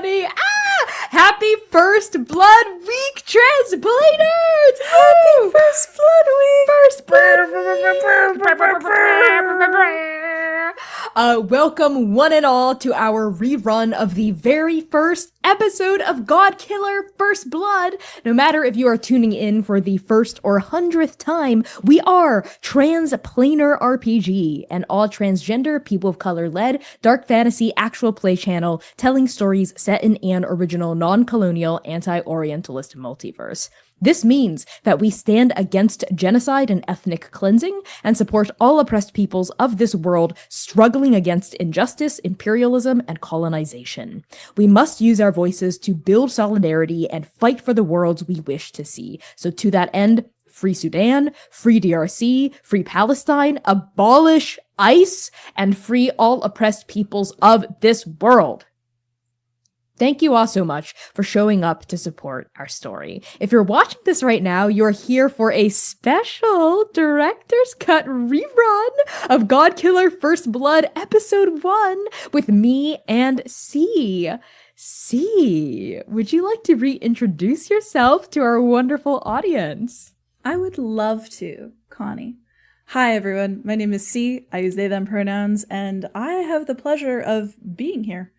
Connie. Happy First Blood Week, translators! Happy First Blood Week! First Blood Welcome one and all to our rerun of the very first episode of God Killer First Blood. No matter if you are tuning in for the first or 100th time, we are Transplanar RPG, an all transgender, people of color led, dark fantasy actual play channel telling stories set in an original non-colonial anti-orientalist multiverse. This means that we stand against genocide and ethnic cleansing and support all oppressed peoples of this world struggling against injustice, imperialism, and colonization. We must use our voices to build solidarity and fight for the worlds we wish to see. So to that end, free Sudan, free DRC, free Palestine, abolish ICE, and free all oppressed peoples of this world. Thank you all so much for showing up to support our story. If you're watching this right now, you're here for a special Director's Cut rerun of God Killer First Blood Episode 1 with me and C. C, would you like to reintroduce yourself to our wonderful audience? I would love to, Connie. Hi, everyone. My name is C. I use they, them pronouns, and I have the pleasure of being here.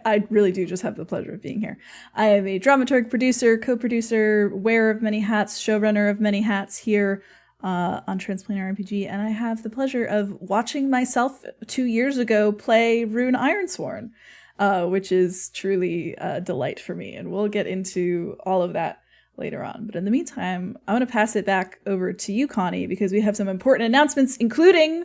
I really do just have the pleasure of being here. I am a dramaturg, producer, co-producer, wearer of many hats, showrunner of many hats here on Transplanar RPG, and I have the pleasure of watching myself 2 years ago play Rune Ironsworn, which is truly a delight for me, and we'll get into all of that later on. But in the meantime, I want to pass it back over to you, Connie, because we have some important announcements, including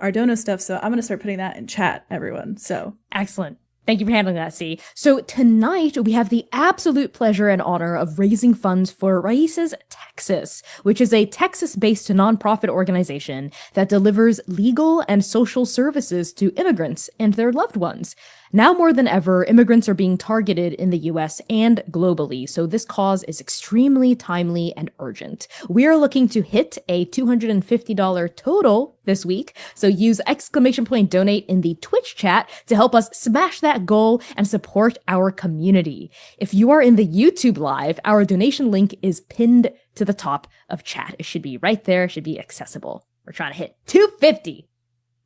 our dono stuff, so I'm going to start putting that in chat, everyone. So excellent. Thank you for handling that, C. So tonight, we have the absolute pleasure and honor of raising funds for Raíces Texas, which is a Texas-based nonprofit organization that delivers legal and social services to immigrants and their loved ones. Now more than ever, immigrants are being targeted in the US and globally, so this cause is extremely timely and urgent. We are looking to hit a $250 total this week, so use !donate in the Twitch chat to help us smash that goal and support our community. If you are in the YouTube live, our donation link is pinned to the top of chat. It should be right there, it should be accessible. We're trying to hit 250.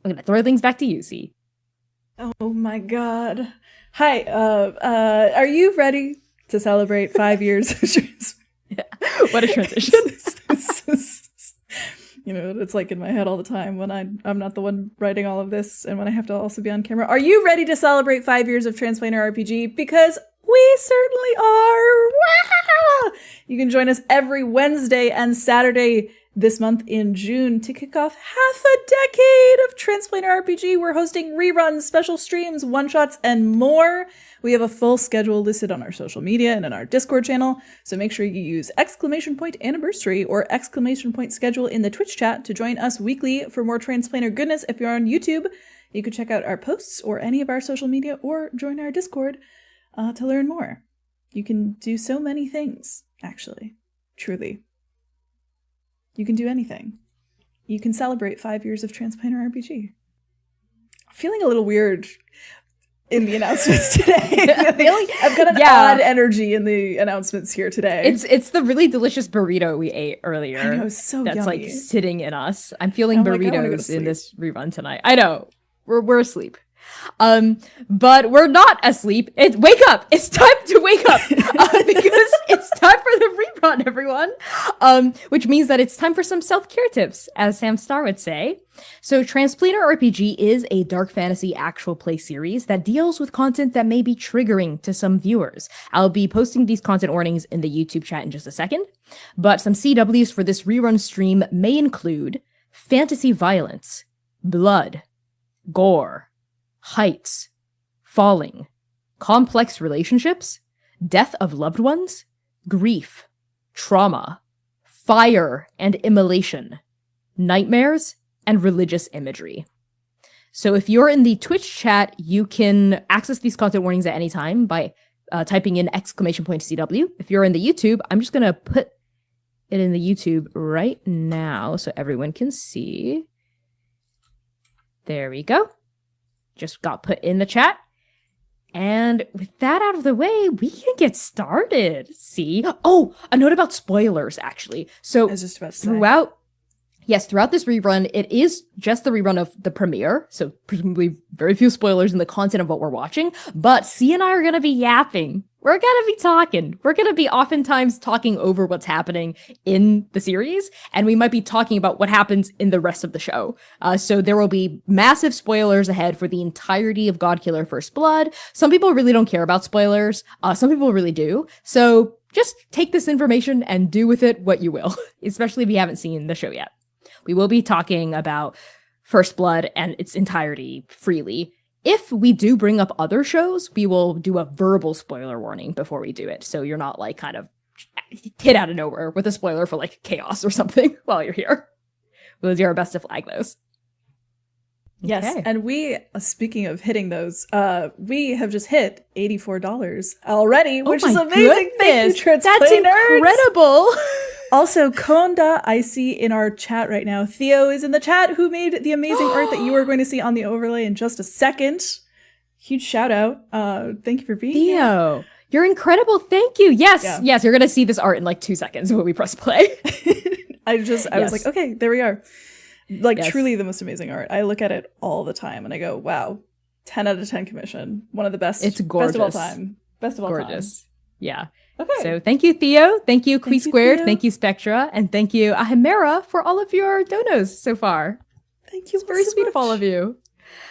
I'm gonna throw things back to you, C. Oh my god. Hi, are you ready to celebrate 5 years of Yeah. What a transition. You know, it's like in my head all the time when I'm not the one writing all of this and when I have to also be on camera. Are you ready to celebrate 5 years of Transplanar RPG? Because we certainly are. Wow! You can join us every Wednesday and Saturday this month in June to kick off half a decade of Transplanar RPG. We're hosting reruns, special streams, one-shots, and more. We have a full schedule listed on our social media and in our Discord channel, so make sure you use !anniversary or !schedule in the Twitch chat to join us weekly for more Transplanar goodness. If you're on YouTube, you can check out our posts or any of our social media or join our Discord to learn more. You can do so many things, actually, truly. You can do anything. You can celebrate 5 years of Transplanar RPG. I'm feeling a little weird in the announcements today. I've got an odd energy in the announcements here today. It's the really delicious burrito we ate earlier. I know, it's so that's yummy. Like sitting in us. I'm feeling burritos in this rerun tonight. I know. We're asleep. But we're not asleep. Wake up! It's time to wake up! Because it's time for the rerun, everyone! Which means that it's time for some self-care tips, as Sam Star would say. So Transplanar RPG is a dark fantasy actual play series that deals with content that may be triggering to some viewers. I'll be posting these content warnings in the YouTube chat in just a second, but some CWs for this rerun stream may include fantasy violence, blood, gore, heights, falling, complex relationships, death of loved ones, grief, trauma, fire and immolation, nightmares, and religious imagery. So if you're in the Twitch chat, you can access these content warnings at any time by typing in !CW. If you're in the YouTube, I'm just going to put it in the YouTube right now so everyone can see. There we go. Just got put in the chat. And with that out of the way, we can get started. See? Oh, a note about spoilers, actually. So I was just about to say. throughout this rerun, it is just the rerun of the premiere. So presumably very few spoilers in the content of what we're watching. But C and I are going to be yapping. We're going to be talking. We're going to be oftentimes talking over what's happening in the series. And we might be talking about what happens in the rest of the show. So there will be massive spoilers ahead for the entirety of Godkiller First Blood. Some people really don't care about spoilers. Some people really do. So just take this information and do with it what you will, especially if you haven't seen the show yet. We will be talking about First Blood and its entirety freely. If we do bring up other shows, we will do a verbal spoiler warning before we do it. So you're not like kind of hit out of nowhere with a spoiler for like Chaos or something while you're here. We'll do our best to flag those. Yes, Okay. and we, speaking of hitting those, we have just hit $84 already, which is my amazing. Thank you, That's transplainers. incredible. Also, Konda, I see in our chat right now, Theo is in the chat, who made the amazing art that you are going to see on the overlay in just a second. Huge shout out. Thank you for being here. Theo, you're incredible. Thank you. Yes, Yeah. yes, you're going to see this art in like 2 seconds when we press play. I was like, okay, there we are. Like, Yes. truly the most amazing art. I look at it all the time and I go, wow, 10 out of 10 commission. One of the best. It's Best of all gorgeous. time. Best of all time. Gorgeous. Yeah. Okay. So thank you, Theo. Thank you, Qui you, Squared. Theo. Thank you, Spectra. And thank you, Ahimera, for all of your donos so far. Thank you It's very so sweet of all much. of you.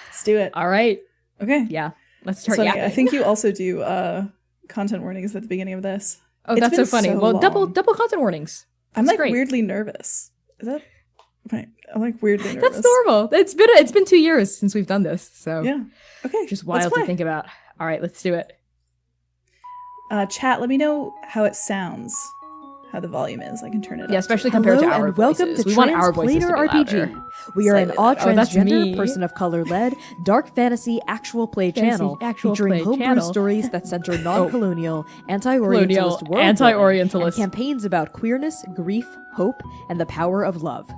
Let's do it. All right. Okay. Yeah. Let's start So yapping. I think you also do content warnings at the beginning of this. Oh, It's that's so been funny. so Well, double long. content warnings. I'm That's like great. weirdly nervous. Is that right? I'm like weirdly nervous. That's normal. It's been 2 years since we've done this, so Yeah. Okay. just let's wild to play. think about. All right, let's do it. Chat, let me know how it sounds, how the volume is. I can turn it up. Yeah, especially compared to Hello our and welcome voices. to We want our voices to be Translator louder. RPG. We are an Slightly odd louder. Oh, that's transgender, me. person of color led, dark fantasy actual play Fantasy channel actual featuring play homebrew channel. stories that center non-colonial, anti-orientalist Colonial, world anti-orientalist. and campaigns about queerness, grief, hope, and the power of love.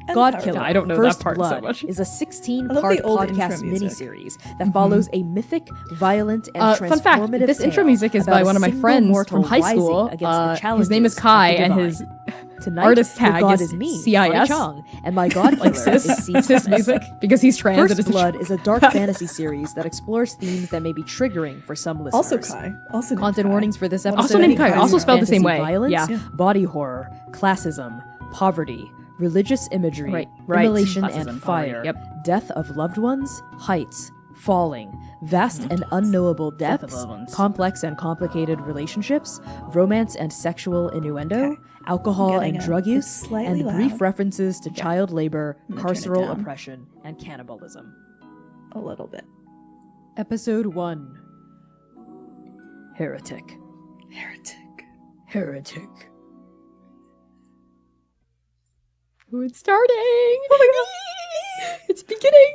And God power. Killer I don't know that First part so Blood much. is a I 16-part love the old podcast intro music. miniseries that follows a mythic, violent, and Fun fact, transformative this intro tale music is about by a one of my single friends mortal from high rising school. against the His name is challenges Kai, of the and divine. his Tonight, artist your tag god is is me, CIS. Connie Chung, and my god killer like cis, is C. cis music, because he's trans. and First it's a Blood joke. is a dark fantasy series that explores themes that may be triggering for some listeners. Also Kai. Also named Content Kai. warnings for this episode. Also named Kai, include also spelled the same fantasy way. Violence, Yeah. body horror, classism, poverty, religious imagery, Right. immolation Classism, and poverty, fire, yep. death of loved ones, heights, falling, vast and unknowable Death of depths, loved ones. complex and complicated relationships, romance and sexual innuendo, Okay. alcohol Getting and it. drug It's use, slightly and loud. brief references to child labor, I'm gonna turn it carceral down. oppression, and cannibalism. A little bit. Episode 1 Heretic. Heretic. Heretic. Oh, it's starting. Oh my god. It's beginning.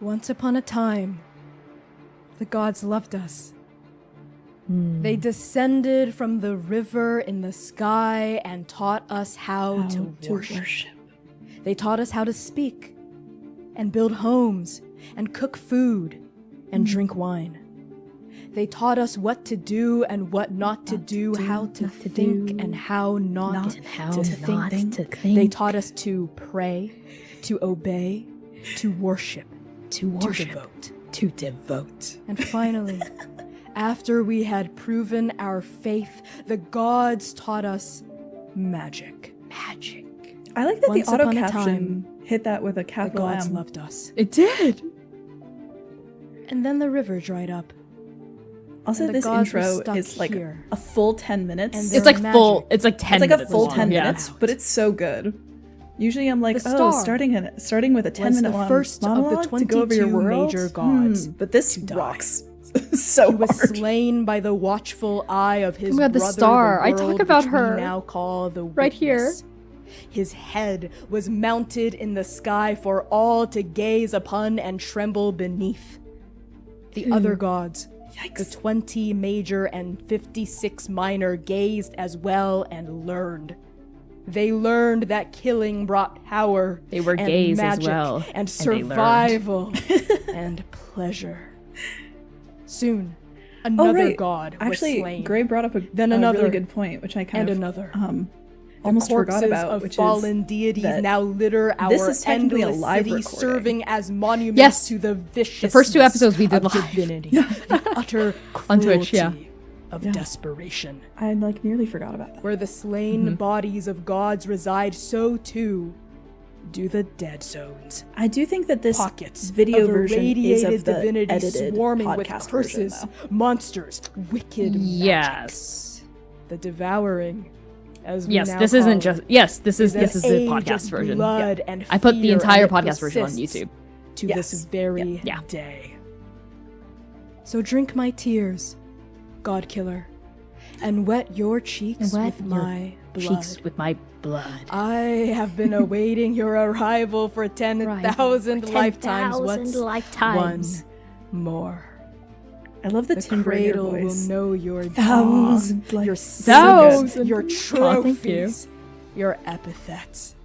Once upon a time, the gods loved us. Hmm. They descended from the river in the sky and taught us how to worship. They taught us how to speak and build homes and cook food and drink wine. They taught us what to do and what not to do, how to think and how not to think. They taught us to pray, to obey, to worship, to devote. And finally, after we had proven our faith, the gods taught us magic. I like that Once the auto upon a caption hit that with a The capital gods M. loved us. It did. And then the river dried up. Also, And the this gods were intro stuck is like here. a full 10 minutes. And It's It's They're like full. magic. It's like 10 like a minutes full long. 10 Yeah. minutes, but it's so good. Usually I'm like, The oh, star starting with a 10 was minute the long first of the monologue to go over your 22 world. major gods But this to die. rocks so He was hard. slain by the watchful eye of his Oh my God, the brother, star. I the talk world, about which her we now call the right here. Witness. His head was mounted in the sky for all to gaze upon and tremble beneath. The other gods, the 20 major and 56 minor, gazed as well and learned. They learned that killing brought power. They were and gays as magic well, and and they learned. survival and pleasure. Soon, another right. god was Actually, slain. Gray brought up Then a another, really good point, which I kind and of another. almost forgot Corpses about, of which fallen is deities that now litter our this is technically a endless live city, recording. serving as monuments Yes. to the viciousness The first 2 episodes we did of live. divinity, the utter On cruelty Twitch, yeah. of desperation. I like nearly forgot about that. Where the slain bodies of gods reside, so too do the dead zones. I do think that this Pockets video of version is irradiated of the divinity edited swarming with podcast curses, version, monsters, wicked magic. Yes. The devouring, as we Yes, now this call isn't it, just. Yes, this is an the age podcast of version. blood and I put the fear, entire and it podcast version on persists YouTube. to Yes. this very Yeah. day. So drink my tears, God Killer, and wet your cheeks And wet with your my blood. Cheeks with my blood. I have been awaiting your arrival for 10,000 lifetimes. What's lifetimes. one more? I love the The timbre in your cradle will voice. know your Thousand, dawn, like, your thousand. sins, your Aw, thank trophies, your epithets.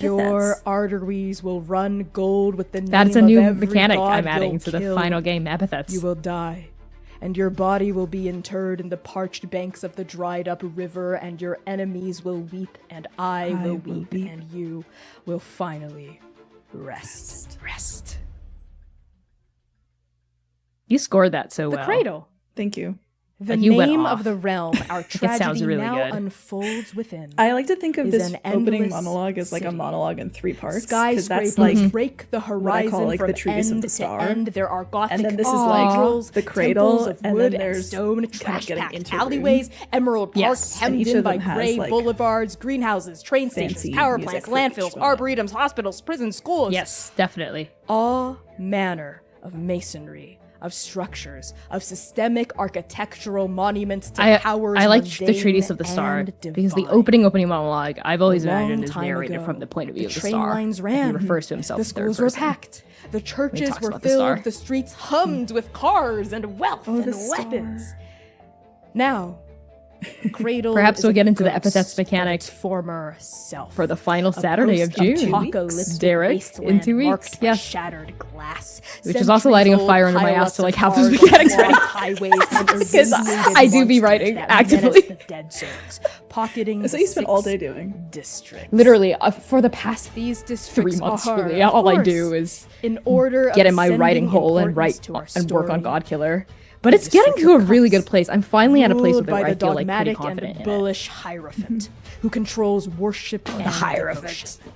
Your arteries will run gold with the name That's a of new every mechanic god I'm adding you'll to the kill. final game, epithets. You will die, and your body will be interred in the parched banks of the dried up river, and your enemies will weep, and I will weep, and you will finally rest. Rest. You scored that so The well. cradle. Thank you. The Like, you went name off. of the realm our sounds tragedy really now good. unfolds within. I like to think of Is this an opening endless monologue as like a city. monologue in 3 parts. 'Cause Skyscrapers that's like break the I horizon call, like, from the treatise of end the to star. end. There are gothic And then this is, like, cathedrals, the cradle, temples of and wood then and there's stone, kind of getting trash-packed into Rune. alleyways, emerald Yes, parks and hemmed each in of by them has, gray like, boulevards, greenhouses, train fancy stations, power music plants, for each landfills, one. arboretums, hospitals, prisons, schools. Yes, definitely. All manner of masonry, of structures, of systemic architectural monuments to powers I like the mundane Treatise of the Star and because the divine. opening monologue I've always A long imagined is time narrated ago, from the point of view the of the train star. lines He ran. refers to himself The as third schools were person. packed. The churches talks were about the star. filled. The streets hummed with cars and wealth and the star. weapons. Now, the cradle. Perhaps is we'll a get into the ghost epithets of mechanic its former self. for the final Saturday of June. Apocalyptic Derek, wasteland in 2 weeks, marked by yes. shattered glass, Which is also lighting a fire under my ass to, like, have those mechanics ready. Highways and Because irradiated I do be monsters writing that actively. menace the dead zones, pocketing That's the what you spend all 6 day doing. districts. Literally, for the past These 3 districts months, are, really, of all I course, do is in order get of in my writing ascending hole and importance write to our and work on story. Godkiller. But it's getting to a really good place. I'm finally at a place Ruled where by I the feel like pretty dogmatic confident and in it. bullish Hierophant, who controls worship and Hierophant. devotion.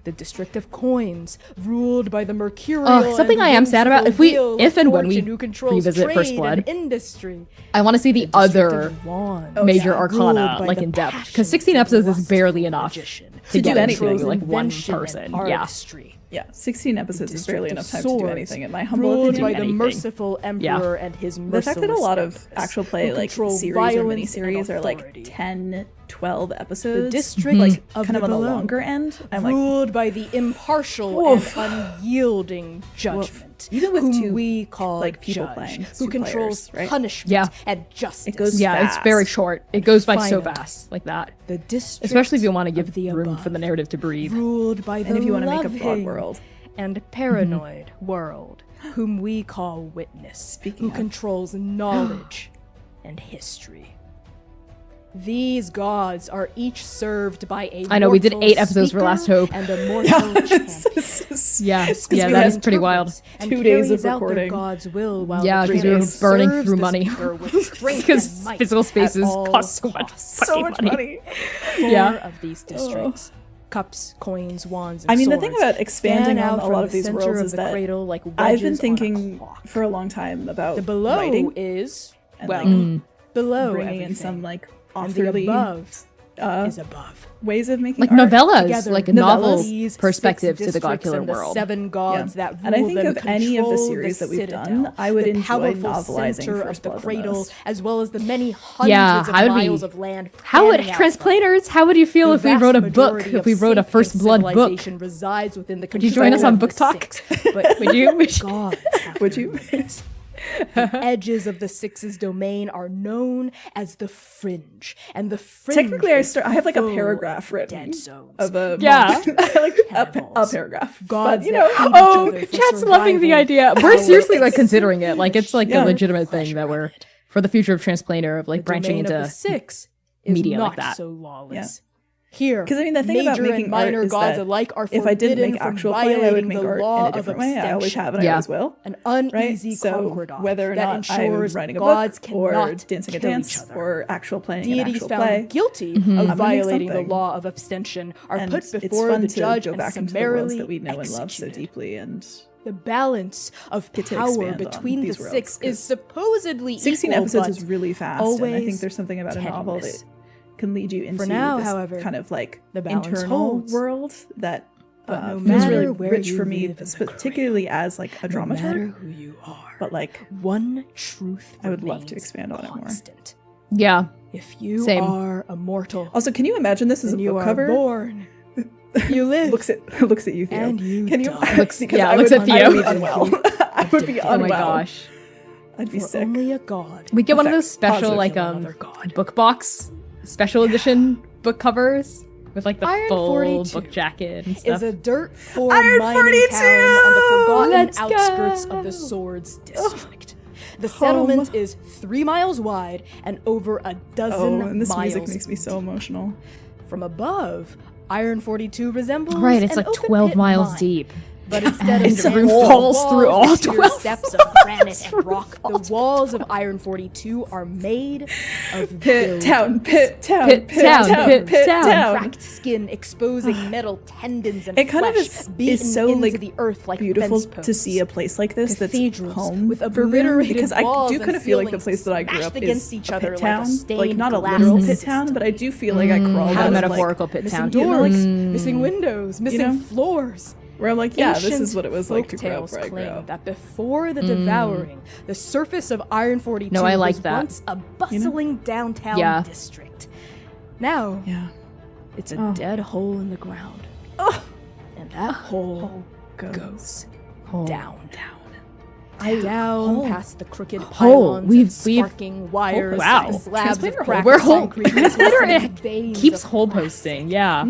The district of coins, ruled by the mercurial. Something and I am sad about, whimsical wheel if and when we fortune, who controls revisit First trade Blood, and industry. I want to see the District other of Wands, major ruled arcana, by like the in depth, passion because 16 for episodes is lustful barely enough magician, to do get anything, into like one invention and person. Yeah. artistry. Yeah, 16 episodes is barely enough time to Swords, do anything in my humble ruled opinion. by the anything. merciful emperor and his merciless The fact that a lot of empress, actual play who like control series or violence and miniseries are like authority. 10, 12 episodes. The district like of kind of the on the below, longer end. I'm like, ruled by the impartial Woof. and unyielding judgment, Even with whom 2 we call like people judge, playing, who 2 controls players, right? punishment Yeah. and justice. It goes Yeah, it's fast. very short. It goes by so Finally, fast, like that. the district, Especially if you want to give of the room above, for the narrative to breathe. ruled by the And if you want to make a broad loving world. and paranoid world, whom we call witness, Speaking who of. controls knowledge and history. These gods are each served by a I know, we did mortal 8 episodes for Last speaker Hope. and a mortal champion. Yeah, we yeah, had that is pretty wild. And 2 days of carries out their recording. God's will while Yeah, the 'cause we were champion burning serves through the money. speaker with strength Because and might physical at spaces all cost so much costs. fucking so much money. money. 4 Yeah. of these districts. Cups, coins, wands, and I mean, the swords thing about expanding fan on out a from lot the of these center worlds of is the that cradle like I've been wedges on a thinking clock. for a long time about The below writing is and, well, like, below bringing in everything, some like and the authorly above is above. ways of making Like art. novellas, Together, like a novel these perspective 6 to the God districts Killer and the world. 7 gods Yeah. that And I rule think them of any of the control series that we've citadel, done, I would the enjoy powerful novelizing center First of the Blood the cradle, most. as well as the many hundreds Yeah, of how would we- miles of land. How would fanning out translators? How would you feel the if we vast wrote a book? majority If of we wrote a sacred First Blood book? civilization resides within the Would you join us control on of Book the Talk? 6, but Would you? gods have Would their you? limits. The edges of the Six's domain are known as the Fringe, and the Fringe. Technically, I have like a full paragraph written dead zones. of a Yeah. like a Cannibals. paragraph. Gods But, you that know, hate each Oh, other for chat's loving the survival, idea. We're power, seriously like and considering it. Like it's like Yeah. a legitimate thing that we're for the future of Transplaner of like the branching domain of into the Six is media not like that. so lawless. Here, 'Cause, I mean, the thing major about making and minor art is gods that alike are if I didn't forbidden make from actual play, I would violating make the art law in a of different way. I always have, and Yeah. I always will. An Right? uneasy So concordat whether or that not I'm ensures writing a gods book or cannot dancing a kill dance each other. or actual playing an Deities actual found play, guilty Mm-hmm. of gonna make violating the something. law of abstention are and put it's before fun the to judge go and back into the worlds summarily that we know and love so executed. deeply. And The balance of Get to power expand on between the these worlds, Six 'cause is supposedly 16 equal, episodes but is really fast, and I think always there's something about a novel that tenuous. can lead you into now, this however, kind of like the balance internal holds. world that But no feels matter really where rich you for me, live in the particularly as like a no matter dramaturg. who you are, But like, one truth I would love to remains expand on it more. constant. Yeah. If you Same. are immortal, Also, can you imagine this as a then you book are cover? born. You live. looks at you, Theo. And you can you? die. Looks- because yeah, I looks would, at Theo. I would be unwell. I would be Oh unwell. my gosh. I'd be For sick. only a god. We get one of Effect- those special positive like from another god. book box special edition book covers with like the Iron full 42 book jacket and stuff. Is a dirt poor Iron mining 42! town on the forgotten Let's outskirts go! of the Swords District. The settlement is 3 miles wide and over a dozen Oh, and this miles music makes me so emotional. from above. Iron 42 resembles Right, it's an like open 12 pit miles mine. deep. But instead of And sand, Rune falls walls through all with sheer 12 steps of granite and rock, the walls of Iron 42 are made of Pit town, pit town, Pit town, pit pit town. town. cracked skin exposing metal tendons and It kind of flesh beaten is so into like the earth like beautiful fence to see a place like this that's cathedrals home with for Rune, obliterated because I walls do and kind of feel like the ceilings place that I grew smashed up against is each a other pit like a town, stained like not a glass literal pit system. town, but I do feel like I crawled How out of metaphorical like, pit missing town. doors, Mm. missing windows, missing You know? floors. where I'm like, yeah, this Ancient is what it was like to grow up folktales where I grew claim up. that before the devouring, the surface of Iron 42 No, I like was that. once a bustling downtown Yeah. district. Now, Yeah. it's a Oh. dead hole in the ground. Oh, And that hole goes goes Oh. down. Hole. Down past the crooked Hole. pylons We've- and sparking wires, wow. and slabs of Translator hole. cracked We're hole- concrete Translator glistening veins Keeps of hole plastic. posting, yeah.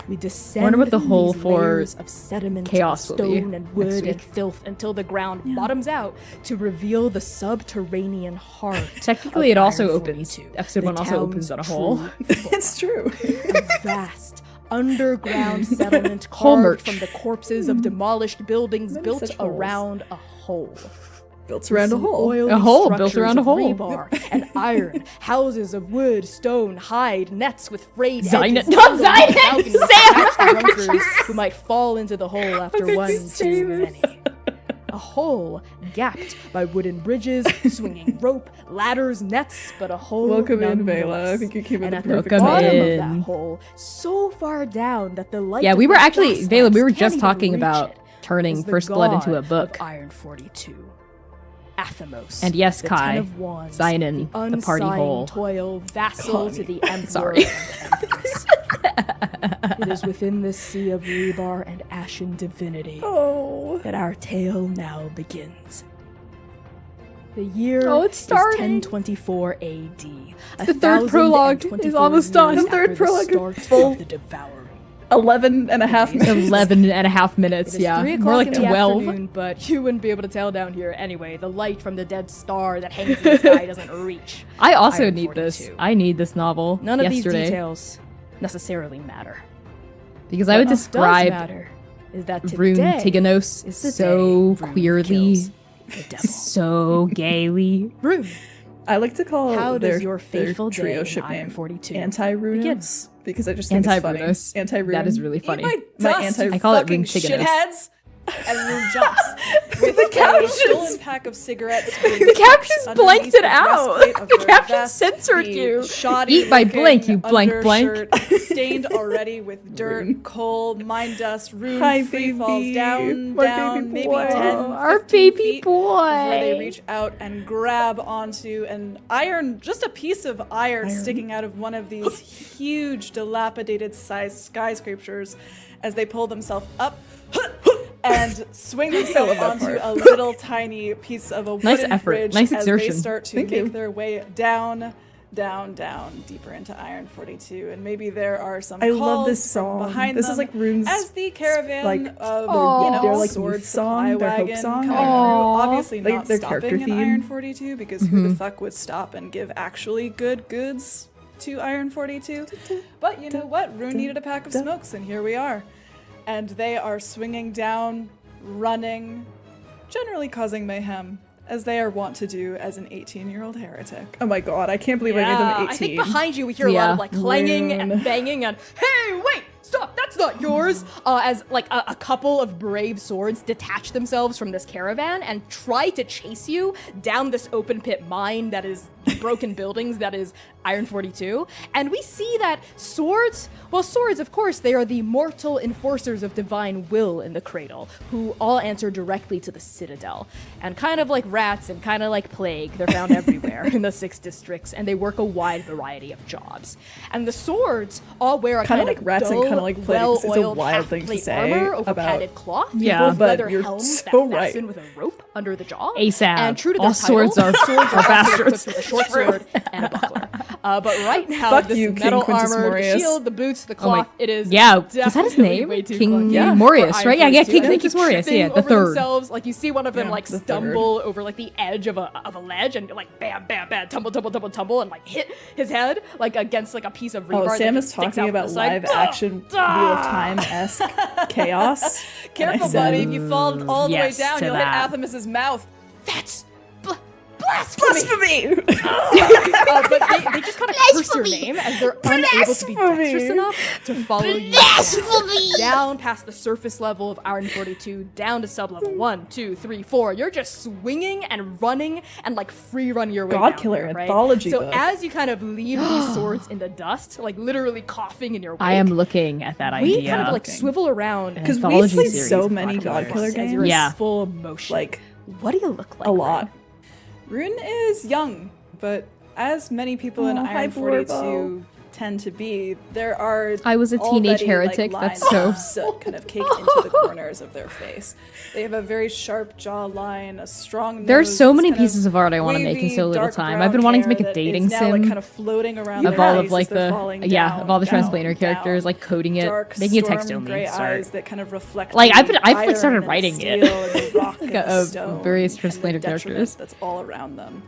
We descend Wonder what the through hole these for layers of sediment, chaos will be stone, and next wood and week. filth until the ground bottoms out to reveal the subterranean heart. Technically, of it also Iron opens. 42, Episode the 1 also opens town's on a hole. true It's true. a vast underground settlement Hole carved merch. from the corpses of demolished buildings Many built such holes. around a hole. Built around a Some hole. oily A hole built structures around a of hole. rebar and iron, houses of wood, stone, hide, nets with frayed Zion- edges, not windows, Zion, balconies, Sam! attached to drunkards who might fall into the hole after could one you too say this? many. A hole gapped by wooden bridges, swinging rope, ladders, nets, but a hole. Welcome in, Vela. I nonetheless. think you came in And the at the perfect Welcome bottom time. of in. that hole, so far down that the light. Yeah, of we were the actually, gas Vela, we were lamps just can't talking even reach about it, turning is the First Blood into a god book. of Iron 42. Athamos. And yes, the Kai, Ten of Wands, Zionin, the party unsigned hole. toil vassal to the emperor Sorry. and empress. It is within this sea of rebar and ashen divinity Oh. that our tale now begins. The year Oh, it's is starting. 1024 AD. The third prologue is almost done. The third prologue is full full. of the devouring. 11 and a half minutes. 11 and a half It minutes, is yeah. 3 More o'clock like in the 12. afternoon, but you wouldn't be able to tell down here anyway. The light from the dead star that hangs in the sky doesn't reach. I also Iron need this. 42. I need this novel None of yesterday. these details necessarily matter. Because I would What does describe matter is that Rune today Tiganos is the so day Rune queerly, kills the devil. so gaily. Rune, I like to call how their, does your their fateful day trio in ship Iron name 42 Anti-Runos because I just think it's funny. Anti-Runos. Anti-Rune. That is really funny. My anti- I call it Rune Tiganos. And Rune jumps with The a captions. stolen pack of cigarettes. The captions blanked it out. The captions censored you. Eat by blank, you blank blank. Stained already with dirt, coal, mine dust. Rune Hi, free baby. falls down, My down, baby maybe boy. 10, Our 15 baby feet before they boy. reach out and grab onto an iron, just a piece of iron sticking out of one of these huge, dilapidated sized skyscrapers as they pull themselves up and swing themselves onto a little tiny piece of a Nice wooden effort. bridge Nice as they exertion. start to make their way down, deeper into Iron 42. And maybe there are some I calls love this from song. behind This them is like Rune's as the caravan like, of their, like, sword youth song, supply their hope wagon song. coming through. Obviously Like, not their stopping character in theme. Iron 42 because who the fuck would stop and give actually good goods to Iron 42? But you know what? Rune needed a pack of smokes, and here we are. And they are swinging down, running, generally causing mayhem, as they are wont to do as an 18-year-old heretic. Oh my god, I can't believe I made them 18. I think behind you we hear a lot of like clanging Rune. and banging and hey, wait, stop, that's not yours. As like a couple of brave swords detach themselves from this caravan and try to chase you down this open pit mine that is broken buildings that is Iron 42. And we see that swords, of course, they are the mortal enforcers of divine will in the cradle, who all answer directly to the citadel. And kind of like rats and kind of like plague, they're found everywhere in the 6 districts, and they work a wide variety of jobs. And the swords all wear a Kinda kind like of rats and dull, kinda like plague, 'cause it's a well-oiled wild thing to half-plate say armor over about- padded cloth. Yeah, both but leather you're helms that so right. fasten with a rope under the jaw. ASAP. And true to their All swords title, are swords are bastards. equipped with a short sword and a buckler. But right now, Fuck this you, King metal Quintus armor, the Morius. shield, the boots, the Oh my- cloth, it is Yeah, was that his definitely name? way too King clunky Morius, for right? Iron Yeah, 42. King And they Quintus keep Morius, tripping yeah, the over third. themselves. Like you see one of them like the third. stumble over like the edge of a ledge and like bam, bam, bam, tumble, and like hit his head like against like a piece of rebar. Oh, Sam that is sticks talking out from about the side. live action Wheel of Time-esque chaos. Careful, And I said, buddy. If you fall all the way yes down, to you'll that. hit Athamus's mouth. That's blasphemy. Blasphemy! But they just kind of curse your name as they're unable to be Blasphemy. dexterous enough to follow you down past the surface level of Iron 42, down to sub-level 1, 2, 3, 4. You're just swinging and running and like free run your way God down Killer there, right? anthology So book. as you kind of leave these swords in the dust, like literally coughing in your wake, I am looking at that we idea. kind of like swivel around Because we've Anthology played series so of many God God Killer as games. you're in Yeah. full motion. Like, What do you look like? a lot. Rune is young, but as many people in Oh, hi, Iron 42 Blorbo. tend to be, there are I was a teenage already, heretic, Like, that's lines so- of soot kind of caked into the corners of their face. They have a very sharp jawline, a strong There's nose, so this many kind pieces of art I want to make in wavy, so little dark time. brown I've been wanting to hair make a that dating is now, sim like, kind of floating around of their all face of like as they're the falling of down, all the down, translator characters, down. like coding it, Dark, making a text storm only gray start. eyes that kind of reflect Like, the I've like iron started and the writing it. steel and the rock and the Of stone various and the translator detriment characters. that's all around them.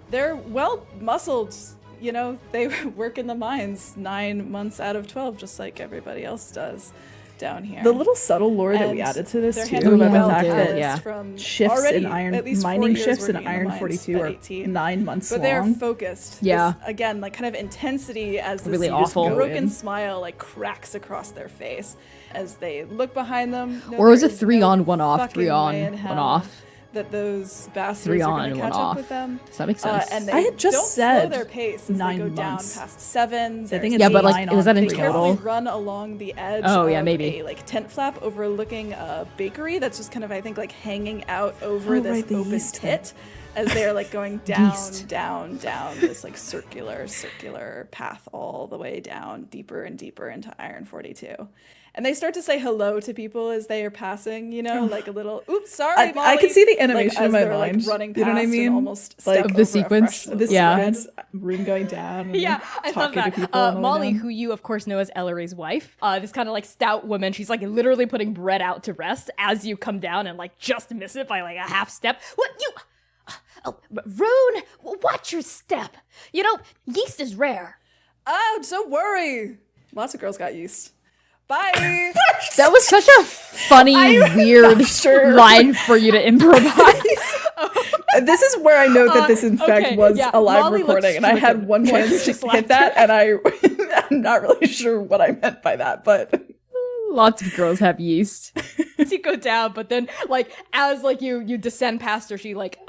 They're well muscled, you know, they work in the mines 9 months out of 12, just like everybody else does down here. The little subtle lore that we And added to this their too hands are about well the fact calloused that yeah. from shifts already in at iron least 4 mining years shifts in working the Iron mines 42 at are 18. 9 months But they're long. focused. Yeah. This, again, like kind of intensity as this Really awful. broken in. smile like cracks across their face as they look behind them. No, Or was there it is 3 no on, 1 off, fucking 3 on, way in 1 hell off. That those bastards 3 are on, going to 1 catch up off. with them. Does that make sense? And they I had just don't said slow their pace as 9 they go down months. past 7. I think there's it's Yeah, but, like, 9 was that in on they 3 off. total? definitely run along the edge Oh, yeah, of maybe. a like tent flap overlooking a bakery that's just kind of I think like hanging out over Oh, this right, the open yeast pit as they're like going down, Yeast. down, down this like circular path all the way down deeper and deeper into Iron 42. And they start to say hello to people as they are passing, you know, like a little, oops, sorry, Molly. I can see the like, animation as in my they're, like, mind. running You know what I past and mean? almost Like, step the over a sequence. fresh This Yeah. sequence, Rune going down. And Yeah, I love talking that. to people on the way Molly, down. who you of course know as Ellery's wife, this kind of like stout woman. She's like literally putting bread out to rest as you come down and like just miss it by like a half step. What you? Oh, Rune, watch your step. You know, yeast is rare. Oh, don't worry. Lots of girls got yeast. Bye. That was such a funny, weird line for you to improvise. This is where I know that this in fact okay, was yeah, a live Molly looks recording, and I had stricken. one Like, chance to just hit that, and I'm not really sure what I meant by that, but Lots of girls have yeast. As you go down, but then like as like you descend past her, she like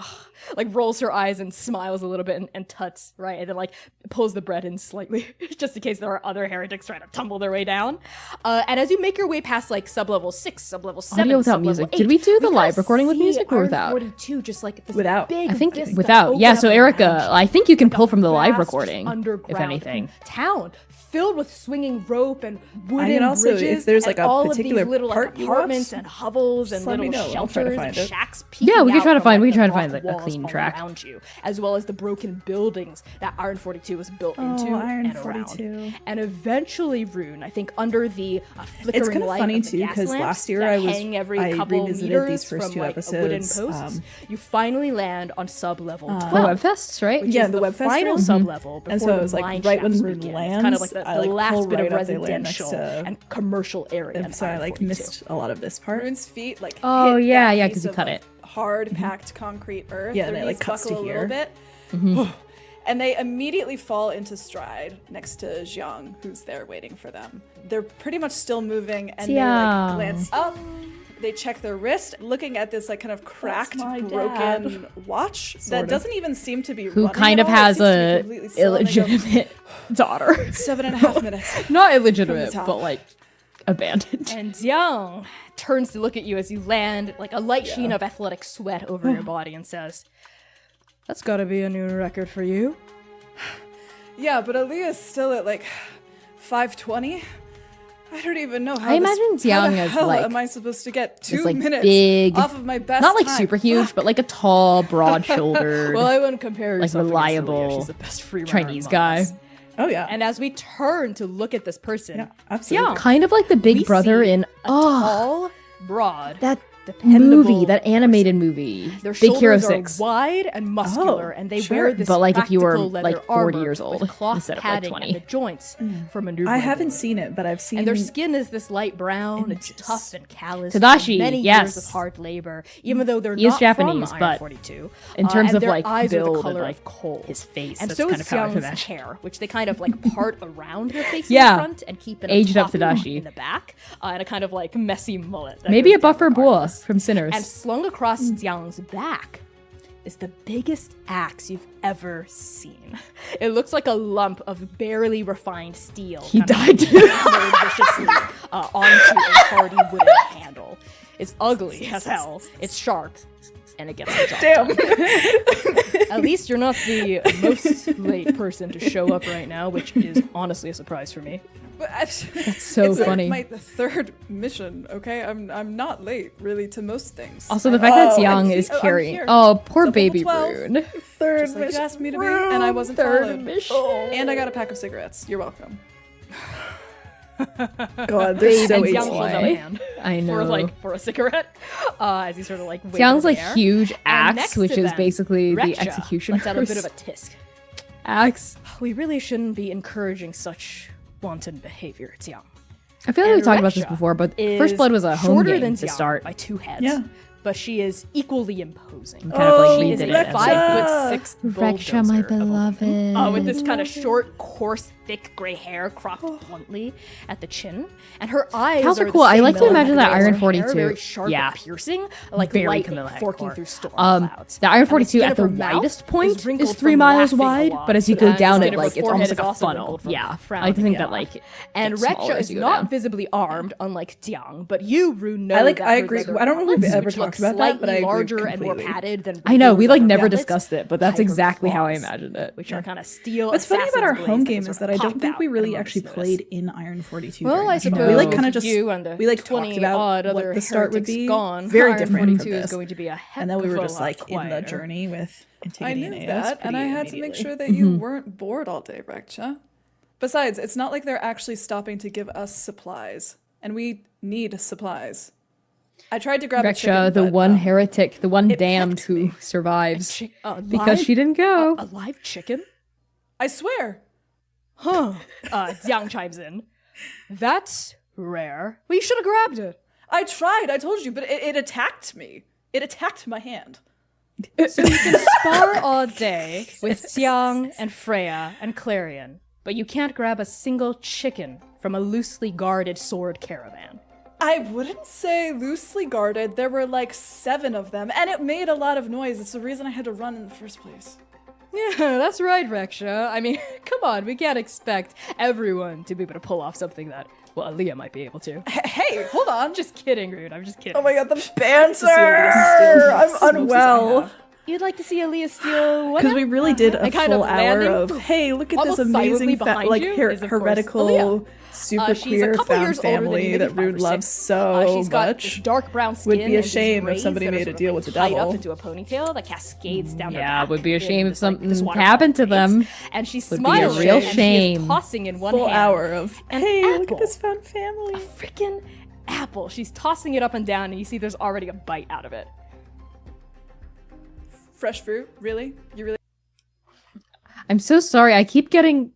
like rolls her eyes and smiles a little bit and tuts, right? And then like pulls the bread in slightly just in case there are other heretics trying to tumble their way down. And as you make your way past like sub-level 6, sub-level 7, Audio without sub-level music. 8, Did we do the kinda live recording with see music or Iron without? 42 just like this Without. big I think vista without. open Yeah, up so around Erica, you. I think you can Like pull a from the live vast, recording, if underground anything. town filled with swinging rope and wooden can also, if bridges. there's, like, and a all particular of these little part like, you apartments want, and hovels and just let me little know. I'll try to shelters find and it. shacks. Yeah, we peeking can try to out find- from, we like, can try to the find, rock like, a walls clean all track. around you, as well as the broken buildings that Iron 42 was built into Iron and 42. around. And eventually, Rune, I think under the flickering It's kind of light funny of the too gas because lamps last year that I hang every couple revisited meters these first from, two like, a wooden episodes. posts. You finally land on sub-level 12. The webfests, right? Which Yeah, is the the Webfest final room. sub-level before And so the it was like mine right when shafts Rune begin. lands, It's kind of like the I, like, last pull bit right of up there next residential to- and commercial area. in And so I Iron like 42. missed a lot of this part. Rune's feet like Oh, hit yeah, that yeah, piece 'cause you of, cut like, it. hard packed concrete earth. Yeah, and Their it, like, knees cuts to buckle a little here. bit. And they immediately fall into stride next to Jiang, who's there waiting for them. They're pretty much still moving, and they like Jiang. glance up. They check their wrist, looking at this like kind of cracked, my broken watch that of. doesn't even seem to be Who running kind at of all. It has seems to be a completely still, and they go, illegitimate daughter. 7.5 minutes. Not illegitimate, top. but like abandoned. And Jiang turns to look at you as you land, like a light sheen of athletic sweat over your body, and says, "That's gotta be a new record for you." Yeah, but Aaliyah's still at like 5:20. I don't even know how. I imagine how the Jiang as, hell like- am I supposed to get 2 like, minutes big- off of my best? Not like time? super huge, but like a tall, broad-shouldered, Well, I wouldn't compare like yourself against reliable Aaliyah. She's the best free runner Chinese among guy. us. Oh yeah. And as we turn to look at this person, Yeah, absolutely. Jiang, Kind of like the Big we Brother see in tall, broad, that dependable movie, that animated movie, Their Big Hero shoulders 6. are wide and muscular, Oh, and they sure. wear this But, like, if you were, practical leather like, 40 armor years old with cloth instead of, like, padding 20. at the joints for maneuvering. I haven't seen it, but I've seen. And their skin is this light brown. Images. It's tough and callous. Tadashi, from many yes. years of hard labor, even though they're He is not Japanese, from but Iron 42. in terms and of, their like, eyes are build the and, color like, of coal. his face, and that's so kind is of how I Jiang's imagine. hair, which they kind of like part around their face Yeah. in the front and keep in a Aged up top Tadashi. in the back, and a kind of like messy mullet. that Maybe goes a down buffer regardless. boa from Sinners. And slung across Jiang's back is the biggest axe you've ever seen. It looks like a lump of barely refined steel. He kind of died. hammered viciously onto a hardy wooden handle. It's ugly as hell. It's sharp. And it gets the job done. At least you're not the most late person to show up right now, which is honestly a surprise for me. But That's so it's funny. Like my third mission. Okay, I'm not late really to most things. Also, the fact that Jiang I'm is here. carrying. I'm Oh, poor Level baby 12. Rune. third Just like you asked me to be, and I wasn't Third followed. mission. And I got a pack of cigarettes. You're welcome. God, they're so And Baby Jiang holds out a boy. hand I know. for a cigarette, as he sort of like waves Jiang's in like the air. huge And axe, next which to is them, basically the Reksha execution. lets out a bit of a tisk. axe. We really shouldn't be encouraging such wanton behavior, Jiang. I feel like we And talked about this Reksha before, but is First Blood was a home shorter game than to Jiang start. by 2 heads. Yeah. But she is equally imposing. Kind of like She we is did a it. as 5'6" Reksha, my bulldozer of a woman. beloved. With this kind of short, coarse, thick gray hair cropped bluntly at the chin, and her eyes Cows are the cool. I same like to color imagine as that her Iron hair, 42. very sharp Yeah. and piercing, like Very lightning Camilla forking core. through storm The clouds. Iron And the 42 skin at of the her mouth widest point is wrinkled is 3 from miles laughing a wide, lot, but as you and go the down skin it, of her like it's forehead almost is like a also funnel. wrinkled from Yeah, I frowning like to think a that lot. like. And gets smaller Reksha as is you go not down. visibly armed, unlike Jiang, but you, Rune, know I that I her agree. leather I don't know if we've gauntlets, ever which look talked about that, but I slightly agree larger and more completely. padded than I know we like other never gauntlets, discussed it, but that's hide her exactly how I claws, imagined it. which are kind of steel. What's funny about our assassin's home blades game that is sort that I of don't pop think we out really at a actually moment's notice. played in Iron 42. Well, very I much. suppose we like kind of just you and the we like 20 talked about odd what other the start would heretics be. gone. Very Iron different 42 from is this. going to be a heck And then we of were a just lot like in the quieter. journey with I Antigone knew and that, and I had to make sure that you weren't bored all day, Reksha. Besides, it's not like they're actually stopping to give us supplies, and we need supplies. I tried to grab a chicken, Reksha, the but, one heretic, the one it damned pecked who me. survives because Live- she didn't go. a live chicken? I swear. Huh. Jiang chimes in. That's rare. Well, you should have grabbed it. I tried, I told you, but it attacked me. It attacked my hand. So you can spar all day with Jiang and Freya and Clarion, but you can't grab a single chicken from a loosely guarded sword caravan. I wouldn't say loosely guarded. There were like 7 of them, and it made a lot of noise. It's the reason I had to run in the first place. Yeah, that's right, Reksha. I mean, come on, we can't expect everyone to be able to pull off something that, well, Aaliyah might be able to. Hey, hold on. I'm just kidding, Rune. I'm just kidding. Oh my god, the banter! I'm unwell. You'd like to see Aaliyah steal what? Because we really did a kind full of hour landing of, hey, look at this almost silently amazing, behind like, you is, of course, heretical, Aaliyah. super She's a queer couple found years older than you, family maybe that 5 or Rune loves 6. so She's got this much. dark brown skin. Would be a and these shame if braids somebody that are made a sort of, deal like, with the tied devil. up into a ponytail that cascades down her Yeah, back. would be a shame if This, like, this something waterfall happened to braids. them. And she's Would be a smiling. real and she is shame. tossing in one Full hand hour of, an hey, look apple. at this found family. a freaking apple. She's tossing it up and down, and you see there's already a bite out of it. Fresh fruit? Really? You really? I'm so sorry. I keep getting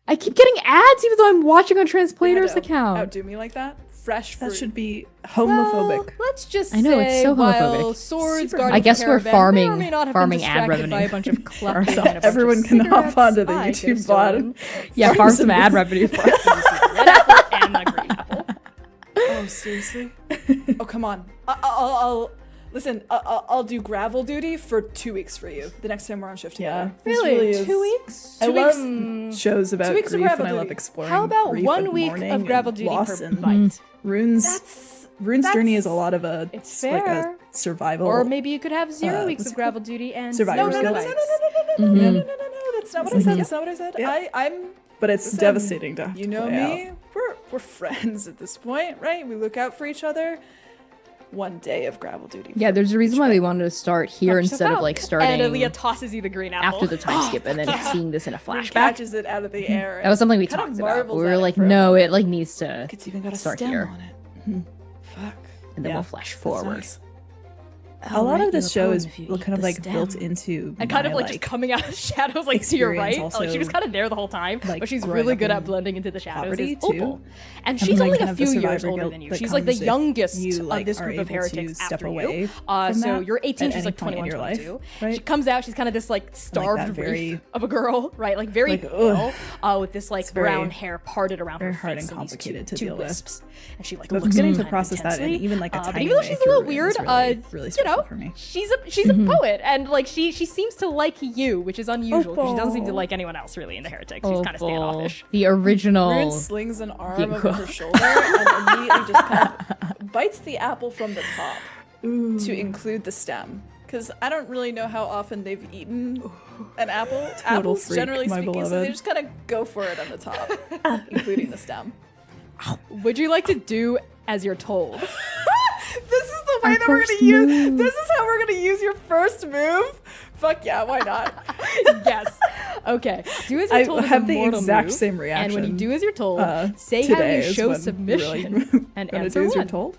ads even though I'm watching on Transplanter's account. Outdo me like that? Fresh fruit. That should be homophobic. Well, let's just I know, it's say so while homophobic. swords Super guarding I guess the we're caravan may or farming- may not have farming been ad distracted by a revenue bunch of kleptos ourselves. and a bunch Everyone of can hop cigarettes. onto the I could have YouTube bot. stolen Yeah, farm some some- ad revenue for us. the red apple and the green apple. Oh, seriously? Oh, come on. I'll listen. I'll do gravel duty for 2 weeks for you. The next time we're on shift Yeah. together. This really is. 2 weeks? I 2 love weeks. shows about 2 weeks of grief, gravel and I love duty. exploring How about grief 1 and week mourning of gravel and duty loss per and bite? Rune's journey is a lot of a It's like a fair. survival. Or maybe you could have 0 weeks what's of it gravel duty and Survivor zero skills. bites. No. That's not what I said. That's not what I said. Yeah. I'm. but it's Listen, devastating to have You to know play me. out. We're friends at this point, right? We look out for each other. 1 day of gravel duty. Yeah, there's a reason why we wanted to start here Knock instead of yourself like out. starting And Aaliyah tosses you the green apple. after the time skip and then seeing this in a Rune flashback. catches it out of the air. That was something we kind of talked about. marvels We at were it like, for a no, moment. it like needs to It's even got a start stem here. on it. Fuck. and then Yeah, we'll flash That's forward. nice. A lot of write this you a show poem is if you kind eat of the like stem. built into And kind of my, like just coming out of the shadows, like to your right. experience Like she was also, kind of there the whole time, like, but she's growing really up good in at blending into the shadows. poverty, Is Opal. too. And she's like, only kind a of the few years survivor older guilt than you. that She's like the comes if youngest you, like, of this are group of able to heretics step after away you. from So that you're 18, at she's any like point in 21, your life, 22. right? She comes out, she's kind of this like starved that wraith of a girl, right? Like very like, pale, with this like very- brown hair parted around very her hard face and and these complicated two to deal with. wisps. And she like But looks beginning at to him process that, and intensely. even like a But tiny even though way she's a through little Rune weird, is really, really you special know, for me. she's a poet, and like she seems to like you, which is unusual because she doesn't seem to Opal. like anyone else really in the heretics. She's kind of standoffish. The original. Rune slings an arm over her shoulder and immediately just kind of bites the apple from the top to include the stem. Because I don't really know how often they've eaten an apple. Apples, freak, generally my speaking, so they beloved. just kind of go for it on the top, including the stem. Would you like to do as you're told? This is the way Our that we're first gonna use. move. This is how we're gonna use your first move. Fuck yeah, why not? Yes. Okay. Do as you're I told. is have a the mortal exact move, same And when reaction, you do as you're told, say how today you is show when submission really and gonna answer do as you're one. told.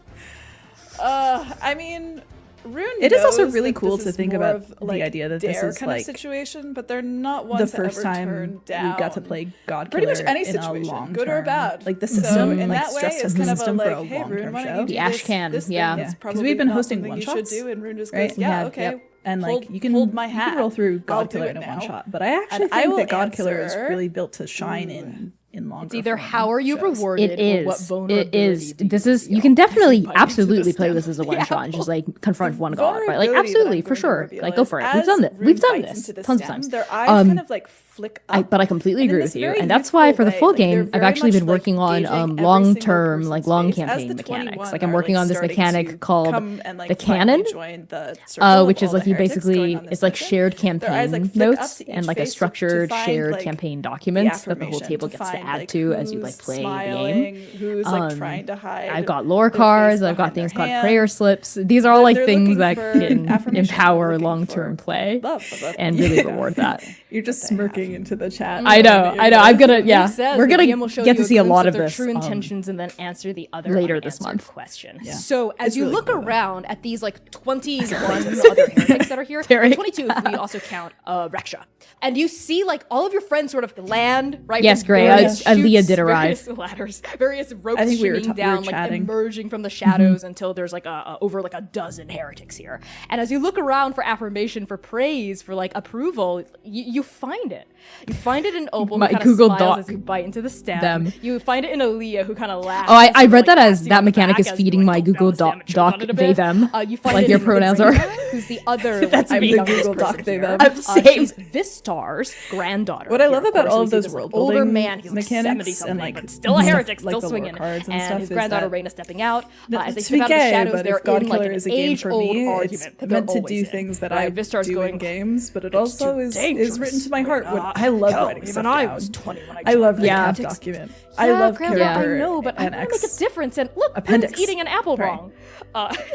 I mean, Rune. It is also knows really that cool this to is think more about of, the like, idea that this dare is, kind like, of situation, but they're not one The to first ever time turn we down. got to play God Pretty Killer much any in a situation, long good or term. bad. Like the So system, in like that way, stress it's test kind of a system for like, a hey, long Rune, term why don't show. you do The ash this, can, this yeah. thing that's 'Cause we've probably been not hosting something you should one-shots, do, and Rune just right? goes, yeah, Yeah, okay. yep. And like hold- you can hold my you hat. can roll through I'll God do Killer it in a now. one shot, but I actually And I think will that God Killer is answer- really built to shine in longer. It's either form how are you shows. rewarded It or what is. vulnerability It is. do you This is. You reveal. can definitely, Biting into the absolutely play stem. this as a one Yeah. shot and just like confront one god. Right? Like Vulnerability that absolutely, I'm for going to sure. reveal Like go is for it. as We've done it. Rune We've done bites this into the tons of stem, times. Their eyes kind of like flick up. But I completely And in agree this with you, very and that's why for the youthful full way, like, they're game, I've very actually much, been like, working on gauging every long single term, person's like long face. As campaign the mechanics. 21 Like I'm are, working on this starting mechanic to called come and, like, the finally canon, join the circle of which is all like the you heretics going basically on this it's like mission. shared Their eyes, like, campaign flick up notes to and each like a face to structured find, shared like, campaign the documents that the whole affirmation, table to gets to find, add like, to as you like who's play the smiling, game. Who's like trying to hide. I've got lore their cards, face I've got behind their things called hand. prayer slips. These are all like They're things looking that for can affirmation, they're empower looking long term for play love about and the really game. reward that. You're just smirking into the chat. I know. I'm gonna, yeah. Says We're the gonna DM will show get you to see a glimpse lot of their this true intentions and then answer the other later this unanswered month. question. Yeah. So as It's you really look cool, though. around at these like 21 other heretics that are here, Terry. 22 if we also count Reksha, and you see like all of your friends sort of land right. Yes, with great. various Aaliyah chutes, did arrive. various ladders, various ropes I think we were streaming ta- we were down, like chatting. emerging from the shadows until there's like over like a dozen heretics here. And as you look around for affirmation, for praise, for like approval, you find it. You find it in Opal, My who kind Google of smiles Doc as you bite into the stem. them. You find it in Aaliyah, who kind of laughs. Oh, I and, read that like, as pats you that on the mechanic back is as you, feeding like, my go Google down the stem and choke Doc on it a they bit. them. You find Like it your in pronouns are. Rita, who's the other. That's I'm me. the Google Doc person they here. them. Same. She's Vistar's granddaughter. What I here, love of about course. all We of see those this, world older building man, he's like mechanics 70 and, something, like, but still a stuff heretic, like still the lore swinging. cards and And stuff his is granddaughter that- Reyna stepping out. As they to step be out of the gay, shadows, but they're if God in like Killer an is a game for age-old me, argument it's that meant they're to always do in, things that right? I Vistar's do going, in games, but it "It's also too is dangerous, written to my heart. Reyna. I love Hell, writing even stuff I down. was 20 when I I love joined recap Yeah. document. I love Grandma, character I know, but I and want to make a X. difference. And look, appendix. Rune's eating an apple Right. wrong.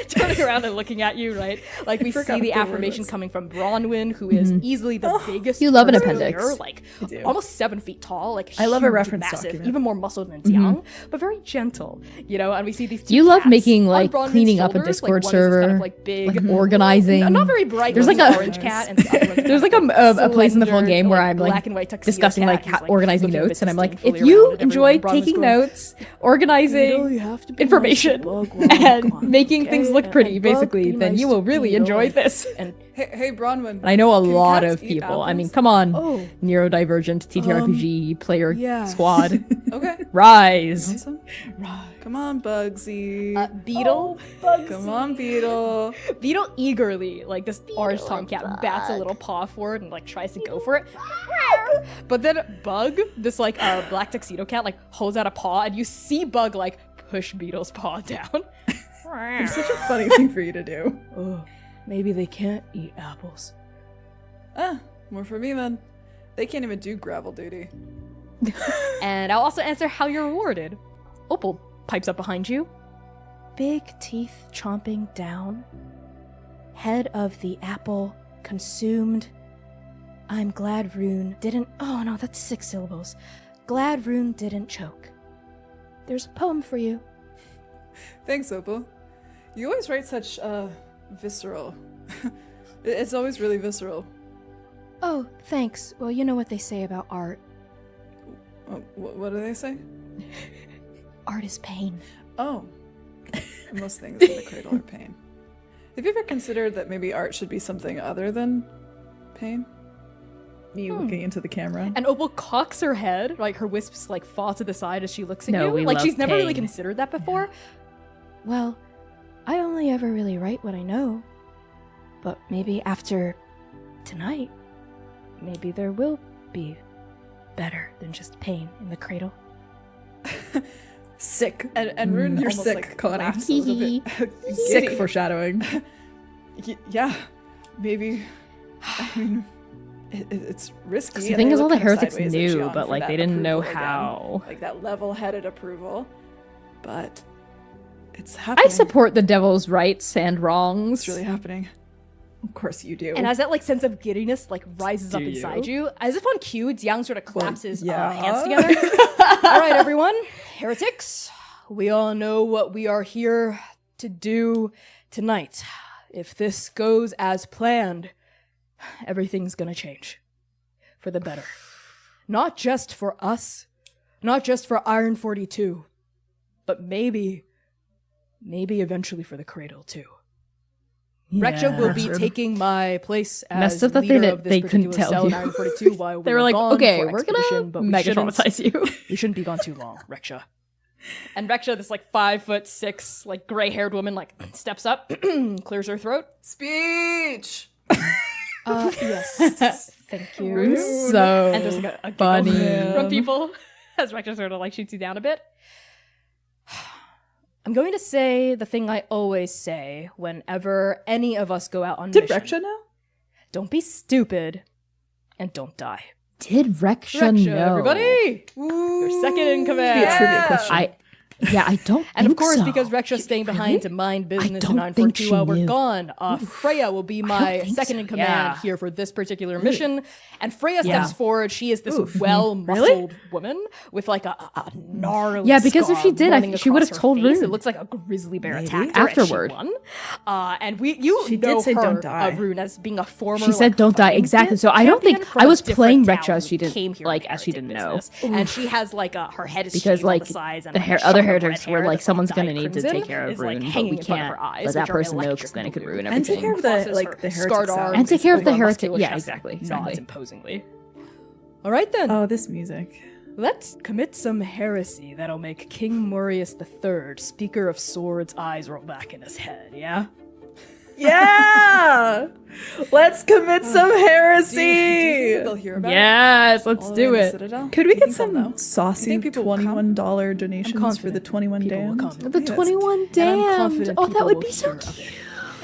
Turning around and looking at you, right? Like we forgot see the what the word affirmation was. coming from Bronwyn, who is easily the biggest. You love an person appendix. here, like do. almost 7 feet tall. Like I love a huge, reference massive, document. even more muscled than Xiang, but very gentle. You know, and we see these. Two You love cats making, on like, Bronwyn's cleaning up a shoulders, Discord like, one is this kind server, of, like big, like organizing. not very bright. There's looking like a- orange cat, and the other one's There's like kind of a place in the full slender, game where like, I'm like black and white tuxedo discussing cat like who's, organizing looking a bit notes, and I'm like, if disdainfully you around at enjoy everyone. Bronwyn's taking going, notes, organizing you have to be information, nice to Bug, and come on, making okay? things look And pretty, Bug, basically, be then nice you to will really Beetle, enjoy this. And Hey, Bronwyn. I know a Can lot cats of eat people. I mean, apples? come on, oh, neurodivergent TTRPG player yeah. squad, Okay. rise. Awesome. Come on, Bugsy. Beetle, Come on, Beetle. Beetle eagerly, like this orange tongue cat, bats a little paw forward and like tries to go for it. But then Bug, this like black tuxedo cat, like holds out a paw, and you see Bug like push Beetle's paw down. It's such a funny thing for you to do. Oh, maybe they can't eat apples. Ah, more for me then. They can't even do gravel duty. And I'll also answer how you're rewarded. Opal pipes up behind you. Big teeth chomping down. Head of the apple consumed. I'm glad Rune didn't. Oh no, that's 6 syllables. Glad Rune didn't choke. There's a poem for you. Thanks, Opal. You always write such, visceral. It's always really visceral. Oh, thanks. Well, you know what they say about art. What do they say? Art is pain. Oh. Most things in the cradle are pain. Have you ever considered that maybe art should be something other than pain? Me looking into the camera. And Opal cocks her head, like her wisps like fall to the side as she looks at No, you. we Like love she's never really pain. considered that before. Well, I only ever really write what I know. But maybe after tonight, maybe there will be better than just pain in the cradle. Sick. And Rune You're almost, sick, like, Connie. laughs a little bit. Sick Giddy. foreshadowing. Yeah, maybe. I mean, it's risky. The and thing they is, all look the kind of heretics sideways at knew, Xion but for like that they didn't know approval again. how. Like that level-headed approval. But it's happening. I support the devil's rights and wrongs. It's really happening. Of course you do. And as that like sense of giddiness like rises Do up you? inside you, as if on cue, Jiang sort of claps his yeah. hands together. All right, everyone, heretics, we all know what we are here to do tonight. If this goes as planned, everything's gonna change for the better. Not just for us, not just for Iron 42, but maybe eventually for the Cradle too. Reksha will be taking my place as Messed up that leader of this they couldn't particular tell cell in you. Iron 42 while They we were like, gone okay, for we're expedition, gonna but we mega shouldn't- traumatize you. We shouldn't be gone too long, Reksha. And Reksha, this like 5'6", like gray-haired woman, like steps up, clears her throat. Speech! Yes. Thank you. Rune's so And there's like a giggle funny. from people as Reksha sort of like shoots you down a bit. I'm going to say the thing I always say whenever any of us go out on Did mission. Reksha know? Don't be stupid and don't die. Did Reksha Reksha, know? everybody! Your second in command. Be a trivia question. I don't And of think course, so. because Reksha's staying behind to mind business don't in think 942 she while we're knew. gone, Freya will be my think second so. in command Yeah. here for this particular mission. And Freya steps Yeah. forward. She is this Oof. well-muscled woman with like a gnarly Yeah, because if scar she did, running she would have across her told face. Rune. It looks like a grizzly bear Maybe. attacked her Afterward. as she won. And you She know did say her, don't die. Rune, as being a former She said like, don't die, fighting exactly. So I don't champion think from I a was different playing town Reksha as she who came didn't here like in as she didn't know. business. And she has like her head is Because shaved on like the sides and the like, a other shock of red heretics hair were like that's, someone's dyed gonna need to crimson take care of is, like, Rune, but hanging we in front of can't her eyes, let that which are person know electric because then it could blue. ruin And take everything. care of the, Crosses like, her the scarred heretics arms sound. And take care of the over a heretic. muscular Yeah, chest, exactly. nods Exactly. imposingly. All right then. Oh, this music. Let's commit some heresy that'll make King Morius III, Speaker of Swords, eyes roll back in his head, yeah? Yeah! Let's commit some Do you heresy! think they'll hear about it? Yes, let's All the way do in the it. Citadel? Could we You get think they'll know? some saucy think people will come? $21 donations for the confident 21 people will damned? come. The Yes. 21 And I'm damned. confident Oh, that people would will be so hear of cute. it.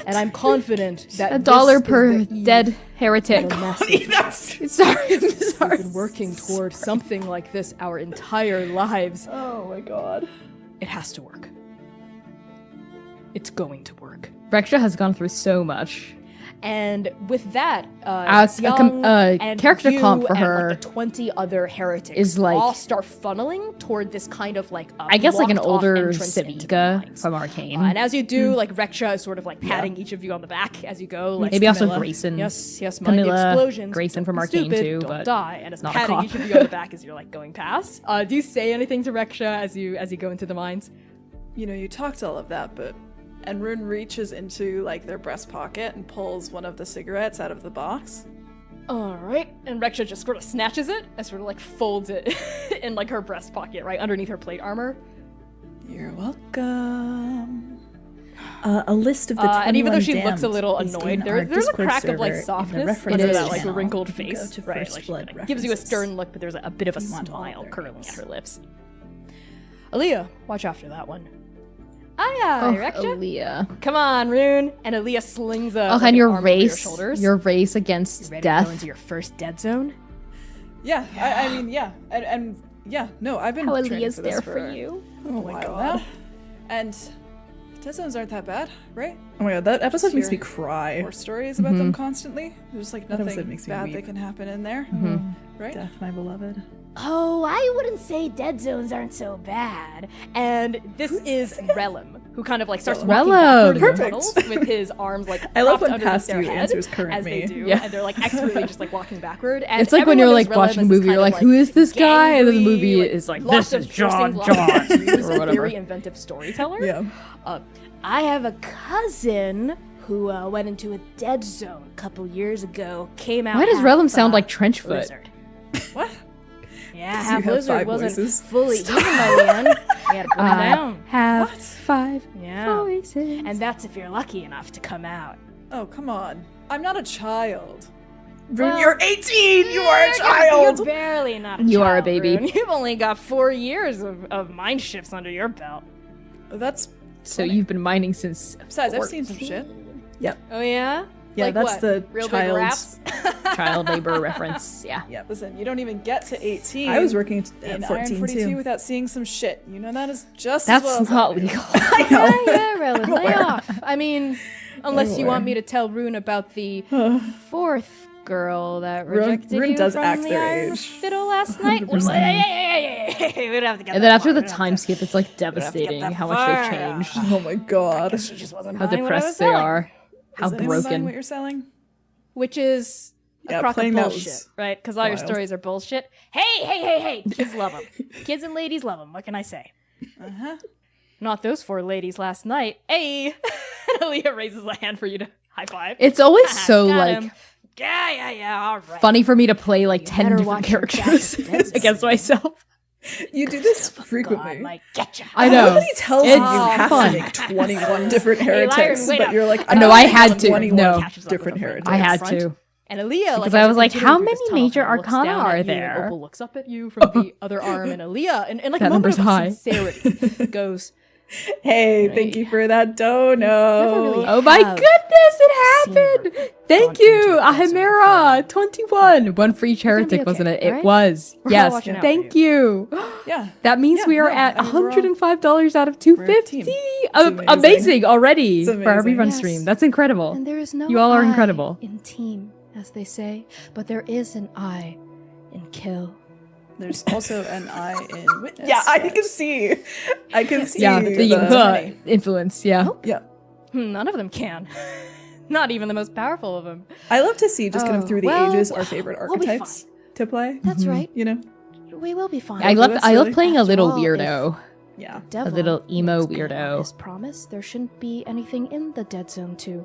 And I'm confident that $1 this per is the eve dead heretic. of a message. Sorry, I'm sorry. We've been working toward something like this our entire lives. Oh my god. It has to work. It's going to work. Rexha has gone through so much. And with that, A character comp for and, her like, the 20 other heretics is, like- all start funneling toward this kind of like I guess like an blocked-off older entrance into the Savika mines. from Arcane. And as you do, like Rexha is sort of like patting each of you on the back as you go. Like Maybe also Camilla. Grayson. yes, mind Camilla, explosions. Grayson from don't be Arcane stupid, too, don't but die. And it's not a patting cop. each of you on the back as you're like going past. Do you say anything to Rexha as you go into the mines? You know, you talked all of that, but... And Rune reaches into, like, their breast pocket and pulls one of the cigarettes out of the box. All right, and Rexha just sort of snatches it and sort of like folds it in like her breast pocket, right underneath her plate armor. You're welcome. A list of the 21 and even though she damned looks a little is annoyed, in our there's a Discord crack of like server in the softness references into that like channel. wrinkled You can face, go to right? First Like, Blood she, like, gives you a references stern look, but there's a bit of a if you want all smile their curling names. at her lips. Aaliyah, watch after that one. Oh, Aye, Rexha. Aaliyah. Come on, Rune. And Aaliyah slings a Oh, like, and an your arm over your race, shoulders. your race You against ready to go death. into your first dead zone? Yeah, I mean, yeah. And yeah, no, I've been How training Aaliyah's for this there for you. Oh my god. And dead zones aren't that bad, right? Oh my god, that episode Just makes me hear cry. More stories about them constantly. There's like That episode nothing makes me bad weep. that can happen in there, right? Death, my beloved. Oh, I wouldn't say dead zones aren't so bad. And this is Relum, who kind of like starts walking Relum. backward in the Perfect. tunnels with his arms like I love propped when underneath past their you head answers current as they me. do, Yeah. and they're like expertly just like walking backward. And It's like when you're everyone like knows Relum watching a as this movie, kind you're of, like, who is this guy? And then the gangly, movie is like, lots this of is John piercing John blonde tattoos, or a whatever. very inventive storyteller. Yeah. I have a cousin who went into a dead zone a couple years ago. Came out. Why does half, Relum sound like Trenchfoot? lizard? What? Yeah, You half have lizard. 5 Wasn't voices. fully eaten by the end. We had to put him down. Have 5 Yeah, voices. and that's if you're lucky enough to come out. Oh, come on. I'm not a child. Rune, you're 18! You are a child! You're barely not a You are a child, baby. Rune. You've only got 4 years of mind shifts under your belt. That's So you've been mining since besides, I've seen some shit. Oh yeah. Yeah, Like that's what? the Real big child's... raps. child labor reference. Yeah. Listen, you don't even get to 18. I was working in at Iron 14 42 too. without seeing some shit. You know that is just That's as well as not I do. legal. Yeah, Relum, lay off. I mean, unless you want me to tell Rune about the fourth girl that rejected Rune you does from act the their Iron age. Fiddle last night. 100%. We don't have to get And that then after far. the We don't have time to- skip, it's like devastating that how much they've far. changed. Oh my god. She just wasn't How buying what I was depressed they selling. are. How Is anyone buying broken. what you're selling? Which is a Yeah, crock of playing that bullshit, was right? Because all your wild. stories are bullshit. Hey! Kids love them. Kids and ladies love them. What can I say? Uh-huh. Not those 4 ladies last night. Hey! Aaliyah raises a hand for you to high five. It's always so Got like him. Yeah, all right. funny for me to play like 10 better different watch your characters back, that's- against myself. You do this God frequently. might get ya. I know. Nobody tells you It's you have fun. to make 21 different Lyron, heretics, wait but up. you're like, No, I'm I gonna had make to. 21 No. different Catches up with heretics. I had front. to. And Aaliyah, Because like, I as was you're like, continuing how through many this major tunnel, looks arcana down at are you, and there? Opal looks up at you from the other arm, and Aaliyah, and like That a moment number's of high. sincerity, goes, Hey, thank you for that dono. really Oh my have goodness, it happened! seen Thank gone you, into a desert Ahimera, 21. One for each heretic, okay, wasn't it? alright? It was. We're all Yes, watching out thank for you. Yeah. That means Yeah, we are no, at I mean, we're all- $105 out of we're a 250. team. amazing. Amazing already It's for our amazing. rerun Yes. stream. That's incredible. And there is no You all are I incredible. in team, as they say, but there is an I in kill. There's also an I in witness. Yeah, I can see. I can see. Yeah, the the- influence, yeah. yeah. none of them can. Not even the most powerful of them. I love to see just kind of Oh, through the well, ages our favorite we'll be archetypes to play. That's right. You know? We will be fine. I love that's I love really- playing a After little all, weirdo. Yeah. Devil little emo makes good on weirdo. His promise, there shouldn't be anything in the dead zone to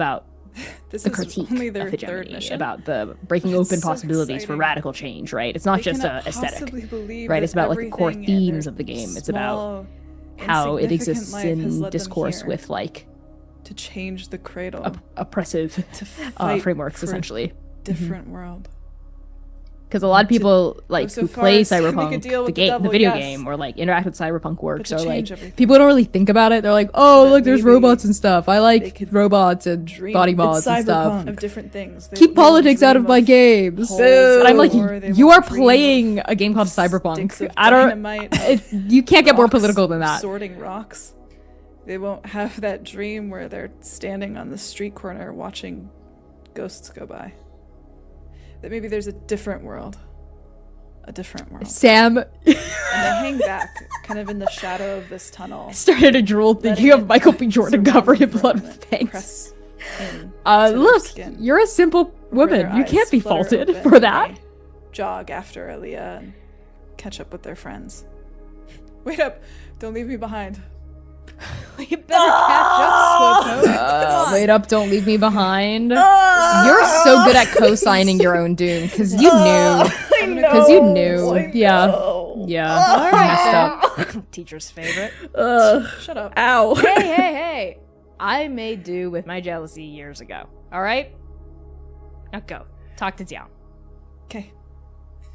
about This the is critique only of their third hegemony, mission. about the breaking It's open so possibilities for exciting. radical change, right? It's not They just cannot a aesthetic, possibly believe right? that It's about like the core everything in their themes of the game. It's about small, how it insignificant exists life has in led them discourse here with like to change the cradle, oppressive to fight frameworks, for essentially. a different world. Because a lot of people like so who far play as to make a Cyberpunk, deal the with the game, devil, the video yes. game, or like interact with Cyberpunk works, to or like change everything. People don't really think about it. They're like, oh, that look, there's maybe robots and stuff. I they like could robots and dream. body It's mods and stuff. cyberpunk. Of different things. They Keep won't politics out dream of my games. holes And I'm like, or they you won't are dream playing of a game called sticks Cyberpunk. of I don't. dynamite, You can't get more rocks, political than that. Sorting rocks. They won't have that dream where they're standing on the street corner watching ghosts go by. That maybe there's a different world. A different world. Sam And they hang back, kind of in the shadow of this tunnel. started to drool thinking letting of Michael B. it Jordan surround covered in them blood and fangs. press in to their Look, skin. you're a simple Where woman. their You can't eyes be flutter faulted open for and that. they jog after Aaliyah and catch up with their friends. Wait up! Don't leave me behind. You better catch up, Slowpoke. Wait up, don't leave me behind. You're so good at co-signing your own doom because you knew. Because you knew. Yeah. Yeah. You messed up. Teacher's favorite. Shut up. Ow. Hey. I made do with my jealousy years ago. All right? Now go. Talk to Dion. Okay.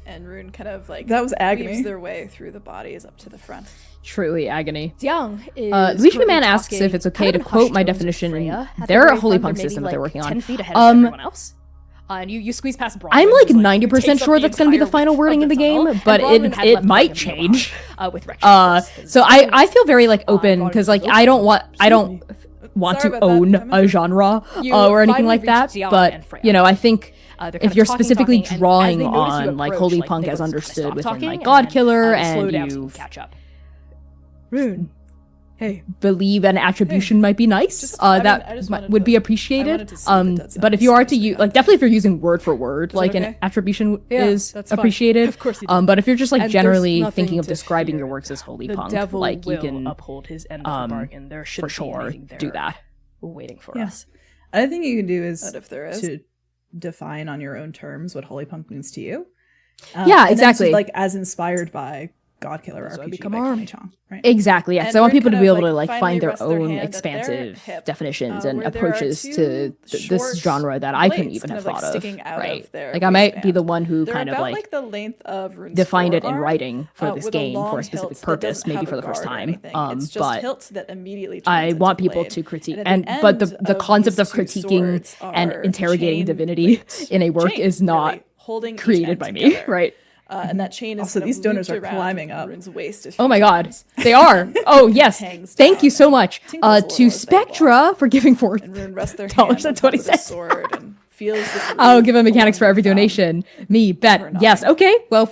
And Rune kind of like That was agony. weaves their way through the bodies up to the front. Truly agony. Dion is. Luigi currently Man asks talking if it's okay kind to of in quote my hushed tones with definition in Freya at the their very holy front. punk They're system maybe, that they're like, working on. 10 feet ahead of everyone else. And you squeeze past Brian. I'm like who's, 90% takes up sure the that's going to be the entire final width wording in of the game, tunnel, but and Bronwyn had it left might Brian change. with wretched So I feel very like open Bronwyn because was like I don't want Sorry to about that. own I'm a genre You or anything finally like that. reached Dion But and Freya. you know, I think they're kind if of you're talking, specifically and as drawing they notice you on like approach, holy like, punk they as go, understood "Stop within talking," like God and, Killer slow and down so you you can catch up. Rune, hey, believe an attribution might be nice. Just- I mean, I That just wanted would to- be I appreciated. wanted to see the dead But if you are to use like definitely if you're using word for word, like okay? an attribution Yeah, is that's fine. appreciated. Of course he did. But if you're just like And there's generally nothing thinking of to describing fear. your works as holy The punk, devil like you will can uphold his end of the bargain. There should for sure do that. waiting for Yeah. us. Another thing you can do is But if there is, to define on your own terms what holy punk means to you. Yeah, and then to, exactly. like as inspired by God Killer So I RPG become by armed. Connie Chong, right? Exactly, yeah. And Because I want Rune people to kind be of, able to like, like finally find their rests their own hand at their expansive hip, definitions and where there are approaches two to this short genre that I couldn't blades even kind have of, like, thought of. sticking out of Right? their Like I might be waistband. the one who They're kind of about like the length of Rune's defined it in forearm, writing for this with a game for long a specific hilt that purpose, doesn't maybe have for a the first guard or time. anything. It's just But hilts that immediately I turns want into people blade. to critique, And at but the the end concept of these two critiquing swords and are interrogating chain divinity linked. in a work Chain, is not really, holding each created end by me, together. right? And that chain is Also, kind these of donors looped are around climbing up. Rune's waist a Oh few my god, times. they are. Oh yes, Hangs thank down you so and much. tinkles a little To as they walk. Spectra for giving $4. And Rune rests their hand Dollars on and top 20 of the cents. sword and feels the I'll groove give a mechanics for along every the thumb. donation. Me Or bet. not. Yes. Okay. Well,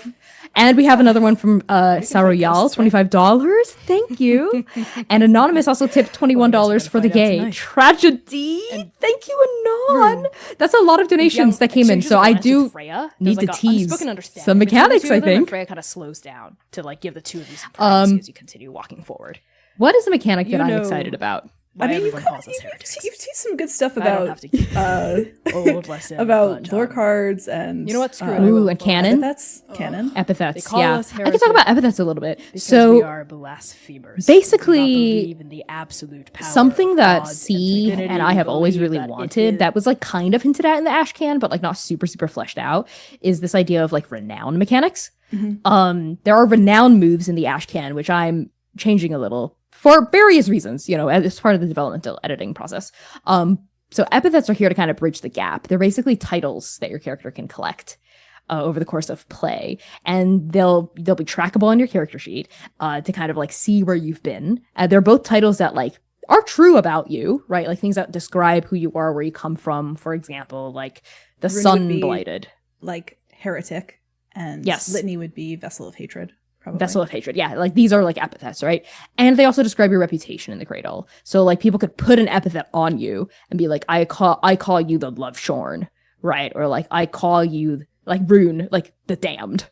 and we have another one from Saroyal, ghosts, right? $25. Thank you. And Anonymous also tipped $21 for the gay tragedy. Thank you, Anon. That's a lot of donations that came in. So I do need to tease some mechanics, I think. Freya kind of slows down to like give the two of you some privacy as you continue walking forward. What is a mechanic that You I'm know- excited about? I mean, everyone calls us you've heretics. seen some good stuff I don't have about to keep old lesson about but, lore cards and you know what? Screw it. I Ooh, will. and canon? That's canon. Epithets. They call Yeah. us I can talk about epithets a little bit. Because So we are blasphemers. basically, We do not believe in the absolute power something of that gods and C divinity. and I have We always believe really that it wanted is- that was like kind of hinted at in the Ash Can, but like not super fleshed out, is this idea of like renown mechanics. There are renown moves in the Ash Can, which I'm changing a little for various reasons, you know, as part of the developmental editing process. So epithets are here to kind of bridge the gap. They're basically titles that your character can collect over the course of play, and they'll be trackable on your character sheet to kind of like see where you've been. They're both titles that like are true about you, right? Like things that describe who you are, where you come from. For example, like the Rune would sun be blighted. Like heretic, and Yes. litany would be vessel of hatred. Probably. Vessel of hatred. Yeah, like these are like epithets, right? And they also describe your reputation in the cradle. So like people could put an epithet on you and be like, I call you the love shorn, right? Or like I call you like Rune, like the damned,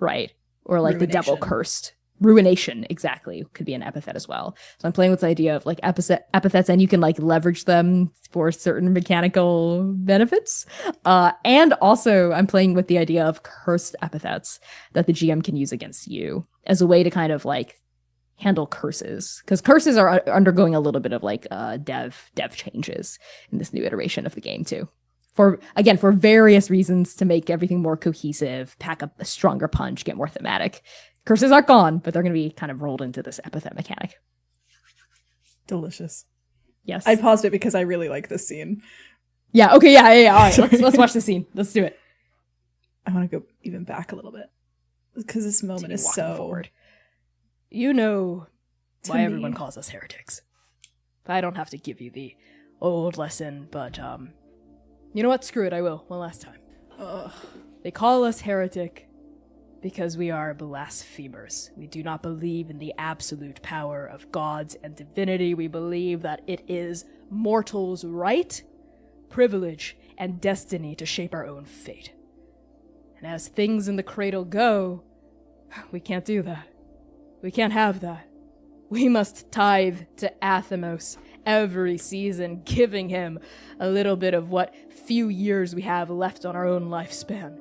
right? Or like the devil Ruination. cursed. Ruination, exactly, could be an epithet as well. So I'm playing with the idea of like epithets, and you can like leverage them for certain mechanical benefits. And also I'm playing with the idea of cursed epithets that the GM can use against you as a way to kind of like handle curses, because curses are undergoing a little bit of like dev changes in this new iteration of the game too. For various reasons, to make everything more cohesive, pack up a stronger punch, get more thematic. Curses aren't gone, but they're going to be kind of rolled into this epithet mechanic. Delicious. Yes. I paused it because I really like this scene. Yeah. Okay. Yeah. All right. Let's watch the scene. Let's do it. I want to go even back a little bit because this moment is so forward. You know why me. everyone calls us heretics. I don't have to give you the old lesson, but you know what? Screw it. I will one last time. They call us heretic because we are blasphemers. We do not believe in the absolute power of gods and divinity. We believe that it is mortals' right, privilege, and destiny to shape our own fate. And as things in the cradle go, we can't do that. We can't have that. We must tithe to Athamos every season, giving him a little bit of what few years we have left on our own lifespan.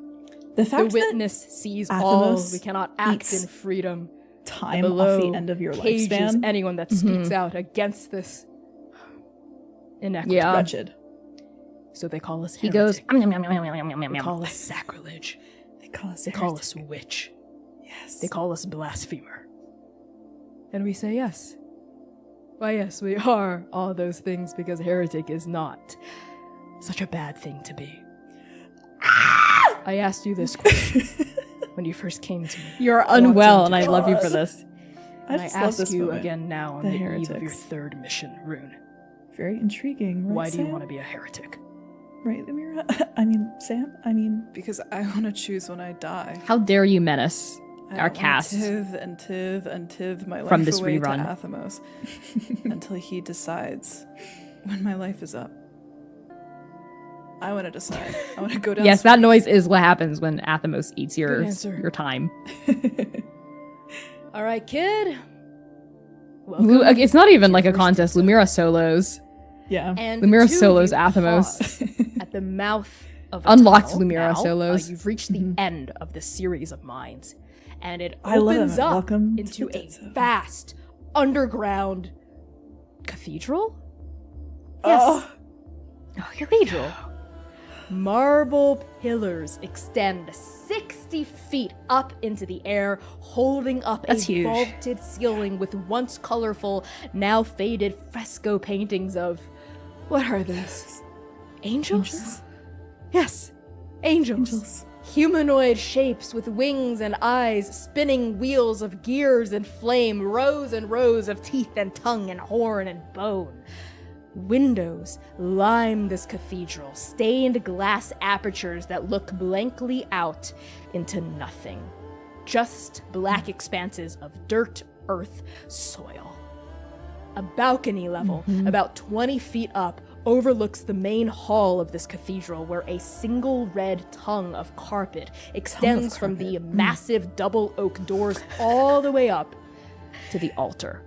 The The fact that witness sees all. Athamos We cannot act eats in freedom. time Below off the end of your cages lifespan, anyone that speaks out against this inequity. Yeah. wretched. So they call us He heretic. goes. They call us sacrilege. They call us They call us witch. yes. They call us blasphemer. And we say yes. Why, yes, we are all those things because heretic is not such a bad thing to be. I asked you this question when you first came to me. You're unwell, and I love you for this. And I just love ask this you moment. again now on The the eve of your heretics. third mission, Rune. Very intriguing. Right, Why do you Sam? want to be a heretic? Right, Amira? I mean, Sam? I mean, Because I want to choose when I die. How dare you menace I our don't wanna cast? Tiv my life From this away rerun. to Athamos until he decides when my life is up. I want to decide. I want to go down. Yes, that noise is what happens when Athamos eats Good answer. your time. All right, kid. Welcome. It's not even like a contest. Lumira solos. yeah. And Lumira two of solos you Athamos. pause at the mouth of a Unlocked tunnel. Lumira Now, solos. you've reached the end of the series of mines, and it I love opens them. up Welcome to into the a dead zone. vast underground cathedral. Oh, Cathedral. Marble pillars extend 60 feet up into the air, holding up That's a huge. vaulted ceiling with once colorful, now faded fresco paintings of... What are those? Angels? Yes, angels. Humanoid shapes with wings and eyes, spinning wheels of gears and flame, rows and rows of teeth and tongue and horn and bone. Windows line this cathedral, stained glass apertures that look blankly out into nothing. Just black expanses of dirt, earth, soil. A balcony level, about 20 feet up, overlooks the main hall of this cathedral, where a single red tongue of carpet extends from the massive double oak doors all the way up to the altar.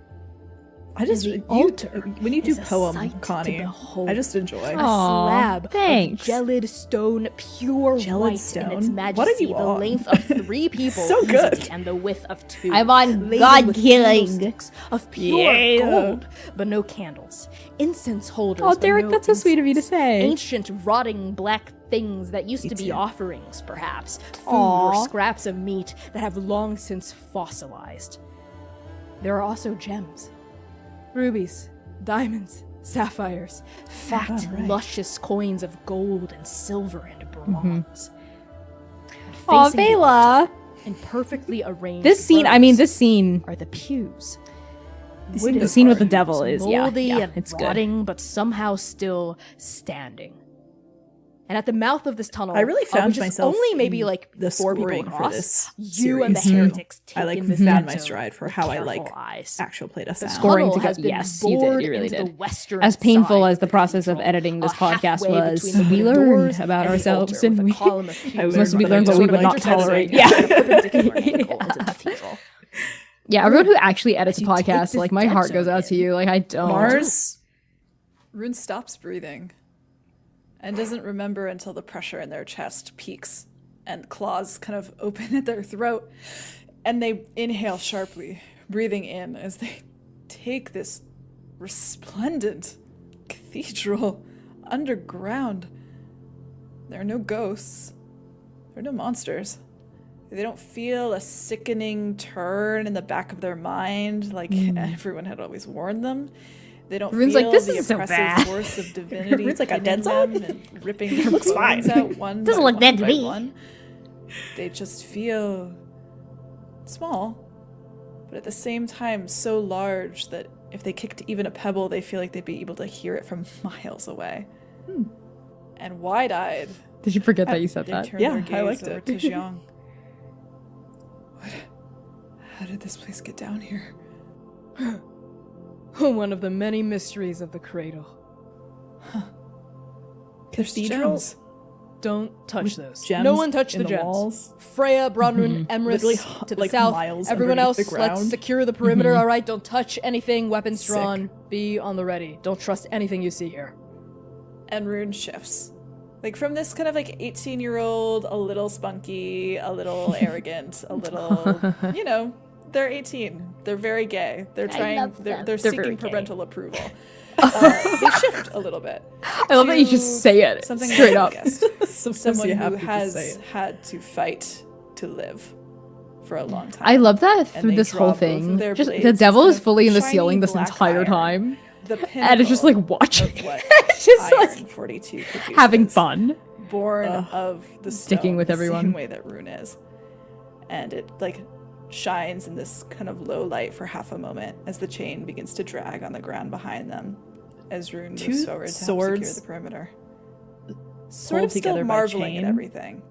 I just The you, altar when you do is a poem, sight to Connie. behold. I just enjoy. A Aw, slab thanks. of gelid stone, pure Gelid white in stone? its What majesty, are you the on? length of 3 people So good. easily, and the width of 2. I'm on laden God with killing. candlesticks of pure Yeah. gold, but no candles. Incense holders. Oh, but Derek, no that's so sweet of you to incense. say. Ancient, rotting black things that used Me to be too. offerings, perhaps. Food Aw. or scraps of meat that have long since fossilized. There are also gems. Rubies, diamonds, sapphires, fat, right. luscious coins of gold and silver and bronze. And Aw, facing the altar, Vela. in perfectly arranged This scene, rows this scene, are the pews. the scene with the Pews, devil is, moldy yeah, and it's good. rotting, but somehow still standing. And at the mouth of this tunnel, I really found which is myself only maybe in like the 4 people scoring for across, this you and the series. heretics take I like in this found dead my zone stride for with how I careful like eyes. actual play to The sound. Scoring tunnel to go- has been yes, you did, bored you really into did. the western As painful side as the of process of cathedral, editing this halfway podcast was, between the we wooden learned doors about and the ourselves, altar, and with a we column of pews learned Most of we about learned what we sort of would not like editing. tolerate. Yeah, Yeah. a perpendicular angle into the cathedral. Yeah, everyone who actually edits a you take podcast, this like my dead heart goes zone out to you. Like I don't. Mars. Rune stops breathing and doesn't remember until the pressure in their chest peaks and claws kind of open at their throat. And they inhale sharply, breathing in as they take this resplendent cathedral underground. There are no ghosts. There are no monsters. They don't feel a sickening turn in the back of their mind like everyone had always warned them. They don't Rune's feel like, "This the is so oppressive bad." force of divinity Rune's like, "A dead pinning them zone? and ripping their looks bones fine. out one Doesn't by look one dead to by me. one. They just feel small, but at the same time so large that if they kicked even a pebble, they feel like they'd be able to hear it from miles away. And wide-eyed, Did you forget that you said they that? turn Yeah, their I gaze liked over it. to Xiang. How did this place get down here? One of the many mysteries of the cradle. Cathedrals. Don't touch With those. gems No one touch in the the gems. walls. Freya, Bronwyn, Literally, Emrys to the like, south. miles Everyone else, underneath the let's ground. secure the perimeter, all right? Don't touch anything. Weapons Sick. drawn. Be on the ready. Don't trust anything you see here. And Rune shifts. Like from this kind of like 18-year-old, a little spunky, a little arrogant, a little, you know, they're 18. They're very gay. They're trying, they're They're seeking very gay. parental approval. They shift a little bit. I love that you just say it Something straight more up. focused. Sometimes Someone you have who to just say has it. had to fight to live for a long time. I love that And through they this draw whole both of thing. their Just blades the as devil kind is of fully in the shiny ceiling this black entire iron. time. The And it's just like pinnacle watching of what it's just Iron like 42 produces. having fun. Born of the Sticking stone, with the everyone. same way that Rune is. And it like shines in this kind of low light for half a moment as the chain begins to drag on the ground behind them as Rune moves Two forward to help secure swords the perimeter. Sort pulled of still together by marveling at chain. everything,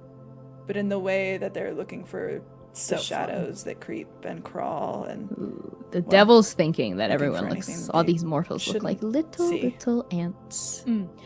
but in the way that they're looking for So the fun. shadows that creep and crawl and The devil's thinking that looking everyone for looks, anything all they these mortals look like shouldn't little, see. little ants.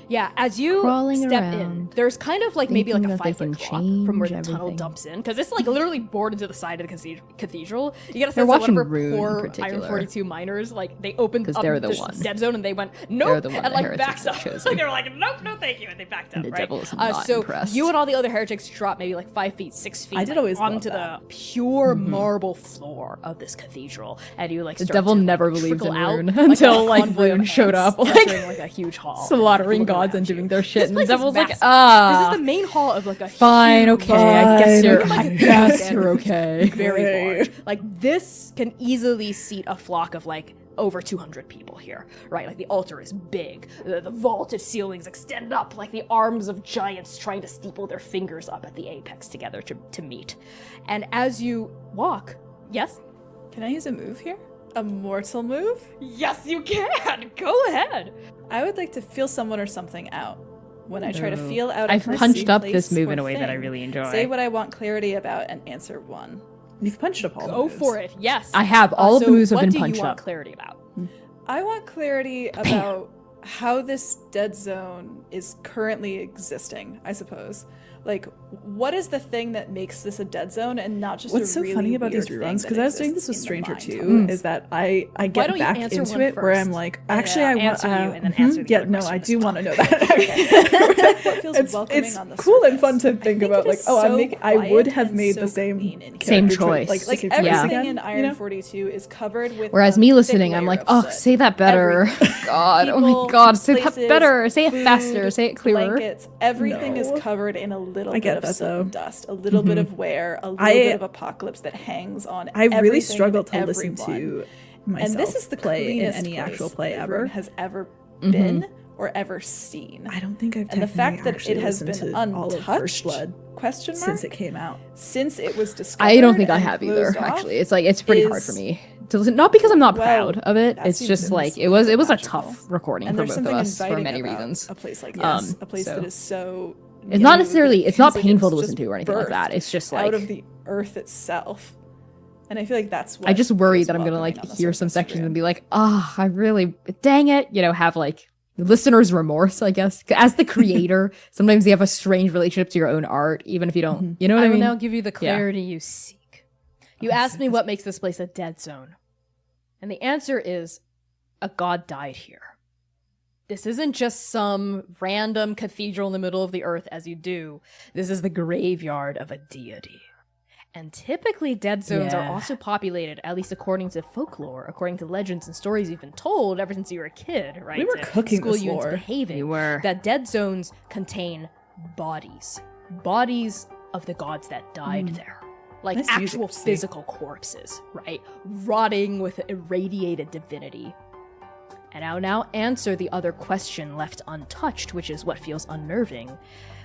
Yeah, as you Crawling step in, around, there's kind of like maybe like thinking a that they 5-foot can drop from where the change tunnel everything. dumps in, because it's like literally bored into the side of the cathedral. You get a sense They're that one watching of our Rune in poor Iron particular. 42 miners, like they opened 'Cause up they're the this one. dead zone and they went They're nope, the one and the like heretics backed have up. chosen. They were like nope, no thank you, and they backed up. And the right? devil is not so impressed. you and all the other heretics drop maybe like 5 feet, 6 feet. I did like, always love onto that. the pure marble floor of this cathedral, and you like The start devil to, never like, believed trickle in out, Rune like, until a like convoy of Rune showed ants up, like entering, like a huge hall, slaughtering looking gods around and you. doing their shit. This And the place is devil's like, massive. ah, This is the main hall of like a fine, huge, okay, I guess you're, like, I big guess and you're okay. very Okay. large. Like this can easily seat a flock of like over 200 people here, right? Like the altar is big. The vaulted ceilings extend up like the arms of giants trying to steeple their fingers up at the apex together to meet. And as you walk, yes? Can I use a move here? A mortal move? Yes, you can. Go ahead. I would like to feel someone or something out. When I try to Ooh. feel out a I've person, punched up this place, move or in a way that I thing, really enjoy. Say what I want clarity about and answer one. You've punched up all the Go moves. for it. Yes. I have. All of the so moves have what been do punched you want up. clarity about? I want clarity about how this dead zone is currently existing, I suppose. Like, what is the thing that makes this a dead zone and not just What's a so really funny about these weird thing reruns, that because I was doing this exists with in the Stranger mind? too, is that I don't get you back answer into one it where I'm first? like, actually, I want answer you and then mhm, answer the yeah, other no, question I as do well. want to know that. What feels it's welcoming it's on the cool and surface? fun to I think it about, like, is oh, so I would quiet have and made so the same clean in here. Same character choice. Like, Like same everything choice Yeah. again, in you Iron know? 42 is covered with. Whereas a me thick listening, I'm layer like, of oh, soot. say that better. Everything. God, oh my People, God, say that places, better. Say it faster. food, Say it clearer. Blankets, everything is No. covered in a little I get bit of that, soot though. and dust, a little bit of wear, a little I- bit of apocalypse that hangs on. I really everything struggle and to listen everyone. to myself And this is the play in cleanest any place actual play that ever. Rune has ever been or ever seen. I don't think I've And the fact that actually it has listened been to all of First untouched, Blood question mark, since it came out. since it was discovered. I don't think I and have either. closed off, Actually, it's like it's pretty hard is- for me to listen. Not because I'm not Well, proud of it. that It's seems just like it was a magical. tough recording And for there's both of something us for inviting many about reasons. a place like this, Um, a place so- that is so. It's not new necessarily. that It's not feels like painful to it's listen just to or anything like that. birthed It's just out like of the earth itself, and I feel like that's what I just worry feels that I'm gonna welcoming like on the hear some surface sections for and Rune. be like, ah, I really, dang it, have like listener's remorse. I guess as the creator, sometimes you have a strange relationship to your own art, even if you don't. You know what I I will mean? now give you the clarity you seek. You asked me what makes this place a dead zone. And the answer is a god died here. This isn't just some random cathedral in the middle of the earth as you do. This is the graveyard of a deity. And typically dead zones are also populated, at least according to folklore, according to legends and stories you've been told ever since you were a kid, right? We were cooking school this you into lore. behaving. You were. That dead zones contain bodies. Bodies of the gods that died there. Like Nice music actual to see. physical corpses, right? Rotting with irradiated divinity. And I'll now answer the other question left untouched, which is what feels unnerving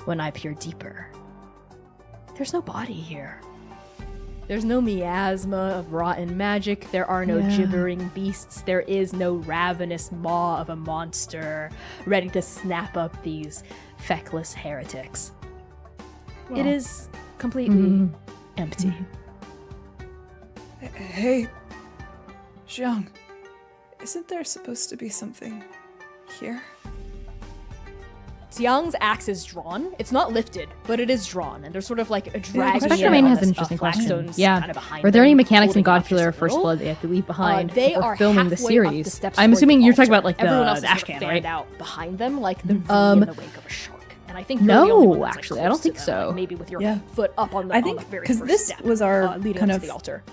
when I peer deeper. There's no body here. There's no miasma of rotten magic. There are no gibbering beasts. There is no ravenous maw of a monster ready to snap up these feckless heretics. It is completely empty. Hey, Jiang, isn't there supposed to be something here? Xiang's axe is drawn. It's not lifted, but it is drawn, and there's sort of like a dragon. Spectre Main has an interesting question. Yeah. Kind of behind Were there any them, mechanics in holding God Killer up just a First little. Blood they have to leave behind They before are filming the halfway up the series? steps I'm toward assuming the you're talking altar. about like Everyone else the is ash sort of can, fanned right? out behind them, like the V in the wake of a shark. And I think you're the only No, one that's, like, actually, I don't close to think them, so. like, maybe with your Yeah. foot up on the, I on think the very because first this step, was our leading kind up of to the altar.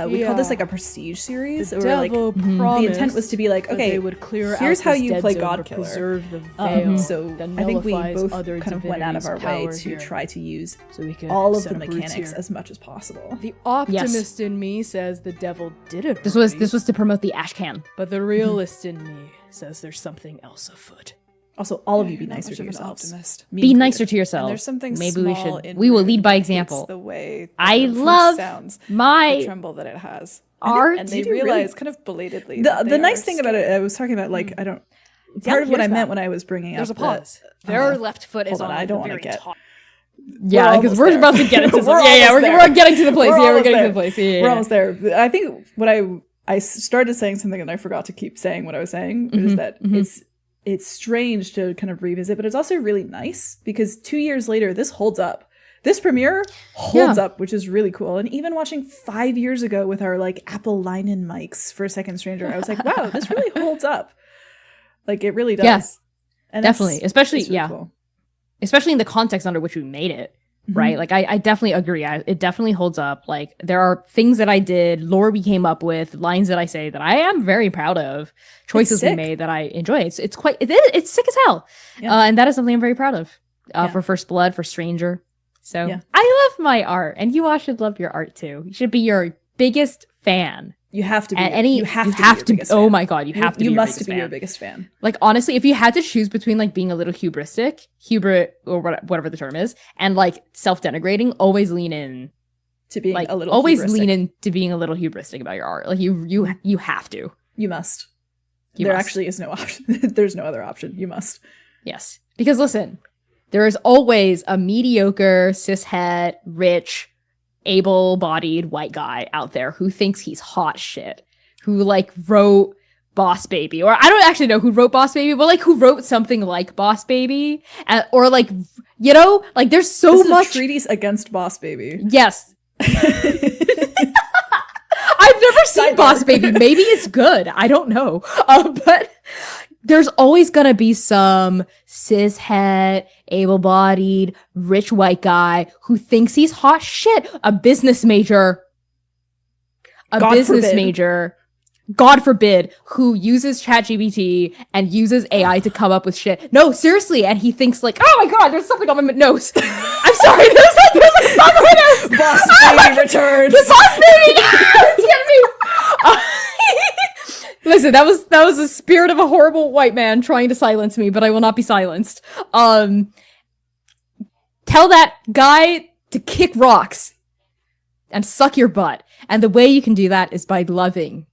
we called this like a prestige series, The or like devil the intent was to be like, that okay, they would clear here's out how this you dead play zone God to Killer. preserve the veil So that I think we nullifies both other kind of went out of our way divinities' to power try here. to use So we can all of the set up roots mechanics here. as much as possible. The optimist in me says the devil did it. This was already, to promote the ash can. but the realist in me says there's something else afoot. Also, all of you be You're not nicer much to of an yourselves. optimist. Be nicer to And yourselves. there's something Maybe we small should. in We will Rune lead by that example. hates the way that I their voice love sounds, the my tremble that it has. art. And they You do realize really- kind of belatedly. The that nice they thing about it, I was talking about, like, I don't. Yeah, Part of what I here's meant that. when I was bringing There's a up pause. Their left foot is hold on, on I don't the wanna very get- top. Yeah, because almost we're there. about to get into We're some. Yeah, almost there. we're getting to the place. We're Yeah, we're almost getting to there. the place. Yeah, We're almost there. I think what I started saying something and I forgot to keep saying what I was saying, which is that it's strange to kind of revisit, but it's also really nice because 2 years later, this holds up. This premiere holds up, which is really cool. And even watching 5 years ago with our like Apple Linen mics for Second Stranger, I was like, wow, this really holds up. Like it really does. Yeah, And definitely. it's Especially, really yeah. cool. Especially in the context under which we made it. Right? Like, I definitely agree. It definitely holds up. Like, there are things that I did, lore we came up with, lines that I say that I am very proud of, choices we sick. made that I enjoy. It's sick as hell. Yeah. And that is something I'm very proud of. Yeah. For First Blood, for Stranger. So, Yeah. I love my art. And you all should love your art too. You should be your biggest fan. You have to be. And You have to. Be your biggest oh fan. my god, you have to You be your must biggest be fan. your biggest fan. Like, honestly, if you had to choose between like being a little hubristic, or whatever the term is, and like self-denigrating, always lean in. To being Like, a little. always hubristic. lean into being a little hubristic about your art. Like, you have to. You must. You There must. actually is no option. There's no other option. You must. Yes. Because listen, there is always a mediocre, cishet, rich, able-bodied white guy out there who thinks he's hot shit, who like wrote Boss Baby, or I don't actually know who wrote Boss Baby, but like who wrote something like Boss Baby, or like, you know, like there's so This is much. a treatise against Boss Baby. Yes. I've never seen Sidebar. Boss Baby. Maybe it's good. I don't know. But there's always gonna be some cishet, able-bodied, rich white guy who thinks he's hot shit. A business major. God forbid. God forbid, who uses ChatGPT and uses AI to come up with shit. No, seriously. And he thinks like, oh my god, there's something on my nose. I'm sorry, there's like a bug on my nose. Boss Baby returns. The Boss Baby! It's getting me. Listen, that was the spirit of a horrible white man trying to silence me, but I will not be silenced. Tell that guy to kick rocks and suck your butt. And the way you can do that is by loving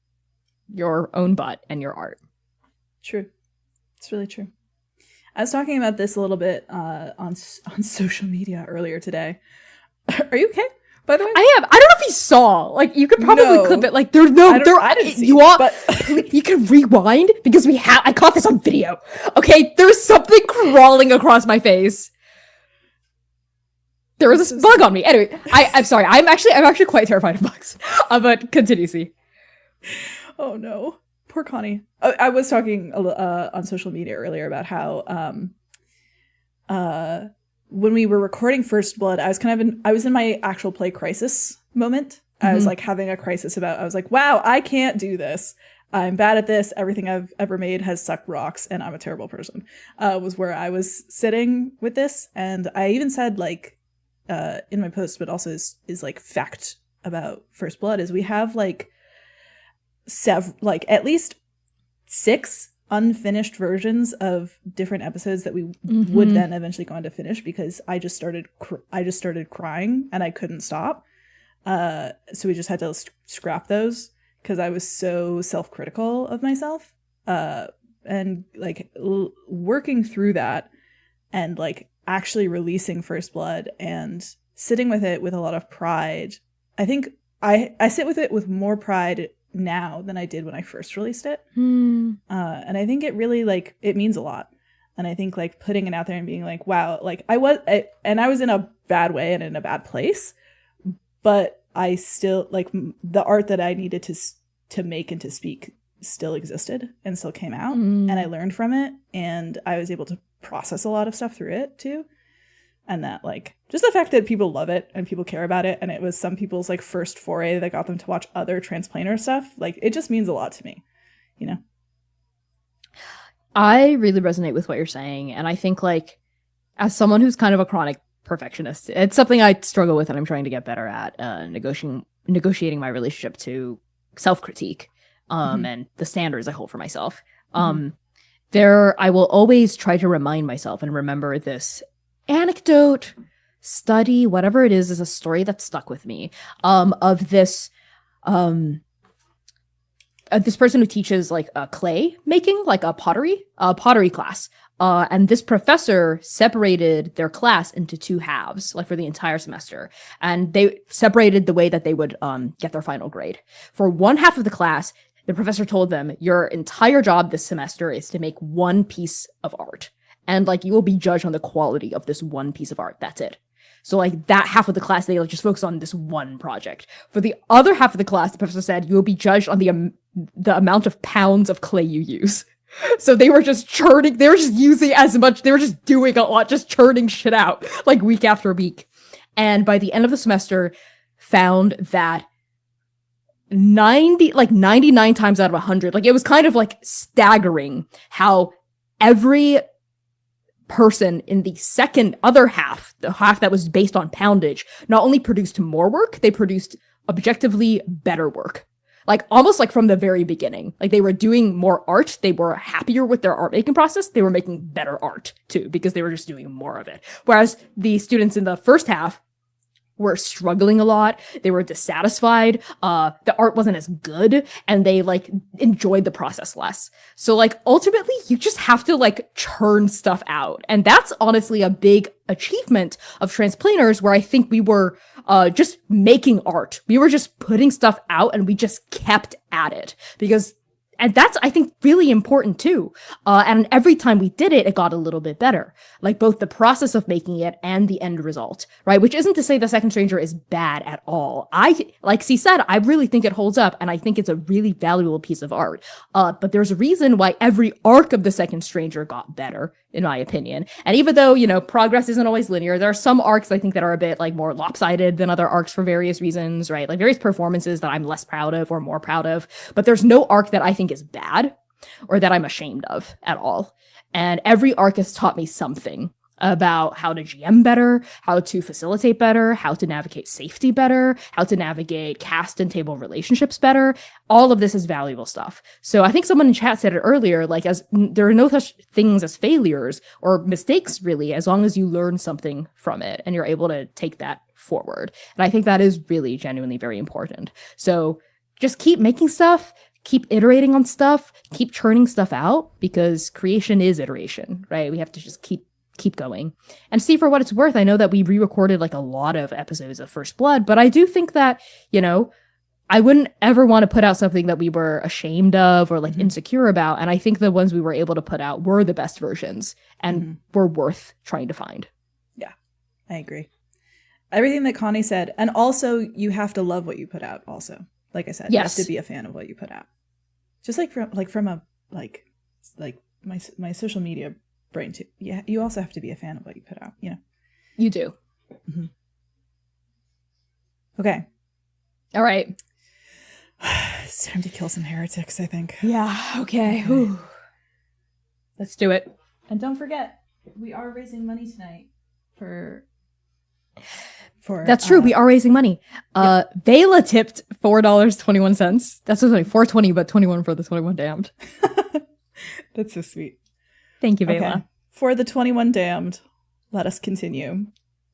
your own butt and your art. True. It's really true. I was talking about this a little bit on social media earlier today. Are you okay? By the way, I am. I don't know if you saw. Like, you could probably No. clip it. Like, there. I didn't see You it, are. but- You can rewind because I caught this on video. Okay, there's something crawling across my face. There was this bug on me. Anyway, I'm sorry. I'm actually quite terrified of bugs. But continue, see. Oh no, poor Connie. I was talking on social media earlier about how when we were recording First Blood, I was in my actual play crisis moment. I was like having a crisis I was like, wow, I can't do this. I'm bad at this. Everything I've ever made has sucked rocks, and I'm a terrible person. Was where I was sitting with this, and I even said like in my post, but also is like fact about First Blood is we have like at least 6 unfinished versions of different episodes that we would then eventually go on to finish because I just started crying and I couldn't stop. So we just had to scrap those because I was so self-critical of myself. And like working through that and like actually releasing First Blood and sitting with it with a lot of pride. I think I sit with it with more pride now than I did when I first released it. And I think it really like it means a lot. And I think like putting it out there and being like, wow, like I was in a bad way and in a bad place, but I still like the art that I needed to make and to speak still existed and still came out, and I learned from it, and I was able to process a lot of stuff through it too. And that like just the fact that people love it and people care about it, and it was some people's like first foray that got them to watch other transplaner stuff, like it just means a lot to me, you know. I really resonate with what you're saying, and I think like as someone who's kind of a chronic perfectionist, it's something I struggle with and I'm trying to get better at, negotiating my relationship to self-critique and the standards I hold for myself. I will always try to remind myself and remember this anecdote, study, whatever it is a story that stuck with me, of this this person who teaches like clay making, like a pottery class. And this professor separated their class into 2 halves, like for the entire semester. And they separated the way that they would get their final grade. For one half of the class, the professor told them, your entire job this semester is to make 1 piece of art. And like you will be judged on the quality of this 1 piece of art. That's it. So like that half of the class, they like just focus on this one project. For the other half of the class, the professor said, you will be judged on the amount of pounds of clay you use. So they were just churning, they were just using as much, they were just doing a lot, just churning shit out like week after week. And by the end of the semester, found that 99 times out of 100, like it was kind of like staggering how every person in the other half, the half that was based on poundage, not only produced more work, they produced objectively better work. Like almost like from the very beginning, like they were doing more art. They were happier with their art making process. They were making better art too, because they were just doing more of it. Whereas the students in the first half were struggling a lot. They were dissatisfied. The art wasn't as good, and they like enjoyed the process less. So like ultimately you just have to like churn stuff out. And that's honestly a big achievement of transplaners, where I think we were just making art. We were just putting stuff out and we just kept at it and that's, I think, really important too. And every time we did it, it got a little bit better. Like both the process of making it and the end result, right? Which isn't to say The Second Stranger is bad at all. Like C said, I really think it holds up, and I think it's a really valuable piece of art. But there's a reason why every arc of The Second Stranger got better, in my opinion. And even though, you know, progress isn't always linear, there are some arcs I think that are a bit like more lopsided than other arcs for various reasons, right? Like various performances that I'm less proud of or more proud of. But there's no arc that I think is bad or that I'm ashamed of at all. And every arc has taught me something about how to GM better, how to facilitate better, how to navigate safety better, how to navigate cast and table relationships better. All of this is valuable stuff. So I think someone in chat said it earlier, like as there are no such things as failures or mistakes really, as long as you learn something from it and you're able to take that forward. And I think that is really genuinely very important. So just keep making stuff, keep iterating on stuff, keep churning stuff out, because creation is iteration, right? We have to just keep going. And see, for what it's worth, I know that we re-recorded like a lot of episodes of First Blood, but I do think that, you know, I wouldn't ever want to put out something that we were ashamed of or like insecure about. And I think the ones we were able to put out were the best versions and were worth trying to find. Yeah, I agree. Everything that Connie said. And also, you have to love what you put out also. Like I said, you have to be a fan of what you put out. Just from a my social media brain too. Yeah, you also have to be a fan of what you put out, you know. You do. Mm-hmm. Okay. All right. It's time to kill some heretics, I think. Yeah, okay. Whew. Let's do it. And don't forget, we are raising money tonight for That's true. We are raising money. Vela tipped $4.21. That's only $4.20, but 21 for the 21 damned. That's so sweet. Thank you, Vela. Okay. For the 21 damned, let us continue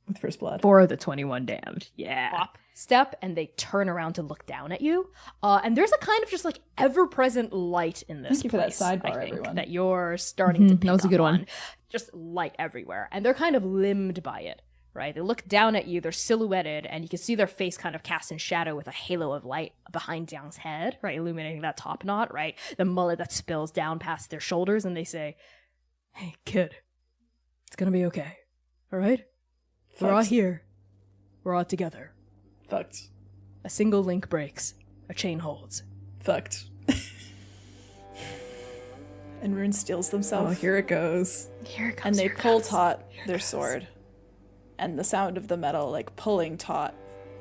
with First Blood. For the 21 damned. Yeah. Step, and they turn around to look down at you. And there's a kind of just like ever-present light in this Thank you for that place, sidebar, I think, everyone. that you're starting to pick that was a good up one. on. Just light everywhere. And they're kind of limbed by it, right? They look down at you, they're silhouetted, and you can see their face kind of cast in shadow with a halo of light behind Jiang's head, right? Illuminating that top knot, right? The mullet that spills down past their shoulders, and they say, "Hey, kid, it's gonna be okay, all right? We're all here. We're all together. Fucked. A single link breaks. A chain holds." Fucked. And Rune steals themselves. Oh, here it goes. Here it comes. And they here it pull comes. taut their sword. And the sound of the metal, like pulling taut,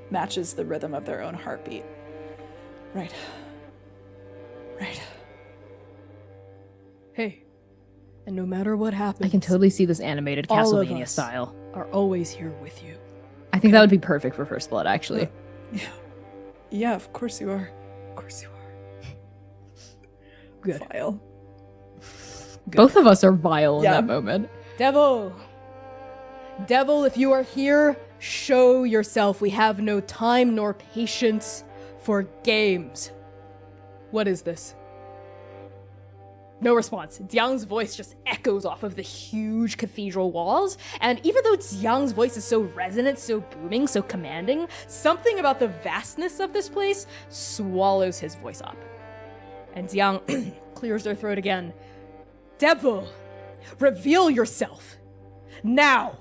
matches the rhythm of their own heartbeat. Right. Right. Hey, and no matter what happens, I can totally see this animated all of Castlevania us style. are always here with you. I think that would be perfect for First Blood, actually. Yeah. Yeah, of course you are. Of course you are. Good. Vile. Both of us are vile in Yeah. that moment. Devil! Devil, if you are here, show yourself. We have no time nor patience for games. What is this? No response. Jiang's voice just echoes off of the huge cathedral walls, and even though Jiang's voice is so resonant, so booming, so commanding, something about the vastness of this place swallows his voice up. And Jiang clears their throat again. Devil, reveal yourself. Now!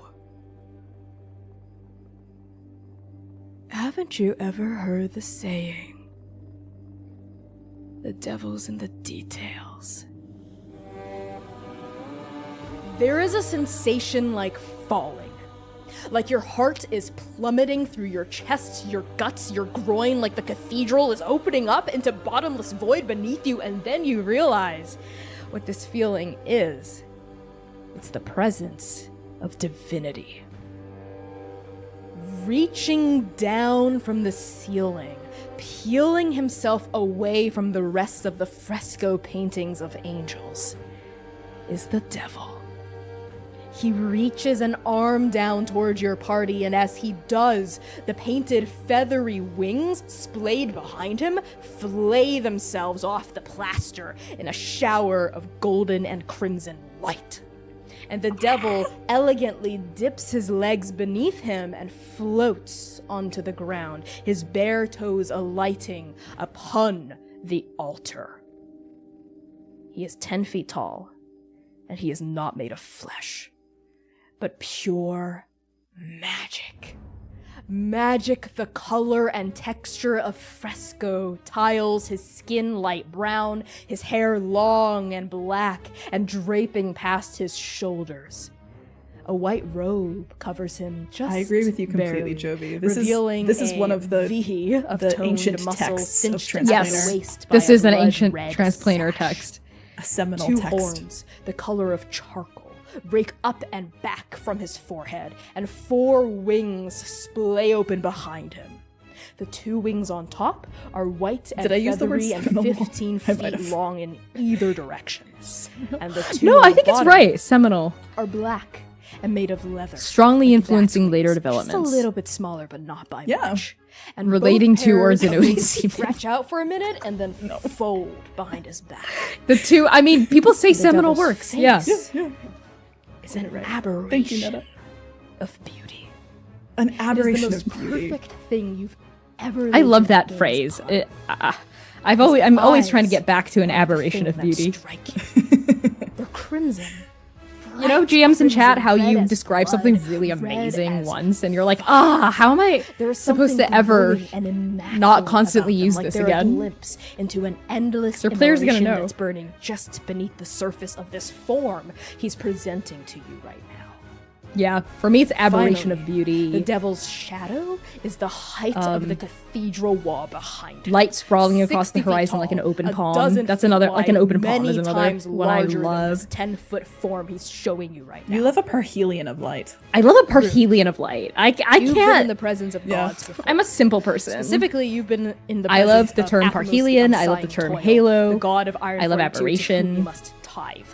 Haven't you ever heard the saying, the devil's in the details? There is a sensation like falling. Like your heart is plummeting through your chest, your guts, your groin, like the cathedral is opening up into bottomless void beneath you, and then you realize what this feeling is. It's the presence of divinity. Reaching down from the ceiling, peeling himself away from the rest of the fresco paintings of angels, is the devil. He reaches an arm down towards your party, and as he does, the painted feathery wings splayed behind him flay themselves off the plaster in a shower of golden and crimson light. And the devil elegantly dips his legs beneath him and floats onto the ground, his bare toes alighting upon the altar. He is 10 feet tall, and he is not made of flesh, but pure magic. Magic, the color and texture of fresco tiles, his skin light brown, his hair long and black and draping past his shoulders. A white robe covers him just I agree with you completely, barely, Jovi. revealing this is one of the V of the toned ancient muscle texts of cinched at the Transplanar. waist by This a is an ancient blood-red transplanar sash. text. a seminal Two text. horns, the color of charcoal, break up and back from his forehead, and 4 wings splay open behind him. The 2 wings on top are white and Did I use the word feathery and seminal? 15 I might feet have. long in either direction. And the 2 No, on I the think it's bottom right. Seminal. are black and made of leather. Strongly Like influencing bat later wings, developments. Just a little bit smaller, but not by Yeah. much. And Relating both to pairs of Orzanui's wings semen. stretch out for a minute and then fold behind his back. The two, I mean, people say The seminal devil's works. face Yeah. is an Right. aberration Thank you, Netta. of beauty. An It is aberration the most of beauty. perfect thing you've ever. I laid love your that hands phrase. upon. I'm always trying to eyes get back to an The aberration thing of that beauty. strike you. They're crimson, You know, GMs in chat, how red you as describe blood, something really red amazing as once, and you're like, how am I There is supposed something to ever glowing and immaculate not constantly about them, use like this they're again? A glimpse into an endless Their players are gonna immolation know. that's burning just beneath the surface of this form he's presenting to you right now. Yeah, for me, it's aberration Finally, of beauty. The devil's shadow is the height of the cathedral wall behind him. Light sprawling across 60 the feet horizon like an tall, open a palm. dozen That's feet another, like an wide, open palm many is another times one I larger than love. this 10-foot form he's showing you right now. You love a parhelion of light. I love a parhelion of light. I You've been in can't. the presence of Yeah. gods before. I'm a simple person. Specifically, you've been in the I love presence the of term Athamos the parhelion, I love the unsigned term toil, halo, the god of iron I love 42 to whom aberration. you must tithe.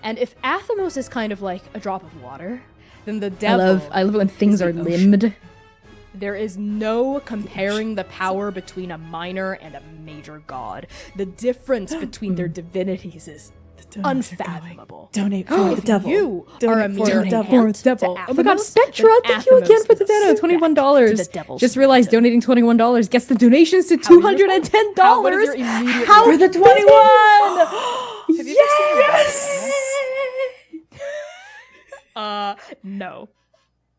And if Athamos is kind of like a drop of water, then the devil I love it when things the are ocean. limbed. There is no comparing the power between a minor and a major god. The difference between their divinities is unfathomable. Donate for the devil. You Donate are a for mere the devil. ant to Oh my god, Athamos, Spectra, then thank you again Athamos for the is dono, back to $21. the devil's Just realized kingdom. donating $21 gets the donations to How many $210. How- what is your immediate How For the 21! Have you ever seen No.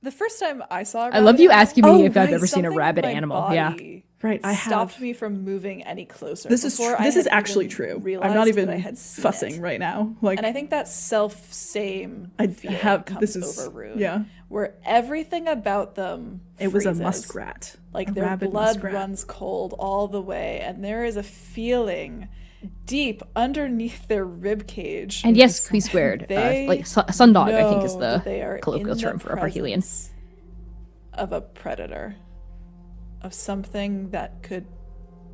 The first time I saw a I love you rabbit asking me Oh, if I've right, ever seen a something rabid in my animal. Yeah. body Right, I stopped have. me from moving any closer. This is before tr- I this is had actually even true. I'm realized not that even I had seen fussing it. right now. Like And I think that self-same I feeling have comes this is over Rune, yeah. where everything about them It was a freezes. muskrat. Like A their rabid blood muskrat. runs cold all the way, and there is a feeling deep underneath their rib cage. And yes, Q squared. They Like sundog, I think is know the that they are colloquial in the term for a parhelion. presence of a predator, of something that could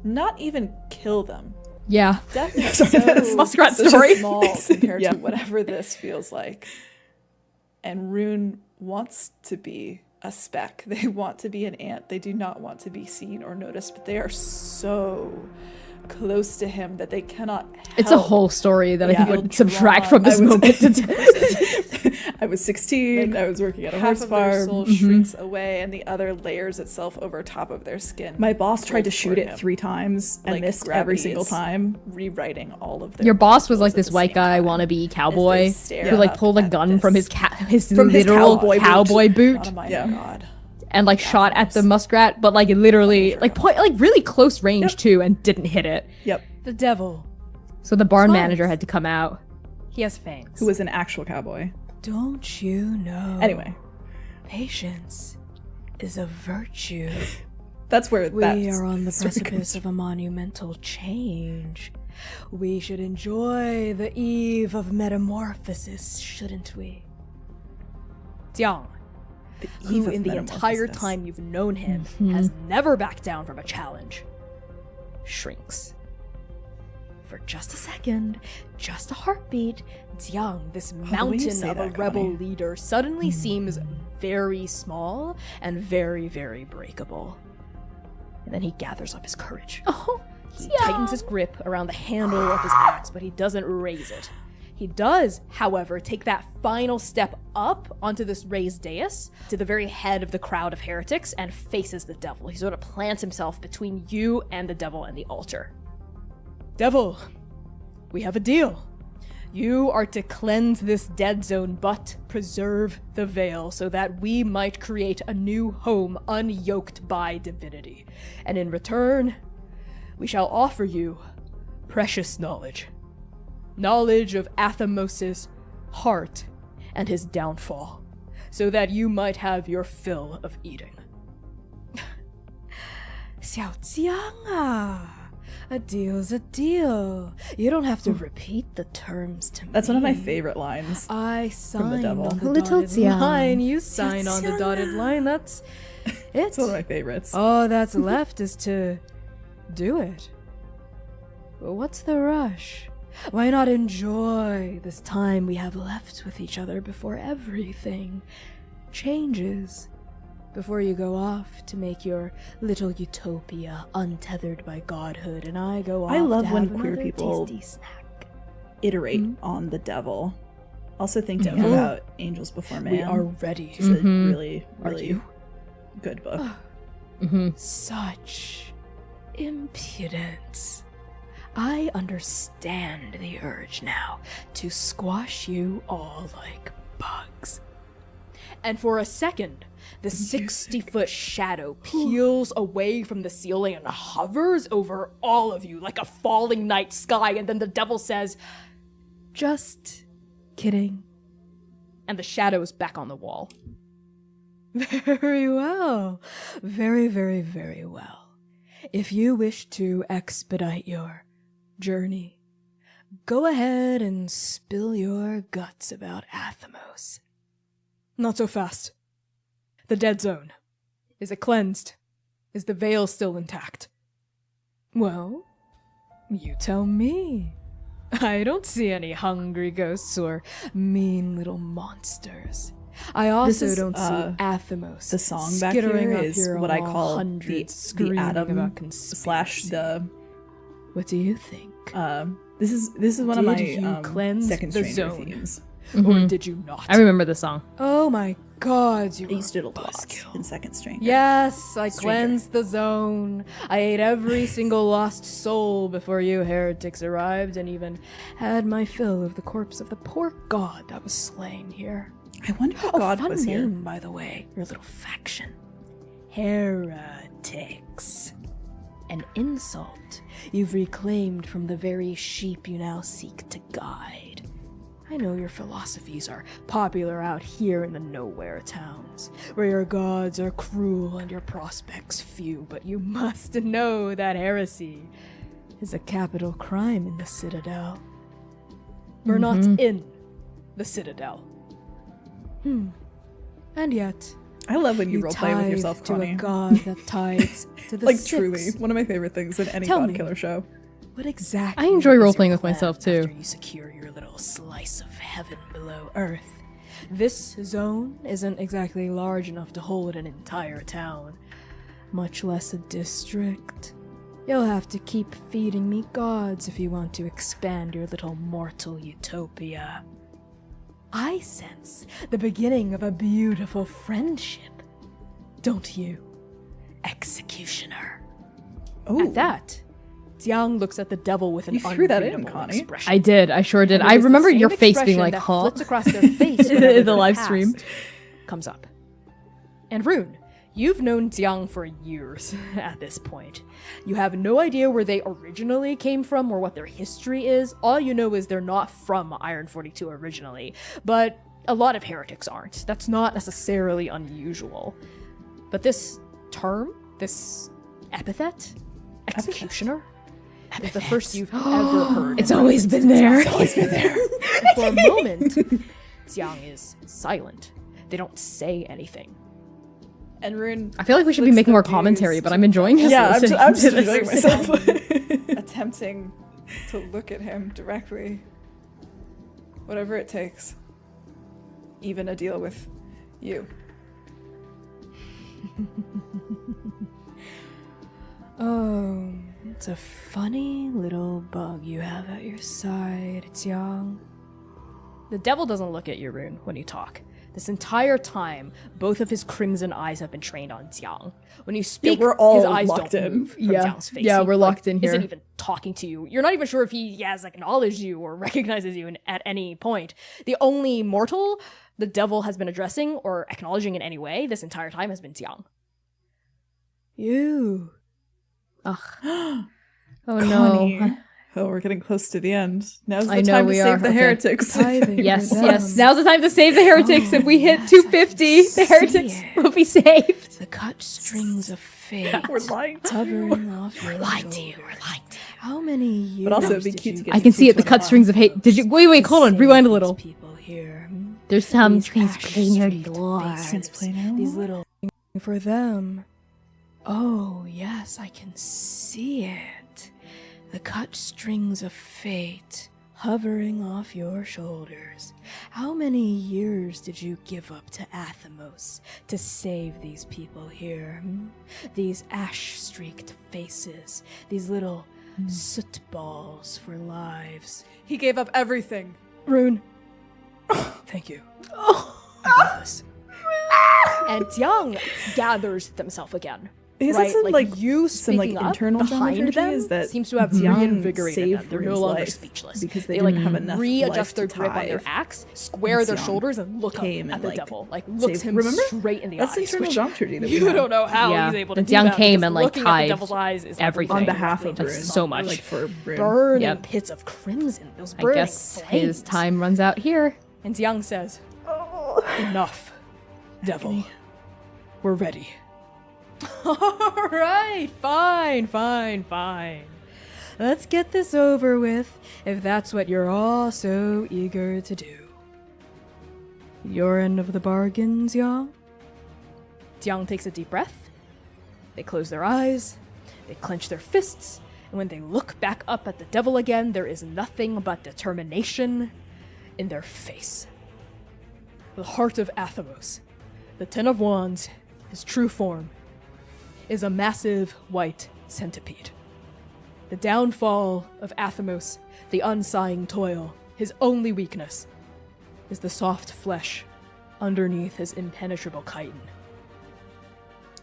not even kill them. Yeah. Death is Sorry, that's so muskrat story. small compared Yeah. to whatever this feels like. And Rune wants to be a speck. They want to be an ant. They do not want to be seen or noticed, but they are so close to him that they cannot help. It's a whole story that I Yeah. think would subtract Drawn. from this I was- moment. I was 16. I was working at a half horse of their farm. soul shrinks away and the other layers itself over top of their skin. My boss tried to Pulls shoot toward it him. 3 times and Like missed every gravity single is time. rewriting all of their Your boss was particles like at this the white same guy time wannabe as cowboy they stare who like up pulled a at gun from this his From his literal cowboy boot. cowboy boot not a minor Yeah. god. and like shot at the muskrat, but like literally like point like really close range Yep. too, and didn't hit it. Yep. The devil. So the barn Smiles. manager had to come out. He has fangs. Who was an actual cowboy. Don't you know? Anyway, Patience is a virtue. that's where We that are on the story precipice comes of a monumental change. We should enjoy the eve of metamorphosis, shouldn't we? Jiang, The eve who of in the entire metamorphosis. time you've known him has never backed down from a challenge, shrinks. For just a second, just a heartbeat, Jiang, this the way you mountain say of a that, rebel Connie. leader, suddenly seems very small and very, very breakable. And then he gathers up his courage. Oh, He tightens his grip around the handle of his axe, but he doesn't raise it. He does, however, take that final step up onto this raised dais to the very head of the crowd of heretics and faces the devil. He sort of plants himself between you and the devil and the altar. Devil, we have a deal. You are to cleanse this dead zone, but preserve the veil so that we might create a new home unyoked by divinity. And in return, we shall offer you precious knowledge. Knowledge of Athamos' heart and his downfall, so that you might have your fill of eating. Xiaojiang, a deal's a deal. You don't have to repeat the terms to me. That's one of my favorite lines. I signed devil. on the Little dotted Jiang. line. You signed on the dotted line. That's it. It's one of my favorites. All that's left is to do it. But what's the rush? Why not enjoy this time we have left with each other before everything changes? Before you go off to make your little utopia untethered by godhood, and I go off I love to when have queer another people tasty snack. Iterate on the devil. Also thinking Devil. about Angels Before Man. We are ready. It's a really, Are really you? good book. Mm-hmm. Such impudence. I understand the urge now to squash you all like bugs. And for a second, the 60-foot shadow peels away from the ceiling and hovers over all of you like a falling night sky, and then the devil says, "Just kidding." And the shadow's back on the wall. Very well. Very, very, very well. If you wish to expedite your journey, go ahead and spill your guts about Athamos. Not so fast. The dead zone. Is it cleansed? Is the veil still intact? Well, you tell me. I don't see any hungry ghosts or mean little monsters. I also don't see Athamos. The song back skittering here up is here what on I all call hundreds, the screaming Adam about / conspiracy. the. What do you think? This is one of my Did you cleanse second the stranger zone? themes. Or did you not? I remember the song. Oh my god, you I used it a were a lot buzzkill. in second stranger. Yes, I Stranger. cleansed the zone. I ate every single lost soul before you heretics arrived, and even had my fill of the corpse of the poor god that was slain here. I wonder if Oh, God fun was name, here. by the way. Your little faction. Heretics. An insult you've reclaimed from the very sheep you now seek to guide. I know your philosophies are popular out here in the nowhere towns, where your gods are cruel and your prospects few, but you must know that heresy is a capital crime in the Citadel. We're not in the Citadel. And yet, I love when you you roleplay with tithe yourself, to Connie. a god that tithes to the Like six. truly, one of my favorite things in any Tell God me. Killer show. What exactly? I enjoy is your role-playing with plan myself, too. After you secure your little slice of heaven below Earth, this zone isn't exactly large enough to hold an entire town, much less a district. You'll have to keep feeding me gods if you want to expand your little mortal utopia. I sense the beginning of a beautiful friendship, don't you, executioner? Oh, At that, Jiang looks at the devil with an You threw that in, unreadable Connie. expression. I did. I sure did. And it I was the remember same your face being expression like, that huh? flits across their face whenever The their live stream. past comes up. And Rune, you've known Jiang for years at this point. You have no idea where they originally came from or what their history is. All you know is they're not from Iron 42 originally, but a lot of heretics aren't. That's not necessarily unusual. But this term, this epithet, executioner, is the first you've ever heard. It's always been there. And for a moment, Jiang is silent. They don't say anything. and Rune. I feel like we should be flicks making the more views commentary, to- but I'm enjoying just Yeah, listening I'm to just this. enjoying myself. Attempting to look at him directly. Whatever it takes. Even a deal with you. Oh, it's a funny little bug you have at your side, Jiang. The devil doesn't look at you, Rune, when you talk. This entire time, both of his crimson eyes have been trained on Jiang. When you speak, we're all his eyes locked don't in. move from Yeah. Jiang's face. Yeah, He, we're locked in Isn't here. even talking to you. You're not even sure if he has acknowledged you or recognizes you at any point. The only mortal the devil has been addressing or acknowledging in any way this entire time has been Jiang. You. Oh Connie. no. Oh, we're getting close to the end. Now's the I know time to we save are. the Okay. heretics. Tithing Yes, for yes. them. Now's the time to save the heretics. If we hit yes, 250, I the heretics see it. will be saved. The cut strings of fate. We're lying. Hovering off your shoulders. How many years? But also it'd be did cute you to get I can see it. The 221. cut strings of hate. Did you wait? Hold on. save Rewind a these little. People here. There's some These transplanar ash-streaked lore. faces, Transplanar These lore? little for them. Oh yes, I can see it. The cut strings of fate hovering off your shoulders. How many years did you give up to Athamos to save these people here? These ash-streaked faces, these little soot balls for lives. He gave up everything. Rune, thank you. I got this. And Jiang gathers himself again. Is right? it some, like you some like speaking up internal behind dramaturgy them is that seems to have Xiang reinvigorated them. saved They're no Rune's longer life speechless. because they like didn't have enough readjust life their to grip on their tithe. axe, square their Xiang shoulders, and look up came at and, the like, devil. Like looks him remember? straight in the That's eyes. internal which dramaturgy that we you have. don't know how Yeah. he's able to The do Xiang that. came because and, like, looking at the tithed devil's eyes is everything. like On behalf of That's Rune. so much. Like for Rune. burning Yep. pits of crimson. Those I burning guess flames. his time runs out here. And Xiang says, "Enough, devil. We're ready." All right, fine. Let's get this over with, if that's what you're all so eager to do. Your end of the bargain, Xiang? Jiang takes a deep breath. They close their eyes. They clench their fists. And when they look back up at the devil again, there is nothing but determination in their face. The heart of Athamos, the Ten of Wands, his true form, is a massive white centipede. The downfall of Athamos, the unsighing toil, his only weakness, is the soft flesh underneath his impenetrable chitin.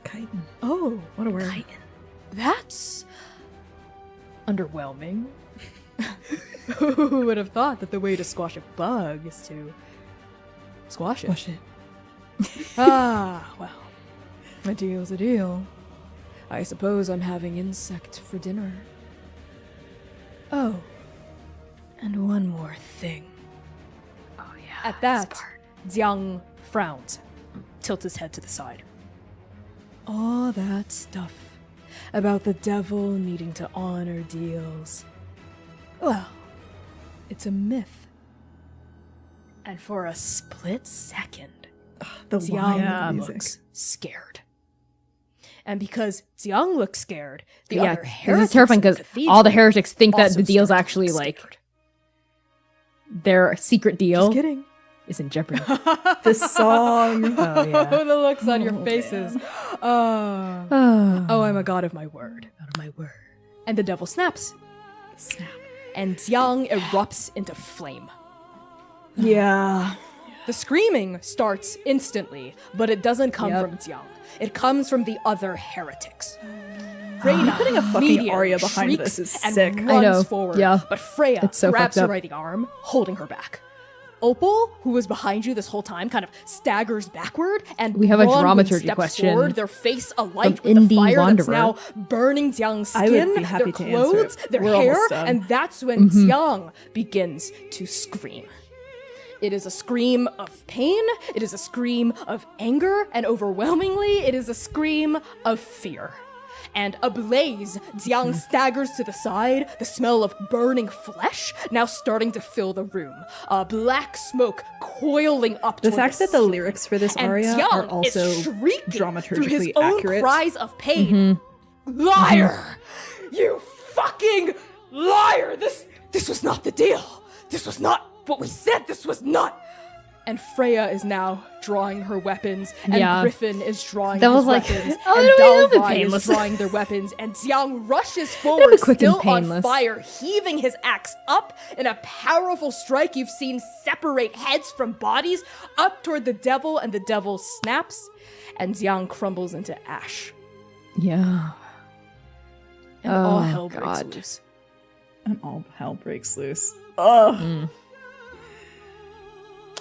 Chitin. Oh, What a word. chitin. That's underwhelming. Who would have thought that the way to squash a bug is to squash it? Squash it. Ah, well. A deal's a deal. I suppose I'm having insect for dinner. Oh, and one more thing. At that, Jiang frowns, tilts his head to the side. All that stuff about the devil needing to honor deals. Well, it's a myth. And for a split second, The Jiang music. looks scared. And because Jiang looks scared, the Yeah, other this heretics is terrifying in the because all the cathedral heretics think that also the deal's start to actually look like scared. their secret deal Just kidding. is in jeopardy. This song. Oh yeah. The looks on your Oh, faces. man. Oh, I'm a god of my word. Out of my word. And the devil snaps, Snap. and Jiang erupts into flame. Yeah. The screaming starts instantly, but it doesn't come Yep. from Jiang. It comes from the other heretics. Reyna, Putting a fucking immediately aria behind shrieks this is and sick. runs I know. forward, Yeah. but Freya It's so grabs fucked her up. by the arm, holding her back. Opal, who was behind you this whole time, kind of staggers backward, and We have a Bronwyn dramaturgy steps question forward, their face alight of with the Indie fire that's Wanderer. now burning Jiang's I skin, would be happy their to answer clothes, it. their We're hair, almost done. and that's when Jiang begins to scream. It is a scream of pain, it is a scream of anger, and overwhelmingly, it is a scream of fear. And ablaze, Jiang staggers to the side, the smell of burning flesh now starting to fill the room. Black smoke coiling up The toward fact that the ceiling. lyrics for this And aria Jiang are also is shrieking through his dramaturgically own accurate. cries of pain. Liar! You fucking liar! This was not the deal. This was not what we said. This was not. And Freya is now drawing her weapons, and Yeah. Griffin is drawing That his was like, weapons, oh, and it would've been Dalvai is painless. drawing their weapons, and Jiang rushes It'll forward, be quick and still on painless. fire, heaving his axe up in a powerful strike you've seen separate heads from bodies up toward the devil, and the devil snaps, and Jiang crumbles into ash, Yeah. and all Oh, hell breaks God. loose. And all hell breaks loose. Ugh.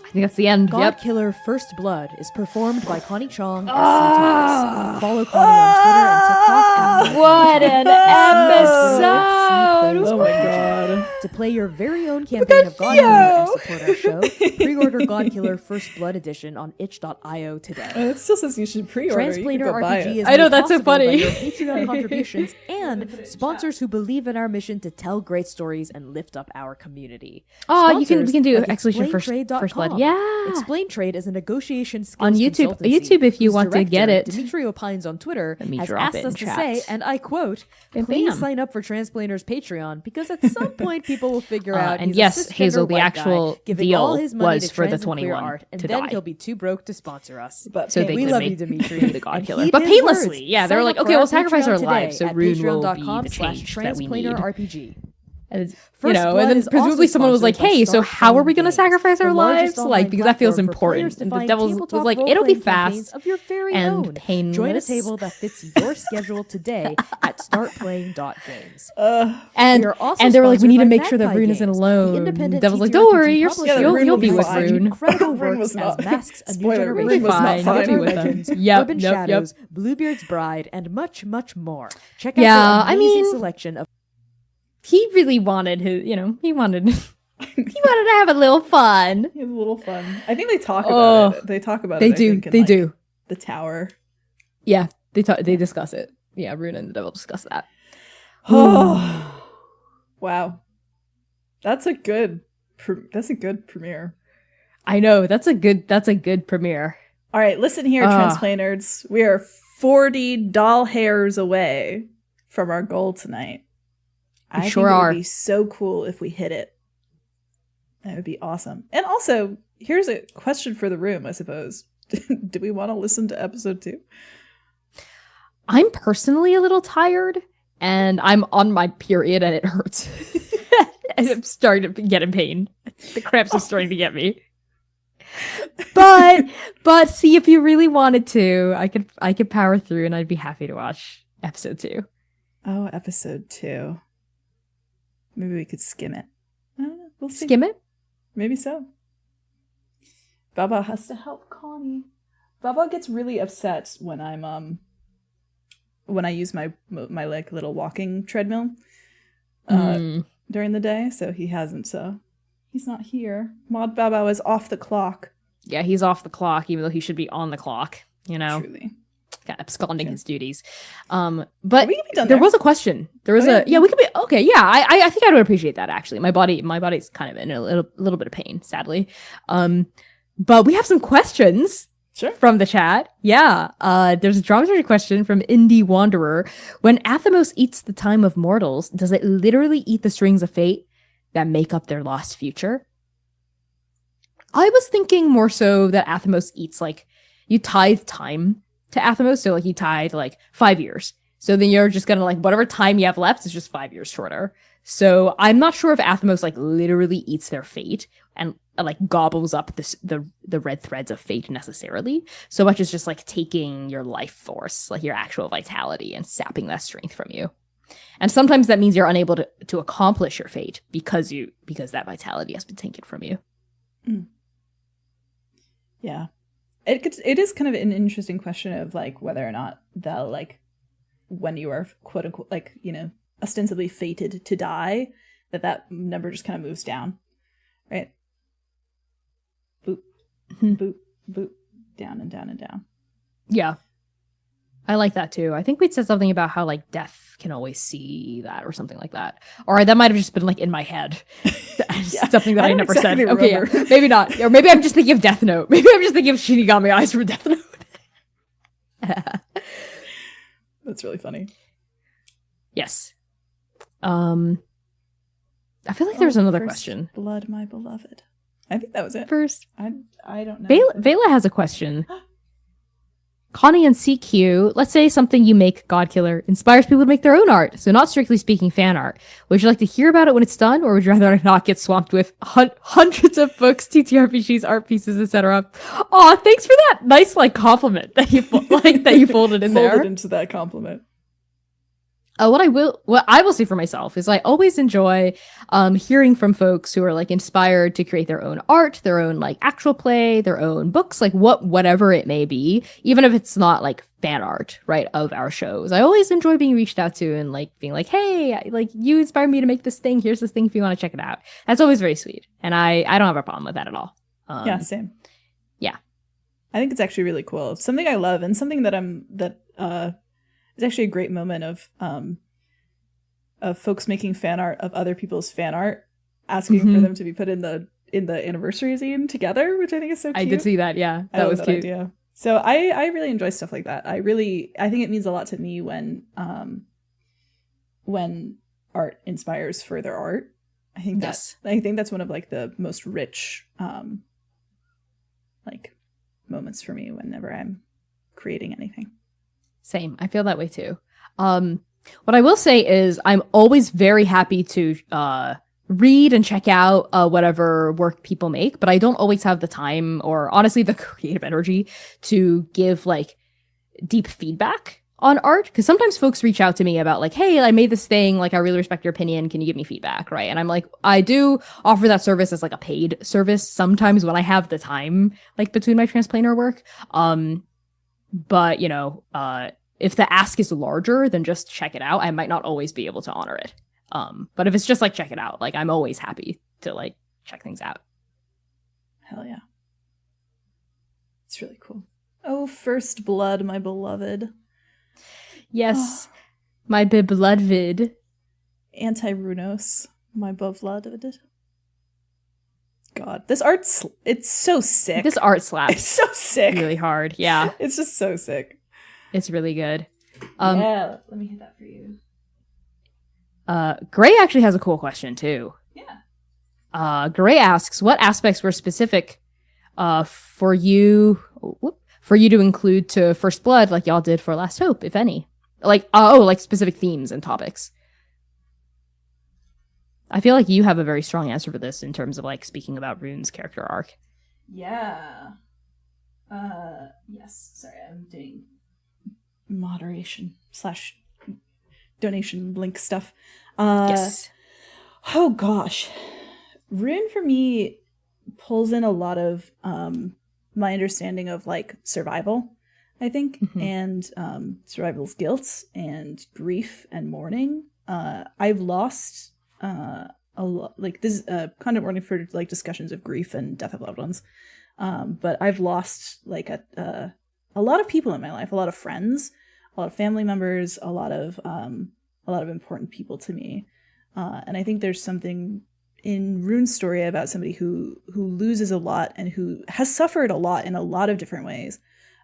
I think that's the end. God Yep. Killer First Blood is performed by Connie Chong. Follow Connie on Twitter and TikTok. at What an episode! Oh my god. To play your very own campaign of God Killer and support our show, pre-order God Killer First Blood Edition on itch.io today. It still says you should pre-order. You can Transplaner go buy RPG it. is I know, made that's so possible by funny. your Patreon contributions and sponsors who believe in our mission to tell great stories and lift up our community. Oh, we Sponsors can do like Execution First explaintrade.com. Blood. Yeah. Explain Trade is a negotiation skills On YouTube- consultancy YouTube if you whose want to get director, it. Dimitri Opines on Twitter Let me has drop asked it us in to chat. say, and I quote, Bam, "Please bam. sign up for Transplainer's Patreon because at some point people will figure out." and he's yes, a cisgender Hazel, the white actual guy giving deal all his money was to for the trans and queer 21 art, and to then die. he'll be too broke to sponsor us. But So they We can love make you, Dimitri. the God And Killer. heed But his painlessly. words. Yeah, they're Sign like, up okay, for we'll our sacrifice Patreon our today lives so at Rune will be the change that we need. patreon.com/transplainer RPG. And you First know, Blood and then is presumably also someone was like, sponsored by "Hey, so Start how are Playing we going to Games, sacrifice the our largest lives?" online Like, because that feels platform for players important. to And the find devil was tabletop like, "It'll be role-playing campaigns fast of your very and own. painless." Join a table that fits your schedule today at startplaying.games. And We are also and they were like, "We sponsored need to by make sure that Magpie Rune isn't Games, alone." the And independent Devil's like, TTRPG "Don't worry, publisher Yeah, Rune you'll will be be with fine. Rune." incredible Rune works was as not- Masks, A New Spoiler, Rune Generation, was not Fine. fine. I'll be with Legends, them. Yep, Urban yep, Shadows, Bluebeard's Bride, and much, much more. Check out Yeah, their I amazing mean- selection of He really wanted his, he wanted to have a little fun. It was a little fun. I think they talk about it. They talk about They it. I do. think, in, They like, do. The tower. Yeah, they discuss it. Yeah, Rune and the devil discuss that. Wow, that's a good. That's a good premiere. I know that's a good premiere. All right, listen here, transplanters. We are 40 doll hairs away from our goal tonight. I sure think it are. would be so cool if we hit it. That would be awesome. And also, here's a question for the room, I suppose. Do we want to listen to episode 2? I'm personally a little tired, and I'm on my period, and it hurts. And I'm starting to get in pain. The cramps are starting to get me. But see, if you really wanted to, I could power through, and I'd be happy to watch episode 2. Oh, episode 2. Maybe we could skim it. We'll see. Skim it. Maybe so. Baba has to help Connie. Baba gets really upset when I'm when I use my like little walking treadmill during the day. So he hasn't. He's not here. Mod Baba is off the clock. Yeah, he's off the clock, even though he should be on the clock. You know, Truly. kind of absconding his duties. But We can be done there there. was a question. There was we could be okay. Yeah, I think I would appreciate that actually. My body's kind of in a little bit of pain, sadly. But we have some questions. Sure. From the chat. Yeah. There's a dramaturgy question from Indie Wanderer. When Athamos eats the time of mortals, does it literally eat the strings of fate that make up their lost future? I was thinking more so that Athamos eats, like, you tithe time to Athamos, so like you tithe like 5 years. So then you're just gonna, like, whatever time you have left is just 5 years shorter. So I'm not sure if Athamos like literally eats their fate and like gobbles up the red threads of fate necessarily, so much as just like taking your life force, like your actual vitality, and sapping that strength from you. And sometimes that means you're unable to accomplish your fate because that vitality has been taken from you. Yeah. It is kind of an interesting question of like whether or not the like when you are quote unquote like, you know, ostensibly fated to die, that number just kind of moves down. Right? Boop, boop, boop, down and down and down. Yeah. I like that too. I think we'd said something about how like death can always see that or something like that. Or that might have just been like in my head. Something that I don't never exactly said. Okay, remember. yeah. Maybe not. Or maybe I'm just thinking of Death Note. Maybe I'm just thinking of Shinigami Eyes from Death Note. That's really funny. Yes. I feel like there was another First question. Blood, my beloved. I think that was it. First, I don't know. Vela has a question. Connie and CQ, let's say something you make, Godkiller, inspires people to make their own art, so not strictly speaking fan art. Would you like to hear about it when it's done, or would you rather not get swamped with hundreds of books, TTRPGs, art pieces, etc.? Aw, thanks for that nice like compliment that you folded in there. Folded into that compliment. What I will say for myself is I always enjoy hearing from folks who are like inspired to create their own art, their own like actual play, their own books, like whatever it may be, even if it's not like fan art, right, of our shows. I always enjoy being reached out to and like being like, hey, like you inspired me to make this thing. Here's this thing if you want to check it out. That's always very sweet, and I don't have a problem with that at all. Yeah, same. Yeah, I think it's actually really cool. It's something I love, and something that it's actually a great moment of folks making fan art of other people's fan art, asking for them to be put in the anniversary zine together, which I think is so cute. I did see that. Yeah, that was cute. Idea. So I really enjoy stuff like that. I think it means a lot to me when art inspires further art. I think that's one of like the most rich like moments for me whenever I'm creating anything. Same. I feel that way too. What I will say is I'm always very happy to read and check out whatever work people make, but I don't always have the time or honestly the creative energy to give like deep feedback on art, because sometimes folks reach out to me about like, hey, I made this thing, like I really respect your opinion, can you give me feedback, right? And I'm like, I do offer that service as like a paid service sometimes when I have the time, like between my transplaner work. But you know, if the ask is larger than just check it out, I might not always be able to honor it. But if it's just like check it out, like I'm always happy to like check things out. Hell yeah. It's really cool. Oh, First Blood, my beloved. Yes, my beloved. Anti-Runos, my beloved. God, this art's, it's so sick. This art slaps. It's so sick. Really hard, yeah. It's just so sick. It's really good. Yeah, let me hit that for you. Gray actually has a cool question too. Yeah. Gray asks, what aspects were specific for you to include to First Blood like y'all did for Last Hope, if any? Like, like specific themes and topics. I feel like you have a very strong answer for this in terms of like speaking about Rune's character arc. Yeah. Yes. Sorry, I'm doing moderation / donation link stuff. Yes. Oh gosh. Rune for me pulls in a lot of my understanding of like survival, I think, and survival's guilt and grief and mourning. I've lost a lot, like this is content warning for like discussions of grief and death of loved ones. But I've lost like a lot of people in my life, a lot of friends, a lot of family members, a lot of important people to me. And I think there's something in Rune's story about somebody who loses a lot and who has suffered a lot in a lot of different ways,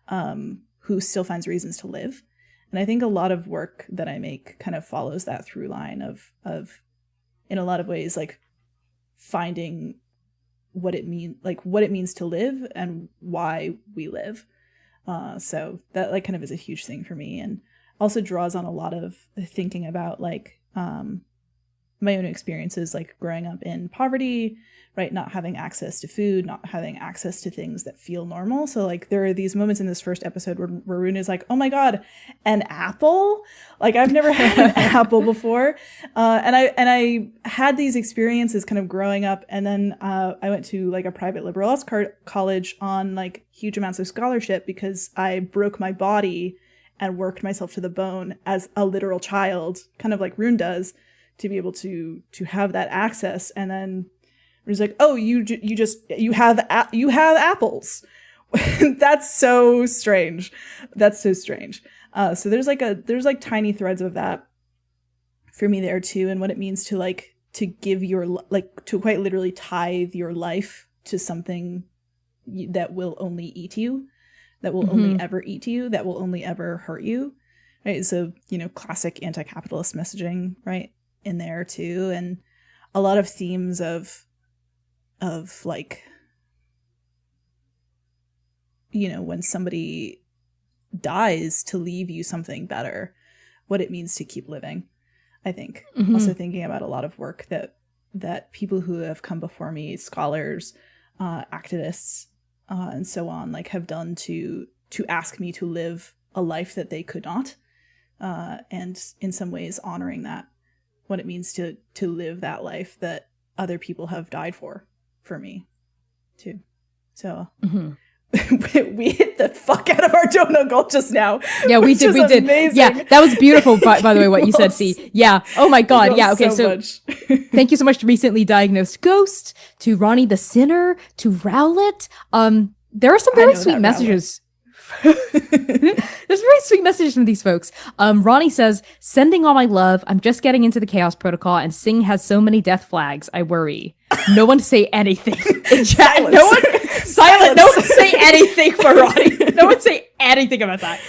who still finds reasons to live. And I think a lot of work that I make kind of follows that through line of in a lot of ways, like finding what it means to live and why we live. So that like kind of is a huge thing for me, and also draws on a lot of thinking about like my own experiences, like growing up in poverty, right? Not having access to food, not having access to things that feel normal. So like there are these moments in this first episode where Rune is like, oh my God, an apple? Like I've never had an apple before. And I had these experiences kind of growing up. And then I went to like a private liberal arts college on like huge amounts of scholarship because I broke my body and worked myself to the bone as a literal child, kind of like Rune does, to be able to have that access. And then it was like, oh, you have apples. That's so strange. That's so strange. So there's like tiny threads of that for me there too, and what it means to give your, like, to quite literally tithe your life to something that will only eat you, that will only ever eat you, that will only ever hurt you, right? So, classic anti-capitalist messaging, right, in there too, and a lot of themes of like, when somebody dies to leave you something better, what it means to keep living, I think. Also thinking about a lot of work that people who have come before me, scholars, activists, and so on, like, have done to ask me to live a life that they could not, and in some ways honoring that, what it means to live that life that other people have died for me too. So we hit the fuck out of our donut goal just now. Yeah, we did. Amazing. Yeah, that was beautiful, by the way, what you said, C. Yeah. Oh my God. Yeah. Okay. So thank you so much to Recently Diagnosed Ghost, to Ronnie the Sinner, to Rowlet. There are some very sweet messages. There's very sweet messages from these folks. Ronnie says, sending all my love. I'm just getting into the Chaos Protocol, and Sing has so many death flags. I worry. No one say anything in chat. Silence. No one silent. No one say anything for Ronnie. No one say anything about that.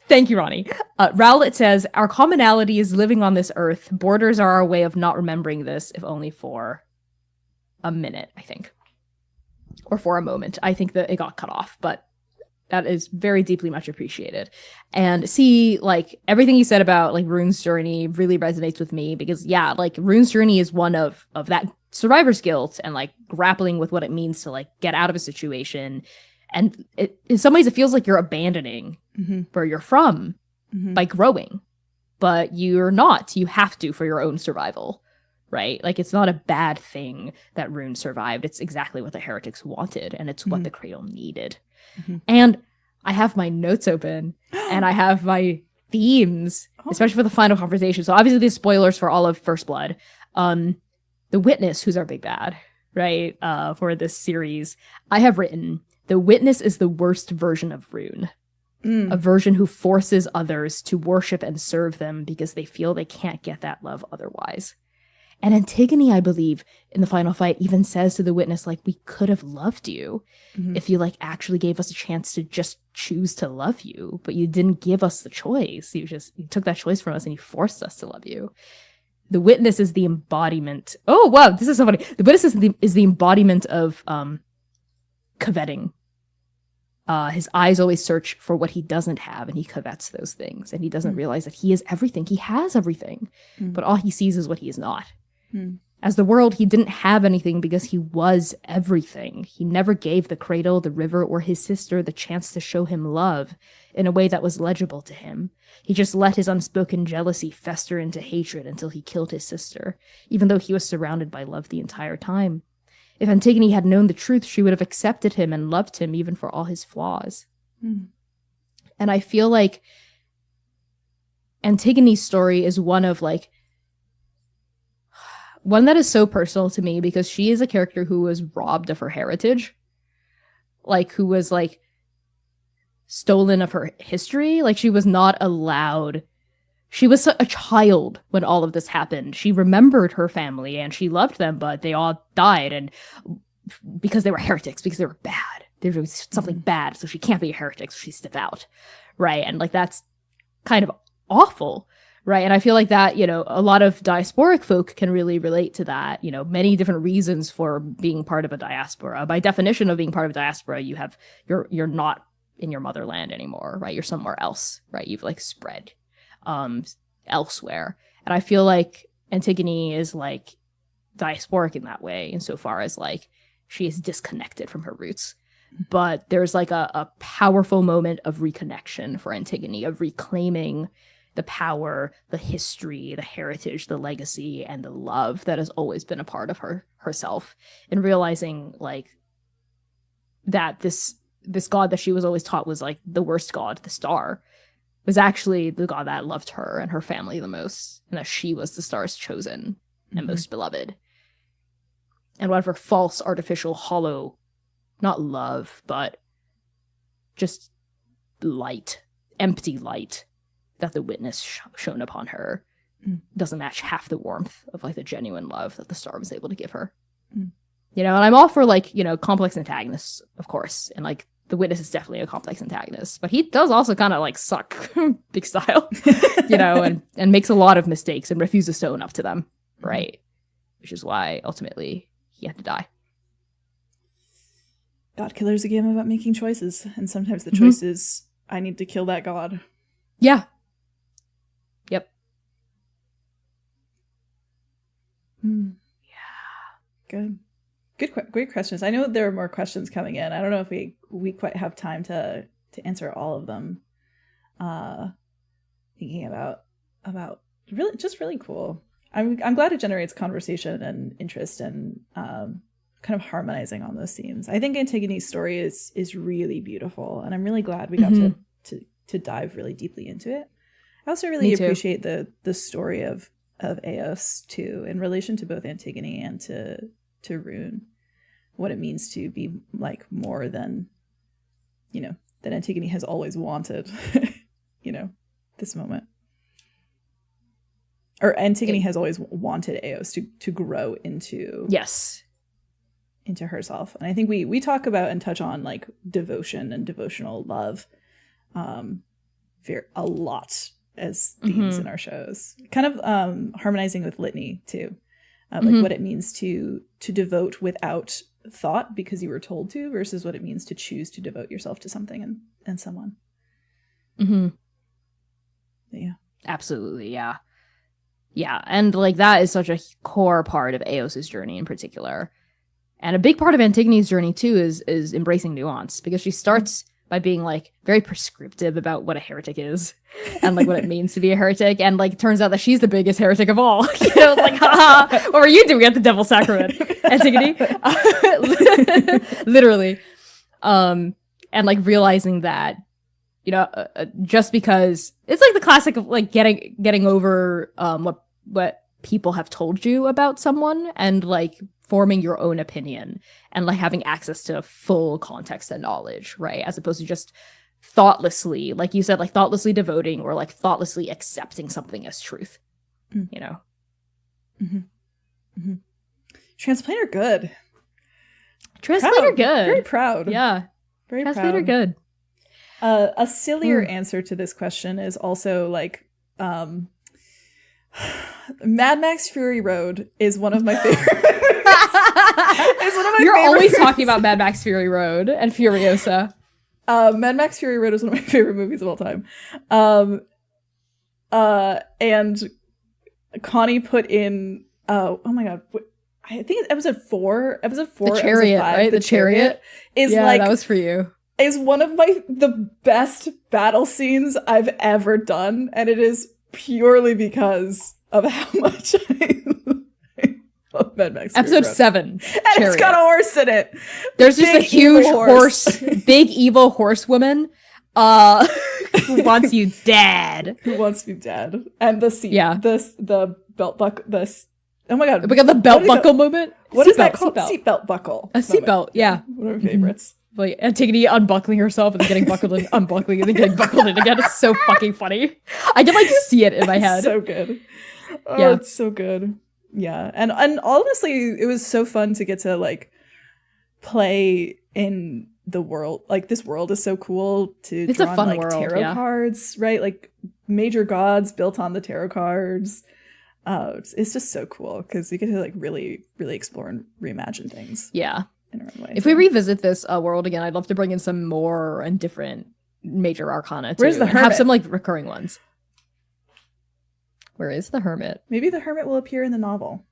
Thank you, Ronnie. Rowlet says, our commonality is living on this earth. Borders are our way of not remembering this, if only for a minute, I think. Or for a moment. I think that it got cut off, but That is very deeply much appreciated. And see, like, everything you said about, like, Rune's journey really resonates with me because, yeah, like, Rune's journey is one of that survivor's guilt and, like, grappling with what it means to, like, get out of a situation. And in some ways, it feels like you're abandoning where you're from by growing. But you're not. You have to for your own survival, right? Like, it's not a bad thing that Rune survived. It's exactly what the heretics wanted, and it's what the cradle needed. And I have my notes open and I have my themes, especially for the final conversation. So obviously there's spoilers for all of First Blood. The Witness, who's our big bad, right? For this series, I have written, the Witness is the worst version of Rune. A version who forces others to worship and serve them because they feel they can't get that love otherwise. And Antigone, I believe, in the final fight even says to the Witness, like, we could have loved you if you, like, actually gave us a chance to just choose to love you, but you didn't give us the choice. You took that choice from us and you forced us to love you. The Witness is the embodiment. Oh, wow, this is so funny. The Witness is the embodiment of coveting. His eyes always search for what he doesn't have, and he covets those things, and he doesn't realize that he is everything. He has everything, but all he sees is what he is not. As the world, he didn't have anything because he was everything. He never gave the cradle, the river, or his sister the chance to show him love in a way that was legible to him. He just let his unspoken jealousy fester into hatred until he killed his sister, even though he was surrounded by love the entire time. If Antigone had known the truth, she would have accepted him and loved him even for all his flaws. And I feel like Antigone's story is one that is so personal to me because she is a character who was robbed of her heritage, like, who was, like, stolen of her history. Like, she was not allowed. She was a child when all of this happened. She remembered her family and she loved them, but they all died, and because they were heretics, because they were bad. There was something bad, so she can't be a heretic, so she stepped out, right? And, like, that's kind of awful. Right. And I feel like that, you know, a lot of diasporic folk can really relate to that. You know, many different reasons for being part of a diaspora. By definition of being part of a diaspora, you're not in your motherland anymore, right? You're somewhere else, right? You've, like, spread elsewhere. And I feel like Antigone is, like, diasporic in that way, insofar as, like, she is disconnected from her roots. But there's, like, a powerful moment of reconnection for Antigone, of reclaiming the power, the history, the heritage, the legacy, and the love that has always been a part of herself, and realizing, like, that this god that she was always taught was, like, the worst god, the star, was actually the god that loved her and her family the most, and that she was the star's chosen and most beloved. And whatever false, artificial, hollow, not love, but just light, empty light, that the Witness shone upon her doesn't match half the warmth of, like, the genuine love that the star was able to give her. You know, and I'm all for, like, you know, complex antagonists, of course, and, like, the Witness is definitely a complex antagonist, but he does also kind of, like, suck big style, you know, and makes a lot of mistakes and refuses to own up to them, right? Which is why ultimately he had to die. God Killer is a game about making choices, and sometimes the choice is, I need to kill that god. Yeah. Yep. Good. Great questions. I know there are more questions coming in. I don't know if we quite have time to answer all of them. Thinking about really cool. I'm glad it generates conversation and interest and kind of harmonizing on those themes. I think Antigone's story is really beautiful, and I'm really glad we got to dive really deeply into it. I also really appreciate the story of Eos too, in relation to both Antigone and to Rune, what it means to be, like, more than, you know, that Antigone has always wanted, you know, this moment. Or Antigone has always wanted Eos to grow into herself. And I think we talk about and touch on, like, devotion and devotional love a lot as themes in our shows. Kind of harmonizing with Litany too. Like what it means to devote without thought because you were told to versus what it means to choose to devote yourself to something and someone. Mm-hmm. Yeah. Absolutely, yeah. Yeah, and like that is such a core part of Eos's journey in particular. And a big part of Antigone's journey too is embracing nuance, because she starts by being like very prescriptive about what a heretic is and like what it means to be a heretic, and like turns out that she's the biggest heretic of all. You know, it's like, haha, what were you doing at the Devil's Sacrament, Antigone? Literally. And like realizing that, you know, just because it's like the classic of like getting over what people have told you about someone and like forming your own opinion and like having access to full context and knowledge, right? As opposed to just thoughtlessly, like you said, like thoughtlessly devoting or like thoughtlessly accepting something as truth, you know? Mm-hmm. Mm-hmm. Transplanter good. Translator Proud. good. Very proud. Yeah. Very Translator proud. good. A sillier answer to this question is also like Mad Max Fury Road is one of my favorite. You're always talking about Mad Max Fury Road and Furiosa. Mad Max Fury Road is one of my favorite movies of all time. And Connie put in oh my god, I think it's episode 4. Episode 4, the chariot, episode 5, right? The chariot is like that was for you. Is one of the best battle scenes I've ever done, and it is purely because of how much I love Mad Max. Episode 7, and chariot. It's got a horse in it. There's just Big a huge evil horse, big evil horsewoman, who wants you dead. Who wants to be dead? And the seat, Yeah. the belt buckle, oh my god, We got the belt buckle moment. What is that Seatbelt, called? seatbelt. Seatbelt buckle. A seatbelt, yeah. One of my favorites. Like Antigone unbuckling herself and then getting buckled in, unbuckling and then getting buckled in again. It's so fucking funny. I can like see it in my head. So good. Oh, Yeah. It's so good. Yeah. And honestly, it was so fun to get to like play in the world. Like this world is so cool to It's draw a fun on, like, world, tarot yeah. cards, right? Like major gods built on the tarot cards. It's just so cool because you get to like really, really explore and reimagine things Yeah. in our own way. If we revisit this world again, I'd love to bring in some more and different major arcana too. Where's the and have hermit? some like recurring ones. Where is the hermit? Maybe the hermit will appear in the novel.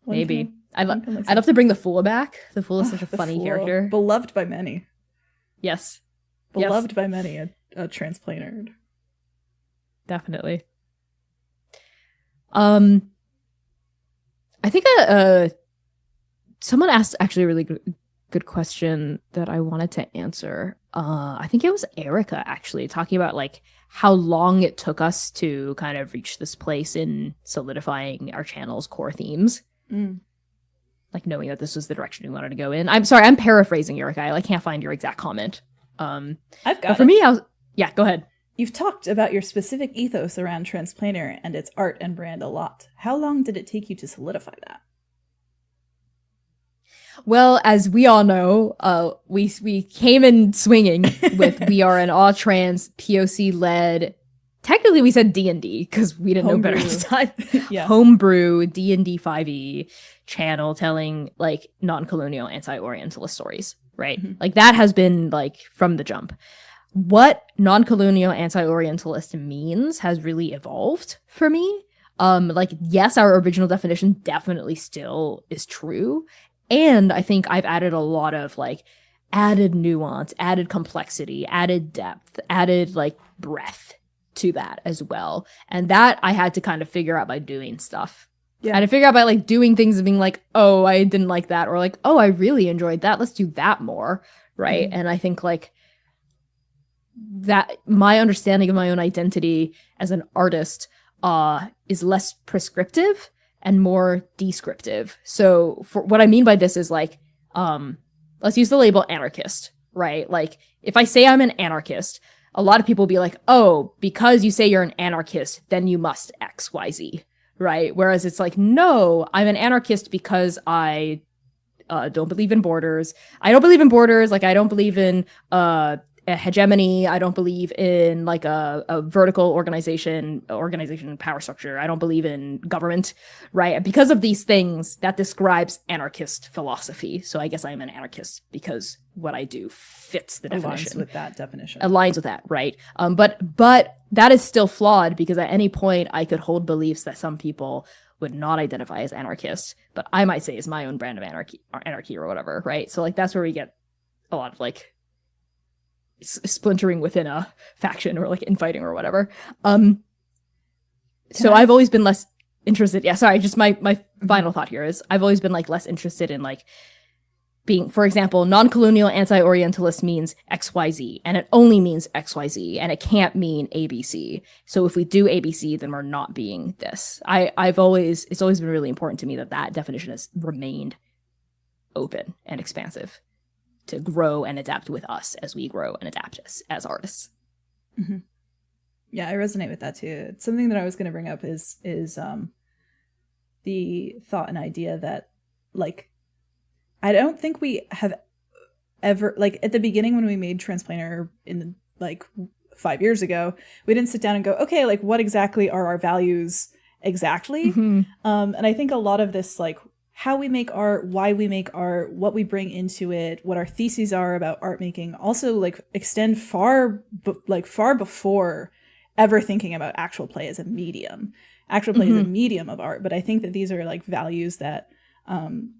One Maybe. can- I'd one can look love to bring the fool back. The fool is such a The funny Fool. character. Beloved by many. Yes. Beloved by many, a transplanter. Definitely. I think someone asked actually a really good question that I wanted to answer. I think it was Erica actually talking about like how long it took us to kind of reach this place in solidifying our channel's core themes. Like knowing that this was the direction we wanted to go in. I'm sorry, I'm paraphrasing Erica. I can't find your exact comment. I've But got for it. me, yeah, go ahead. You've talked about your specific ethos around Transplanter and its art and brand a lot. How long did it take you to solidify that? Well, as we all know, we came in swinging with we are an all trans POC led. Technically, we said D&D because we didn't know better at the time. Yeah. Homebrew D&D 5e channel telling like non-colonial anti-Orientalist stories, right? Like that has been like from the jump. What non-colonial anti-Orientalist means has really evolved for me. Like yes, our original definition definitely still is true. And I think I've added a lot of like added nuance, added complexity, added depth, added like breadth to that as well. And that I had to kind of figure out by doing stuff. Yeah. I had to figure out by like doing things and being like, oh, I didn't like that. Or like, oh, I really enjoyed that. Let's do that more. Right. And I think like that my understanding of my own identity as an artist is less prescriptive and more descriptive. So for what I mean by this is like, let's use the label anarchist, right? Like if I say I'm an anarchist, a lot of people will be like, oh, because you say you're an anarchist, then you must X, Y, Z, right? Whereas it's like, no, I'm an anarchist because I don't believe in borders. I don't believe in borders. Like I don't believe in a hegemony. I don't believe in like a vertical organization power structure. I don't believe in government, right? Because of these things, that describes anarchist philosophy. So I guess I'm an anarchist because what I do fits the definition. Aligns with that definition. Aligns with that, right? But that is still flawed because at any point I could hold beliefs that some people would not identify as anarchists, but I might say is my own brand of anarchy or whatever, right? So like that's where we get a lot of like splintering within a faction or like infighting or whatever. So I've always been less interested. Yeah, sorry, just my final thought here is I've always been like less interested in like being, for example, non-colonial anti-Orientalist means XYZ, and it only means XYZ, and it can't mean ABC. So if we do ABC, then we're not being this. It's always been really important to me that definition has remained open and expansive to grow and adapt with us as we grow and adapt as artists. Mm-hmm. Yeah, I resonate with that too. It's something that I was going to bring up is the thought and idea that like I don't think we have ever, like at the beginning when we made Transplaner in the, like 5 years ago, we didn't sit down and go, okay, like what exactly are our values exactly? Mm-hmm. And I think a lot of this, like how we make art, why we make art, what we bring into it, what our theses are about art making, also like extend far before ever thinking about actual play as a medium. Actual play is a medium of art, but I think that these are like values that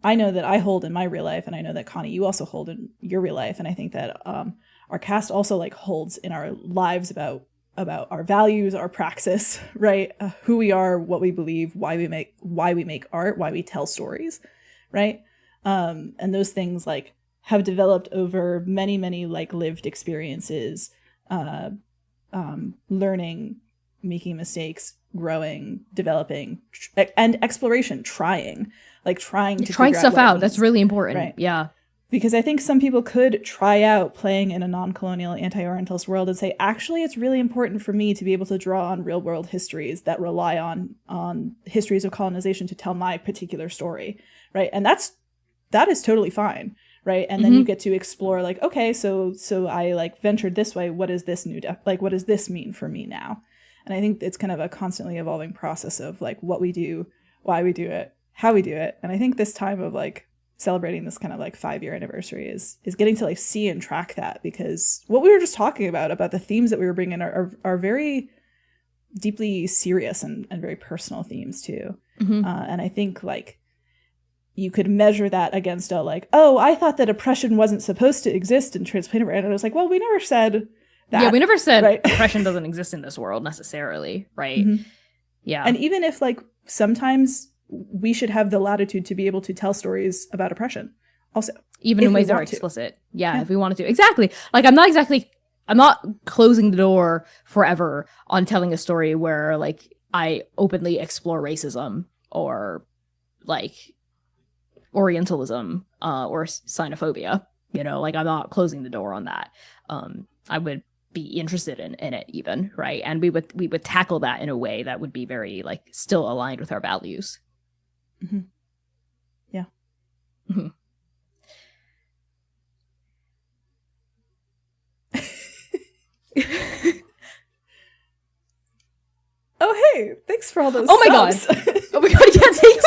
I know that I hold in my real life, and I know that Connie, you also hold in your real life, and I think that our cast also like holds in our lives about our values, our praxis, right? Who we are, what we believe, why we make art, why we tell stories, right? And those things like have developed over many like lived experiences, learning, making mistakes, growing, developing, and exploration, trying stuff out. That's really important. Right. Yeah. Because I think some people could try out playing in a non-colonial anti-Orientalist world and say, actually, it's really important for me to be able to draw on real world histories that rely on histories of colonization to tell my particular story. Right. And that is totally fine. Right. And then you get to explore like, okay, so I like ventured this way. What is this new, what does this mean for me now? And I think it's kind of a constantly evolving process of like what we do, why we do it, how we do it. And I think this time of like celebrating this kind of like 5-year anniversary is getting to like see and track that, because what we were just talking about the themes that we were bringing are very deeply serious and very personal themes too. And I think like you could measure that against a like, oh, I thought that oppression wasn't supposed to exist in Transplaner. And I was like, well, we never said that. Yeah, we never said right? oppression doesn't exist in this world necessarily, right? Yeah. And even if like sometimes we should have the latitude to be able to tell stories about oppression also. Even in ways that are explicit. Yeah, if we wanted to. Exactly. Like I'm not closing the door forever on telling a story where like I openly explore racism or like Orientalism or xenophobia. You know, like I'm not closing the door on that. I would be interested in it even, right? And we would tackle that in a way that would be very like still aligned with our values. Yeah. Oh, hey, thanks for all those Oh my subs. god. Oh my god, yeah, thanks.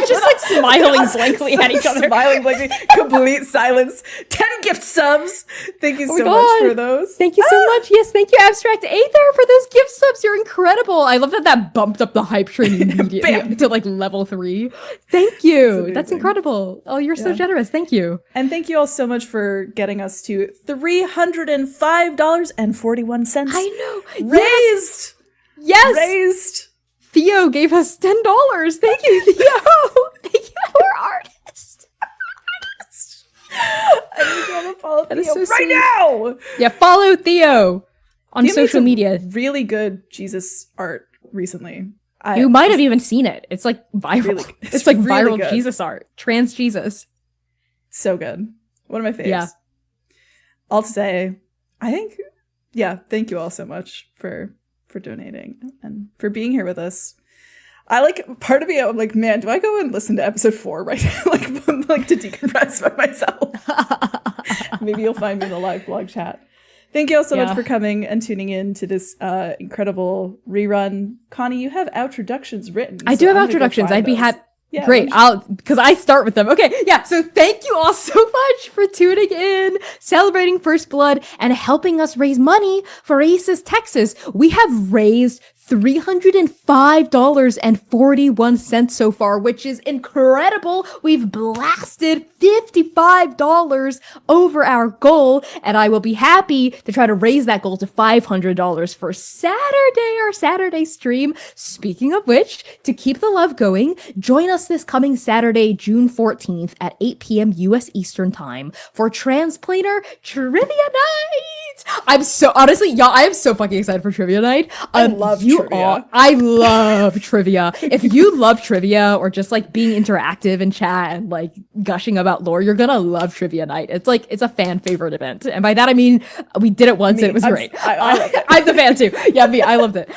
Just like smiling blankly at each other. Smiling blankly, complete silence. 10 gift subs. Thank you so much god. for those. Thank you so much. Yes, thank you, Abstract Aether, for those gift subs. You're incredible. I love that bumped up the hype train immediately to like level 3. Thank you. That's incredible. Oh, you're so generous. Thank you. And thank you all so much for getting us to $305.41. I know. Raised. Yes. Raised. Theo gave us $10. Thank you, Theo. Thank you, our artist. I need you to follow That is Theo so right sweet. now. Yeah, follow Theo on Theo made social some media. Really good Jesus art recently. You might have even seen it. It's like viral. Really- it's like really viral good. Jesus art. Trans Jesus. So good. One of my faves. Yeah. All to say, I think, yeah, thank you all so much for donating and for being here with us. I like, part of me, I'm like, man, do I go and listen to episode 4 right now? like to decompress by myself? Maybe you'll find me in the live blog chat. Thank you all so Yeah. much for coming and tuning in to this incredible rerun. Connie, you have outroductions written. I so do have I'm gonna go outroductions. find I'd be those. happy. Yeah, Great. let's- Because I start with them. Okay. Yeah. So thank you all so much for tuning in, celebrating First Blood, and helping us raise money for ACES Texas. We have raised $305.41 so far, which is incredible. We've blasted $55 over our goal, and I will be happy to try to raise that goal to $500 for Saturday, our Saturday stream. Speaking of which, to keep the love going, join us this coming Saturday, June 14th at 8 p.m. US Eastern Time for Transplaner Trivia Night. I'm so, honestly, y'all, I am so fucking excited for Trivia Night. I love trivia. I love trivia. If you love trivia or just like being interactive in chat and like gushing about lore, you're gonna love Trivia Night. It's like, it's a fan favorite event. And by that, I mean, we did it once and it was great. I loved it. I'm the fan too. Yeah, me, I loved it.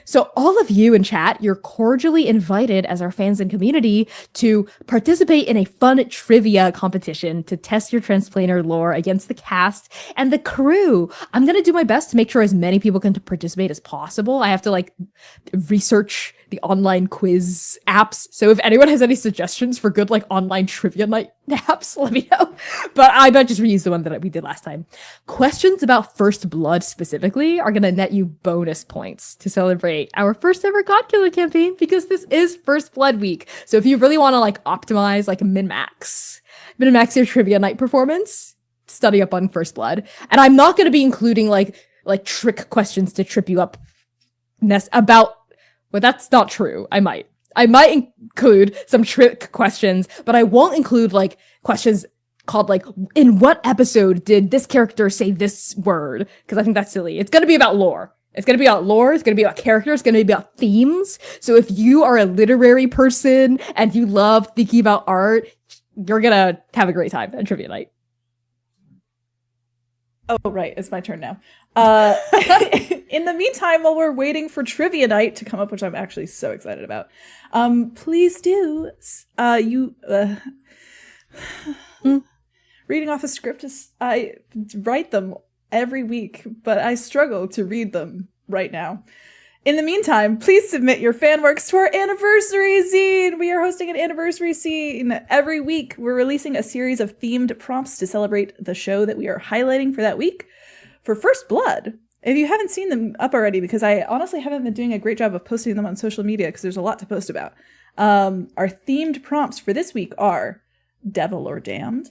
So all of you in chat, you're cordially invited as our fans and community to participate in a fun trivia competition to test your Transplaner lore against the cast and the crew. I'm gonna do my best to make sure as many people can participate as possible. I have to like research the online quiz apps. So if anyone has any suggestions for good like online trivia night apps, let me know. But I might just reuse the one that we did last time. Questions about First Blood specifically are going to net you bonus points to celebrate our first ever God Killer campaign because this is First Blood week. So if you really want to like optimize like min-max your trivia night performance, study up on First Blood. And I'm not going to be including like trick questions to trip you up about, well, that's not true. I might include some trick questions, but I won't include like questions called like, in what episode did this character say this word? Because I think that's silly. It's going to be about lore. It's going to be about lore. It's going to be about characters. It's going to be about themes. So if you are a literary person and you love thinking about art, you're going to have a great time at Trivia Night. Oh, right. It's my turn now. In the meantime, while we're waiting for Trivia Night to come up, which I'm actually so excited about, please do. Reading off a script I write them every week, but I struggle to read them right now. In the meantime, please submit your fan works to our anniversary zine. We are hosting an anniversary zine. Every week, we're releasing a series of themed prompts to celebrate the show that we are highlighting for that week. For First Blood, if you haven't seen them up already, because I honestly haven't been doing a great job of posting them on social media because there's a lot to post about. Our themed prompts for this week are Devil or Damned,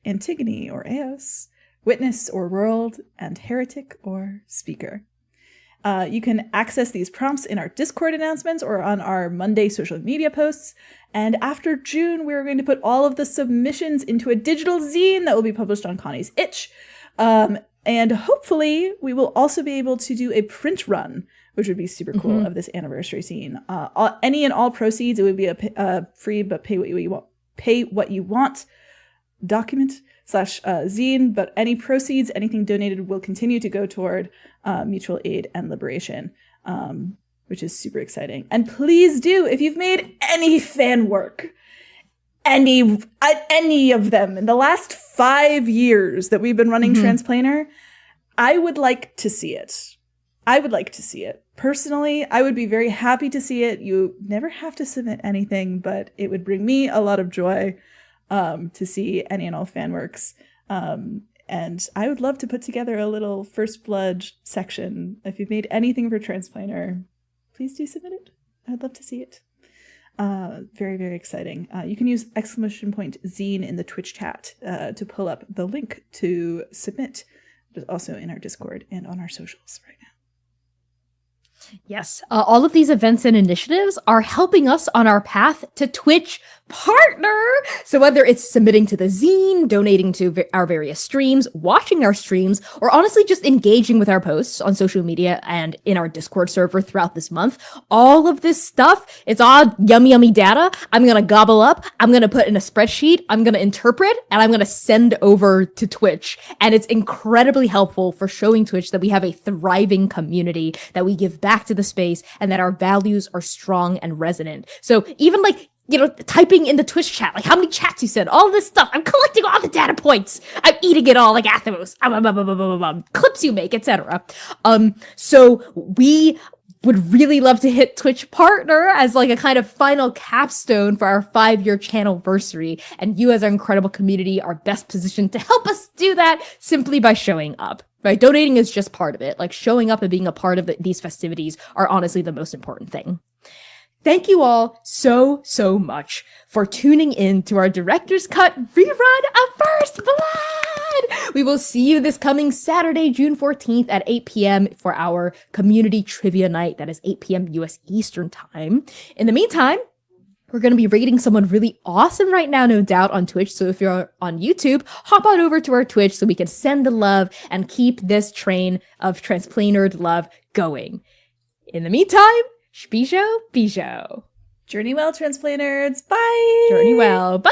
Antigone or Eos, Witness or World, and Heretic or Speaker. You can access these prompts in our Discord announcements or on our Monday social media posts. And after June, we're going to put all of the submissions into a digital zine that will be published on Connie's Itch. And hopefully we will also be able to do a print run, which would be super cool, of this anniversary zine. Any and all proceeds, it would be a free but pay what you want document / zine, but any proceeds, anything donated will continue to go toward mutual aid and liberation, which is super exciting. And please do, if you've made any fan work, any of them in the last 5 years that we've been running Transplaner, I would like to see it. Personally, I would be very happy to see it. You never have to submit anything, but it would bring me a lot of joy to see any and all fan works. And I would love to put together a little First Blood section. If you've made anything for Transplaner, please do submit it. I'd love to see it. Very, very exciting. You can use !zine in the Twitch chat to pull up the link to submit. It's also in our Discord and on our socials right now. Yes, all of these events and initiatives are helping us on our path to Twitch partner. So whether it's submitting to the zine, donating to our various streams, watching our streams, or honestly just engaging with our posts on social media and in our Discord server throughout this month, all of this stuff, it's all yummy data. I'm going to gobble up. I'm going to put in a spreadsheet. I'm going to interpret and I'm going to send over to Twitch. And it's incredibly helpful for showing Twitch that we have a thriving community, that we give back to the space, and that our values are strong and resonant. So even like typing in the Twitch chat, like how many chats you sent, all this stuff. I'm collecting all the data points. I'm eating it all like Athos. Clips you make, etc. So we would really love to hit Twitch partner as like a kind of final capstone for our 5-year channelversary. And you as our incredible community are best positioned to help us do that simply by showing up. Right? Donating is just part of it. Like showing up and being a part of these festivities are honestly the most important thing. Thank you all so much for tuning in to our Director's Cut rerun of First Blood. We will see you this coming Saturday, June 14th at 8 p.m. for our community trivia night. That is 8 p.m. US Eastern time. In the meantime, we're going to be rating someone really awesome right now, no doubt, on Twitch. So if you're on YouTube, hop on over to our Twitch so we can send the love and keep this train of transplanered love going. In the meantime, Bijou. Journey well, transplaners. Bye. Journey well. Bye.